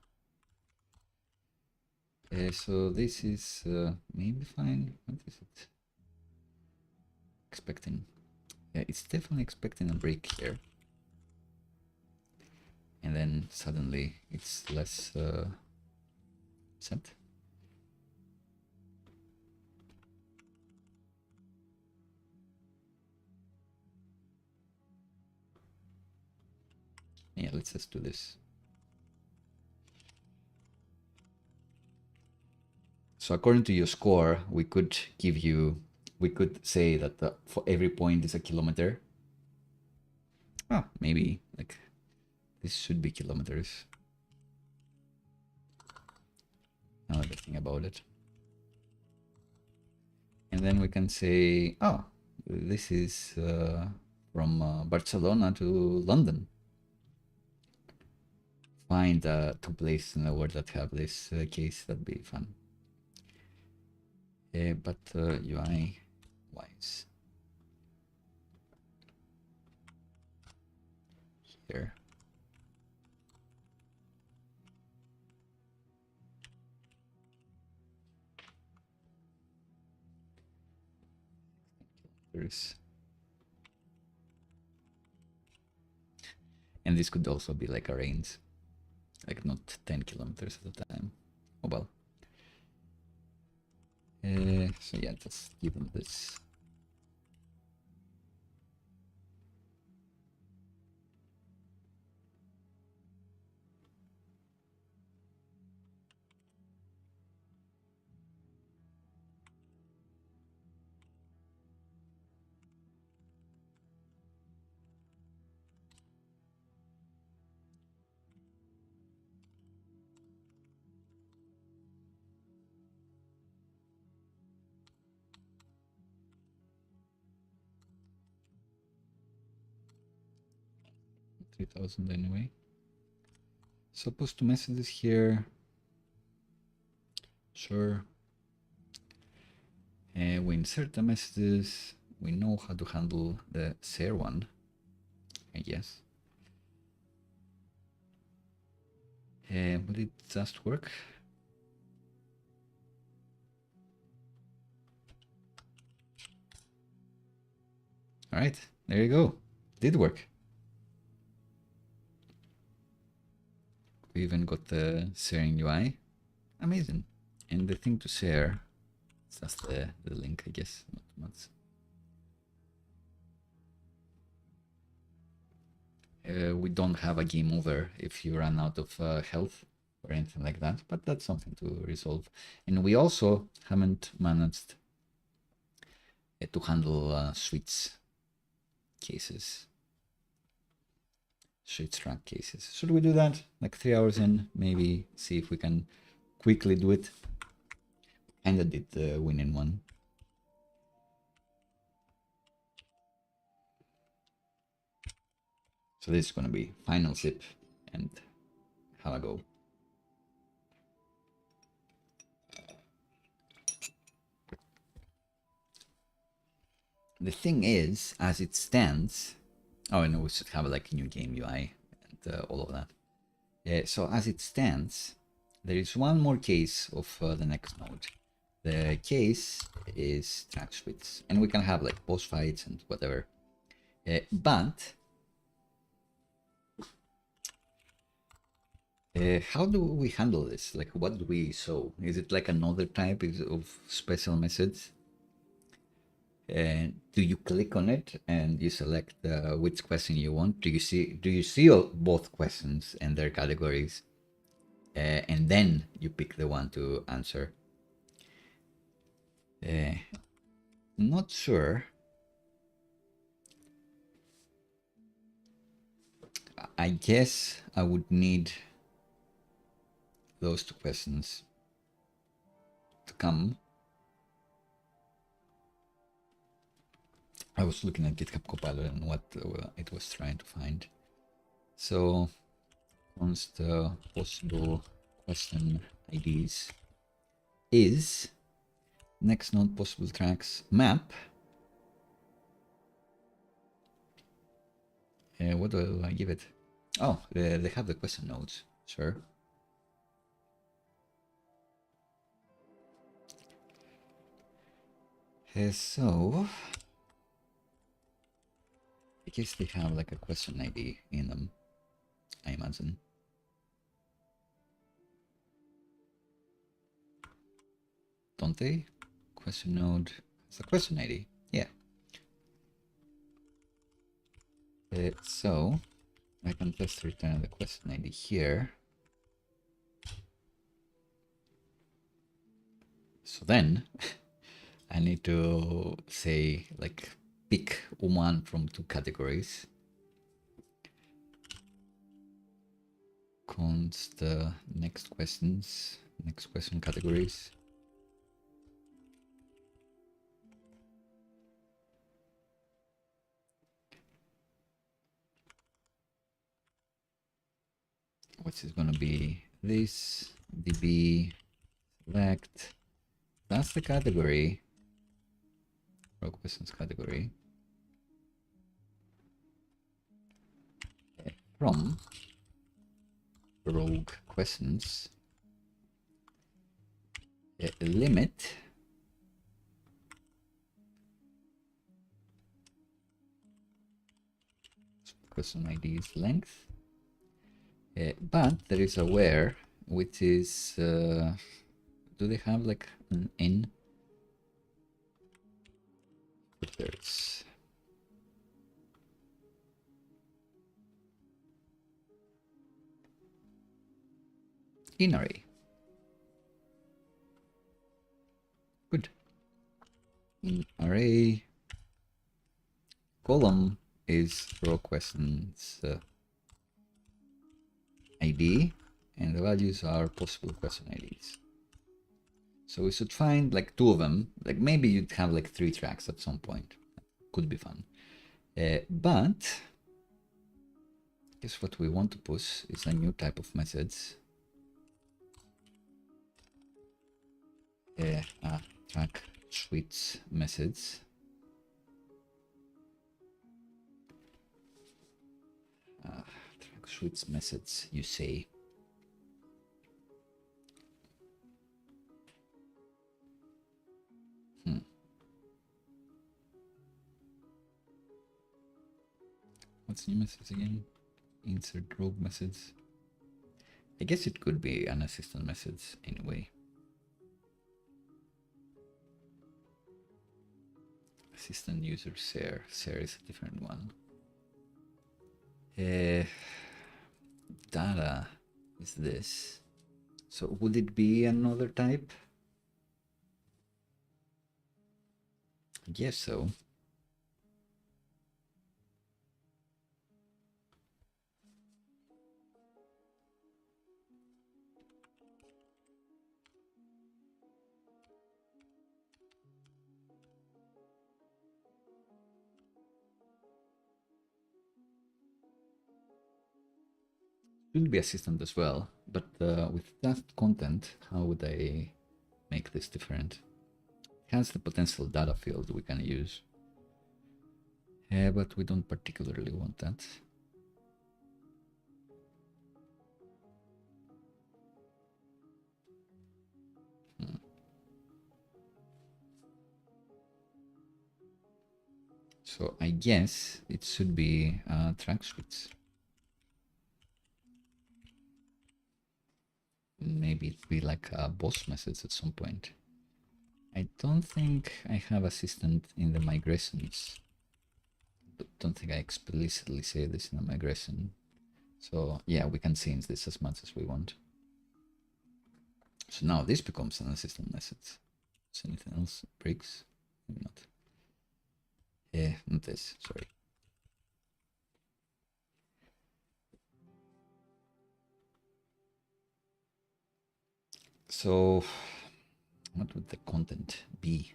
Speaker 1: So this is maybe fine. What is it? Expecting. Yeah, it's definitely expecting a break here. And then suddenly it's less set. Yeah, let's just do this. So according to your score, we could say that for every point is a kilometer. Oh, maybe like this should be kilometers. Now that I think about it. And then we can say, oh, this is from Barcelona to London. Find two places in the world that have this case. That'd be fun. But UI wise, here. And this could also be like a range, like not 10 kilometers at a time. Oh well. So yeah, just give them this. $3,000 anyway. Supposed to messages here. Sure. We insert the messages. We know how to handle the share one, I guess. Will it just work? All right, there you go. Did work. We even got the sharing UI. Amazing. And the thing to share, it's just the link, I guess, not much. We don't have a game over if you run out of health or anything like that, but that's something to resolve. And we also haven't managed to handle switch cases. Switch track cases. Should we do that? Like 3 hours in, maybe see if we can quickly do it. Kinda did the winning one. So this is gonna be final sip and have a go. The thing is, as it stands, oh, and we should have like a new game UI and all of that. So as it stands, there is one more case of the next node. The case is track switch, and we can have like boss fights and whatever. But how do we handle this? Like, what do we show? Is it like another type of special message? Do you click on it and you select which question you want? Do you see both questions and their categories, and then you pick the one to answer? Not sure. I guess I would need those two questions to come. I was looking at GitHub Copilot and what it was trying to find. So, const possible question IDs is next node possible tracks map. What do I give it? Oh, they have the question nodes. Sure. So I guess they have like a question ID in them, I imagine. Don't they? Question node. It's a question ID. Yeah. So I can just return the question ID here. So then I need to say like pick one from two categories. Const next question categories. which is going to be this db select. That's the category, rogue questions category, from rogue questions limit question ID is length, but there is a where, which is do they have like an in? There's in array. Good. In array column is row questions ID, and the values are possible question IDs. So we should find like 2 of them. Like maybe you'd have like 3 tracks at some point. Could be fun. But guess what we want to push is a new type of message. Track switch message. Track switch message, you say. What's new message again? Insert rogue message. I guess it could be an assistant message anyway. Assistant user share. Share is a different one. Data is this. So would it be another type? I guess so. Should be assistant as well, but with that content, how would I make this different? It has the potential data field we can use, but we don't particularly want that. So I guess it should be track switch. Maybe it'd be like a boss message at some point. I don't think I have assistant in the migrations. Don't think I explicitly say this in a migration. So yeah, we can change this as much as we want. So now this becomes an assistant message. Is anything else breaks? Maybe not. Yeah, not this, sorry. So what would the content be?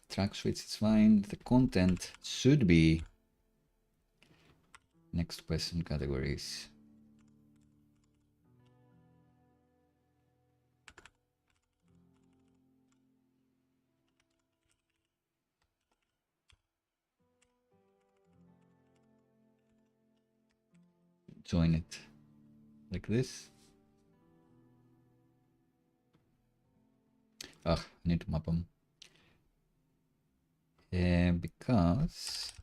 Speaker 1: Track switch is fine. The content should be next question categories. Join it like this. I need to map them. Because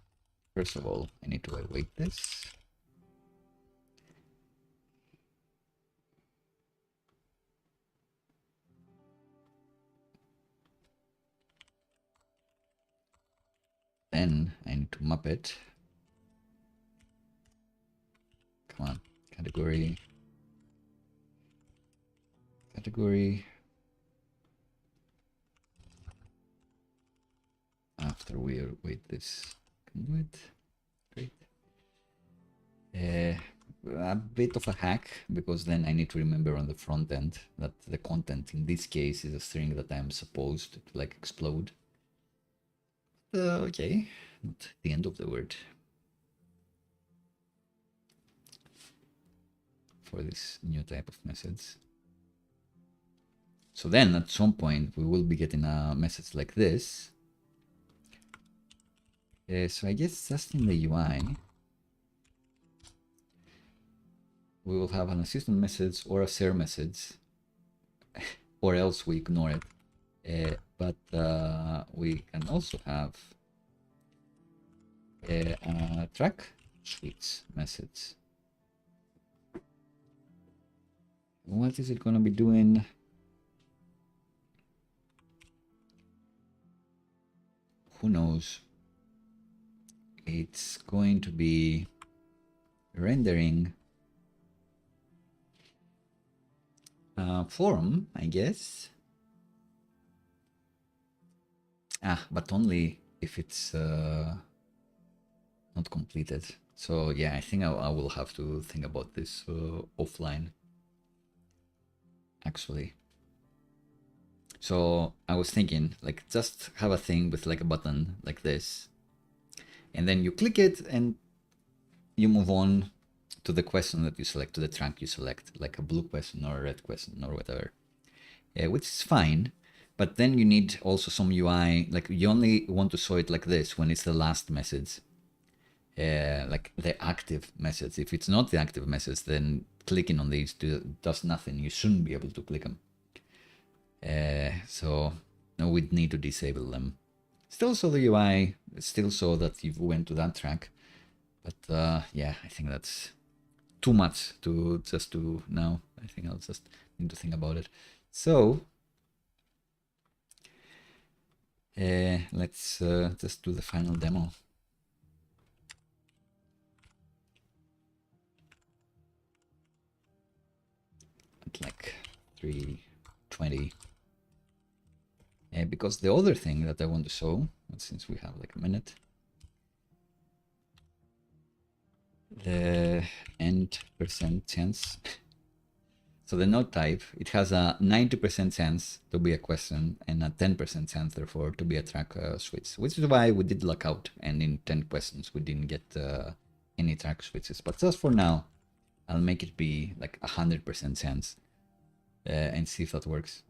Speaker 1: first of all, I need to await this. Then I need to map it. Come on, category. After we await this, can do it. Great. A bit of a hack, because then I need to remember on the front end that the content in this case is a string that I'm supposed to like explode. Okay, not the end of the word. for this new type of message. So then at some point we will be getting a message like this. So I guess just in the UI, we will have an assistant message or a share message, or else we ignore it. But we can also have a track switch message. What is it going to be doing? Who knows? It's going to be rendering a form, I guess. But only if it's not completed. So yeah, I think I will have to think about this offline, actually. So I was thinking, like, just have a thing with like a button like this, and then you click it and you move on to the question that you select, to the track you select, like a blue question or a red question or whatever, which is fine. But then you need also some UI, like you only want to show it like this when it's the last message, like the active message. If it's not the active message, then clicking on these does nothing. You shouldn't be able to click them. So no, we'd need to disable them. Still show the UI, still show that you went to that track. But yeah, I think that's too much to just do now. I think I'll just need to think about it. So let's just do the final demo. At like 3:20. Because the other thing that I want to show, since we have like a minute, the end percent chance. So the node type, it has a 90% chance to be a question and a 10% chance, therefore, to be a track switch, which is why we did luck out. And in 10 questions, we didn't get any track switches. But just for now, I'll make it be like 100% chance and see if that works.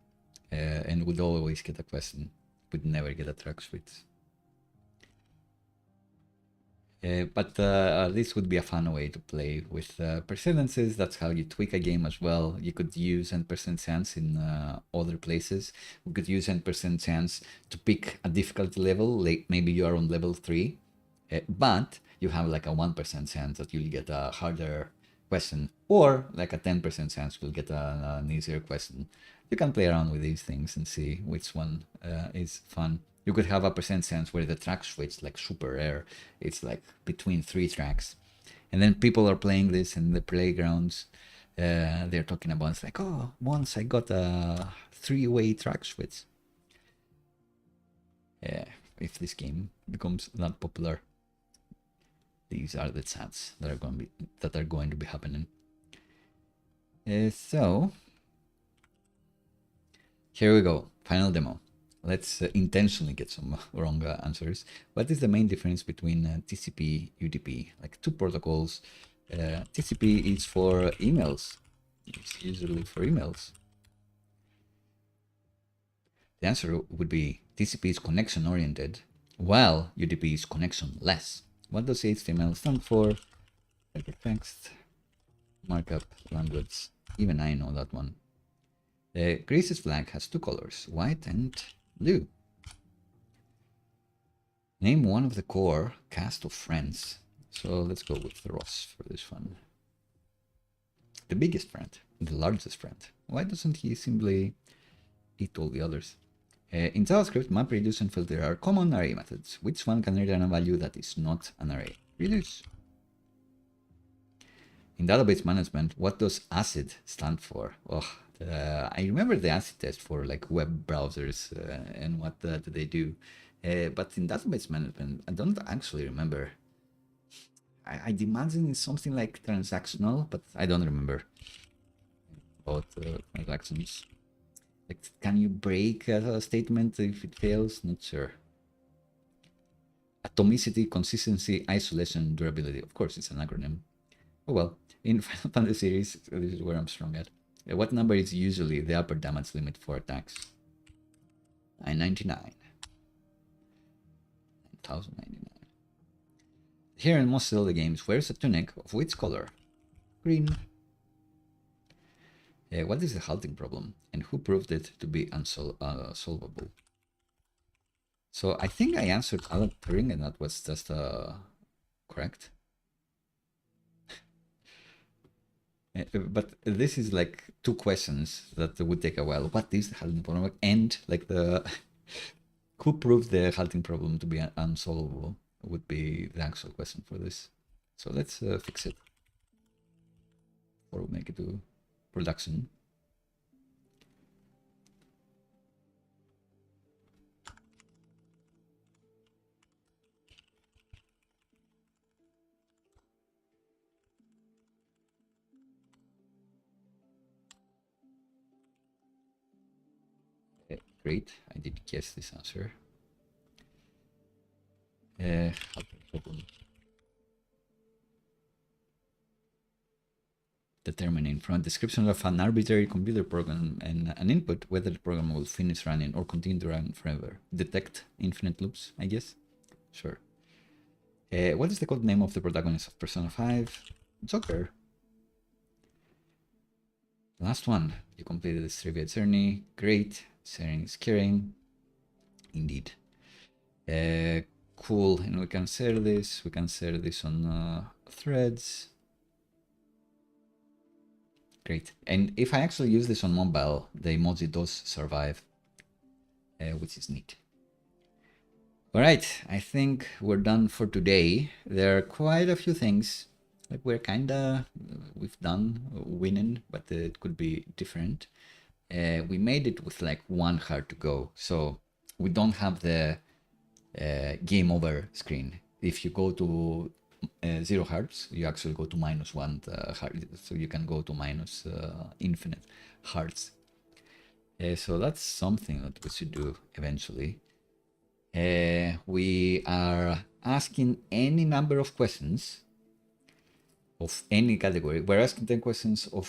Speaker 1: And we'd always get a question. We'd never get a track switch. But this would be a fun way to play with precedences. That's how you tweak a game as well. You could use 10% chance in other places. We could use 10% chance to pick a difficulty level, like maybe you are on level 3, but you have like a 1% chance that you'll get a harder question, or like a 10% chance you'll get an easier question. You can play around with these things and see which one is fun. You could have a percent chance where the track switch, like super rare, it's like between 3 tracks. And then people are playing this in the playgrounds. They're talking about, it's like, oh, once I got a 3-way track switch. If this game becomes that popular, these are the chats that are going to be happening. So here we go, final demo. Let's intentionally get some wrong answers. What is the main difference between TCP, UDP? Like 2 protocols. TCP is for emails. It's usually for emails. The answer would be TCP is connection oriented, while UDP is connection-less. What does HTML stand for? Hypertext markup language. Even I know that one. The Greece's flag has 2 colors, white and blue. Name one of the core cast of friends. So let's go with Ross for this one. The biggest friend, the largest friend. Why doesn't he simply eat all the others? In JavaScript, map, reduce, and filter are common array methods. Which one can return a value that is not an array? Reduce. In database management, what does ACID stand for? Oh, I remember the ACID test for like web browsers and what do they do. But in database management, I don't actually remember. I'd imagine it's something like transactional, but I don't remember about transactions. Like, can you break a statement if it fails? Not sure. Atomicity, consistency, isolation, durability. Of course, it's an acronym. Oh well, in Final Fantasy series, this is where I'm strong at. What number is usually the upper damage limit for attacks? 999. 1099. Here in most Zelda games, wears a tunic of which color? Green. What is the halting problem, and who proved it to be unsolvable? So I think I answered Alan Turing, and that was just correct. But this is like two questions that would take a while. What is the halting problem? And like the who proved the halting problem to be unsolvable would be the actual question for this. So let's fix it or we make it to production. Great, I did guess this answer. Determining from a description of an arbitrary computer program and an input whether the program will finish running or continue to run forever. Detect infinite loops, I guess. Sure. What is the code name of the protagonist of Persona 5? Joker. Last one. You completed this trivia journey. Great. Sharing is caring. Indeed. Cool. And we can share this. We can share this on threads. Great. And if I actually use this on mobile, the emoji does survive, which is neat. All right, I think we're done for today. There are quite a few things like we've done winning, but it could be different. We made it with like one heart to go, so we don't have the game over screen. If you go to 0 hearts, you actually go to -1 heart, so you can go to minus infinite hearts. So that's something that we should do eventually. We are asking any number of questions of any category. We're asking 10 questions of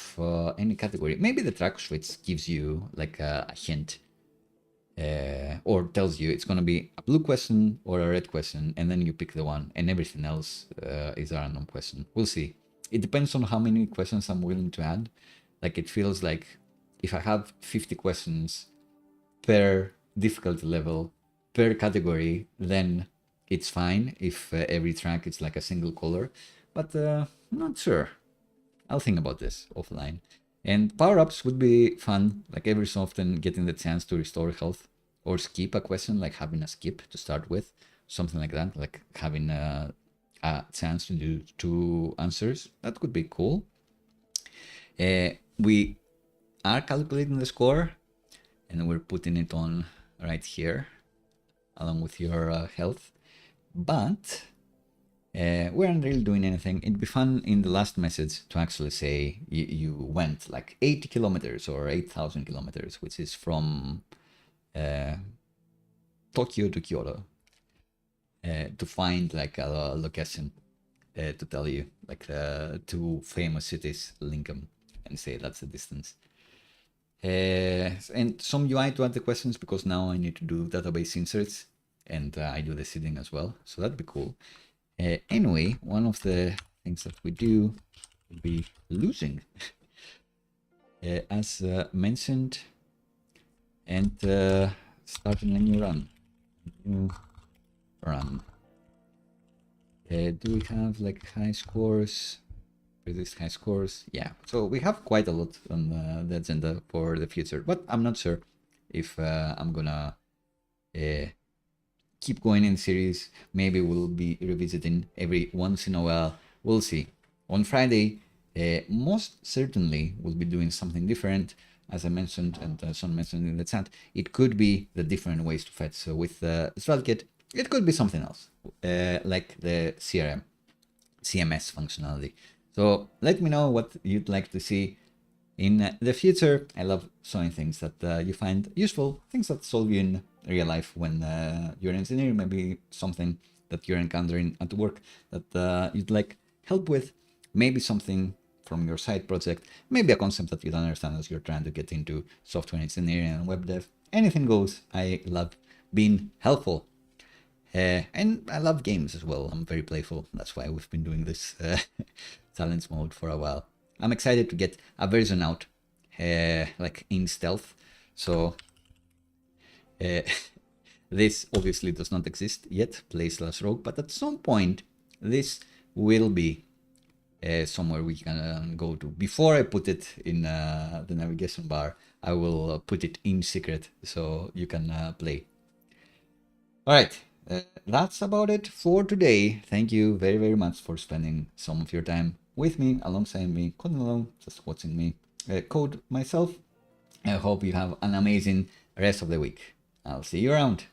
Speaker 1: any category. Maybe the track switch gives you like a hint or tells you it's going to be a blue question or a red question, and then you pick the one, and everything else is a random question. We'll see. It depends on how many questions I'm willing to add. Like it feels like if I have 50 questions per difficulty level, per category, then it's fine if every track is like a single color, but I'm not sure. I'll think about this offline. And power-ups would be fun, like every so often getting the chance to restore health or skip a question, like having a skip to start with, something like that, like having a chance to do 2 answers. That could be cool. We are calculating the score and we're putting it on right here along with your health, but we aren't really doing anything. It'd be fun in the last message to actually say you went like 80 kilometers or 8,000 kilometers, which is from Tokyo to Kyoto, to find like a location to tell you, like 2 famous cities link them and say that's the distance. And some UI to add the questions, because now I need to do database inserts and I do the seeding as well, so that'd be cool. Anyway, one of the things that we do will be losing, as mentioned, and starting a new run. Do we have like high scores? Resist high scores? Yeah, so we have quite a lot on the agenda for the future, but I'm not sure if I'm gonna keep going in the series. Maybe we'll be revisiting every once in a while. We'll see. On Friday, most certainly we'll be doing something different. As I mentioned, and Son mentioned in the chat, it could be the different ways to fetch. So with SvelteKit, it could be something else, like the CMS functionality. So let me know what you'd like to see in the future. I love showing things that you find useful, things that solve you in real life when you're an engineer, maybe something that you're encountering at work that you'd like help with. maybe something from your side project, maybe a concept that you don't understand as you're trying to get into software engineering and web dev. Anything goes. I love being helpful. And I love games as well. I'm very playful. That's why we've been doing this challenge mode for a while. I'm excited to get a version out, like in stealth. So this obviously does not exist yet, play/rogue, but at some point this will be somewhere we can go to. Before I put it in the navigation bar, I will put it in secret so you can play. All right, that's about it for today. Thank you very, very much for spending some of your time with me, alongside me, coding along, just watching me code myself. I hope you have an amazing rest of the week. I'll see you around.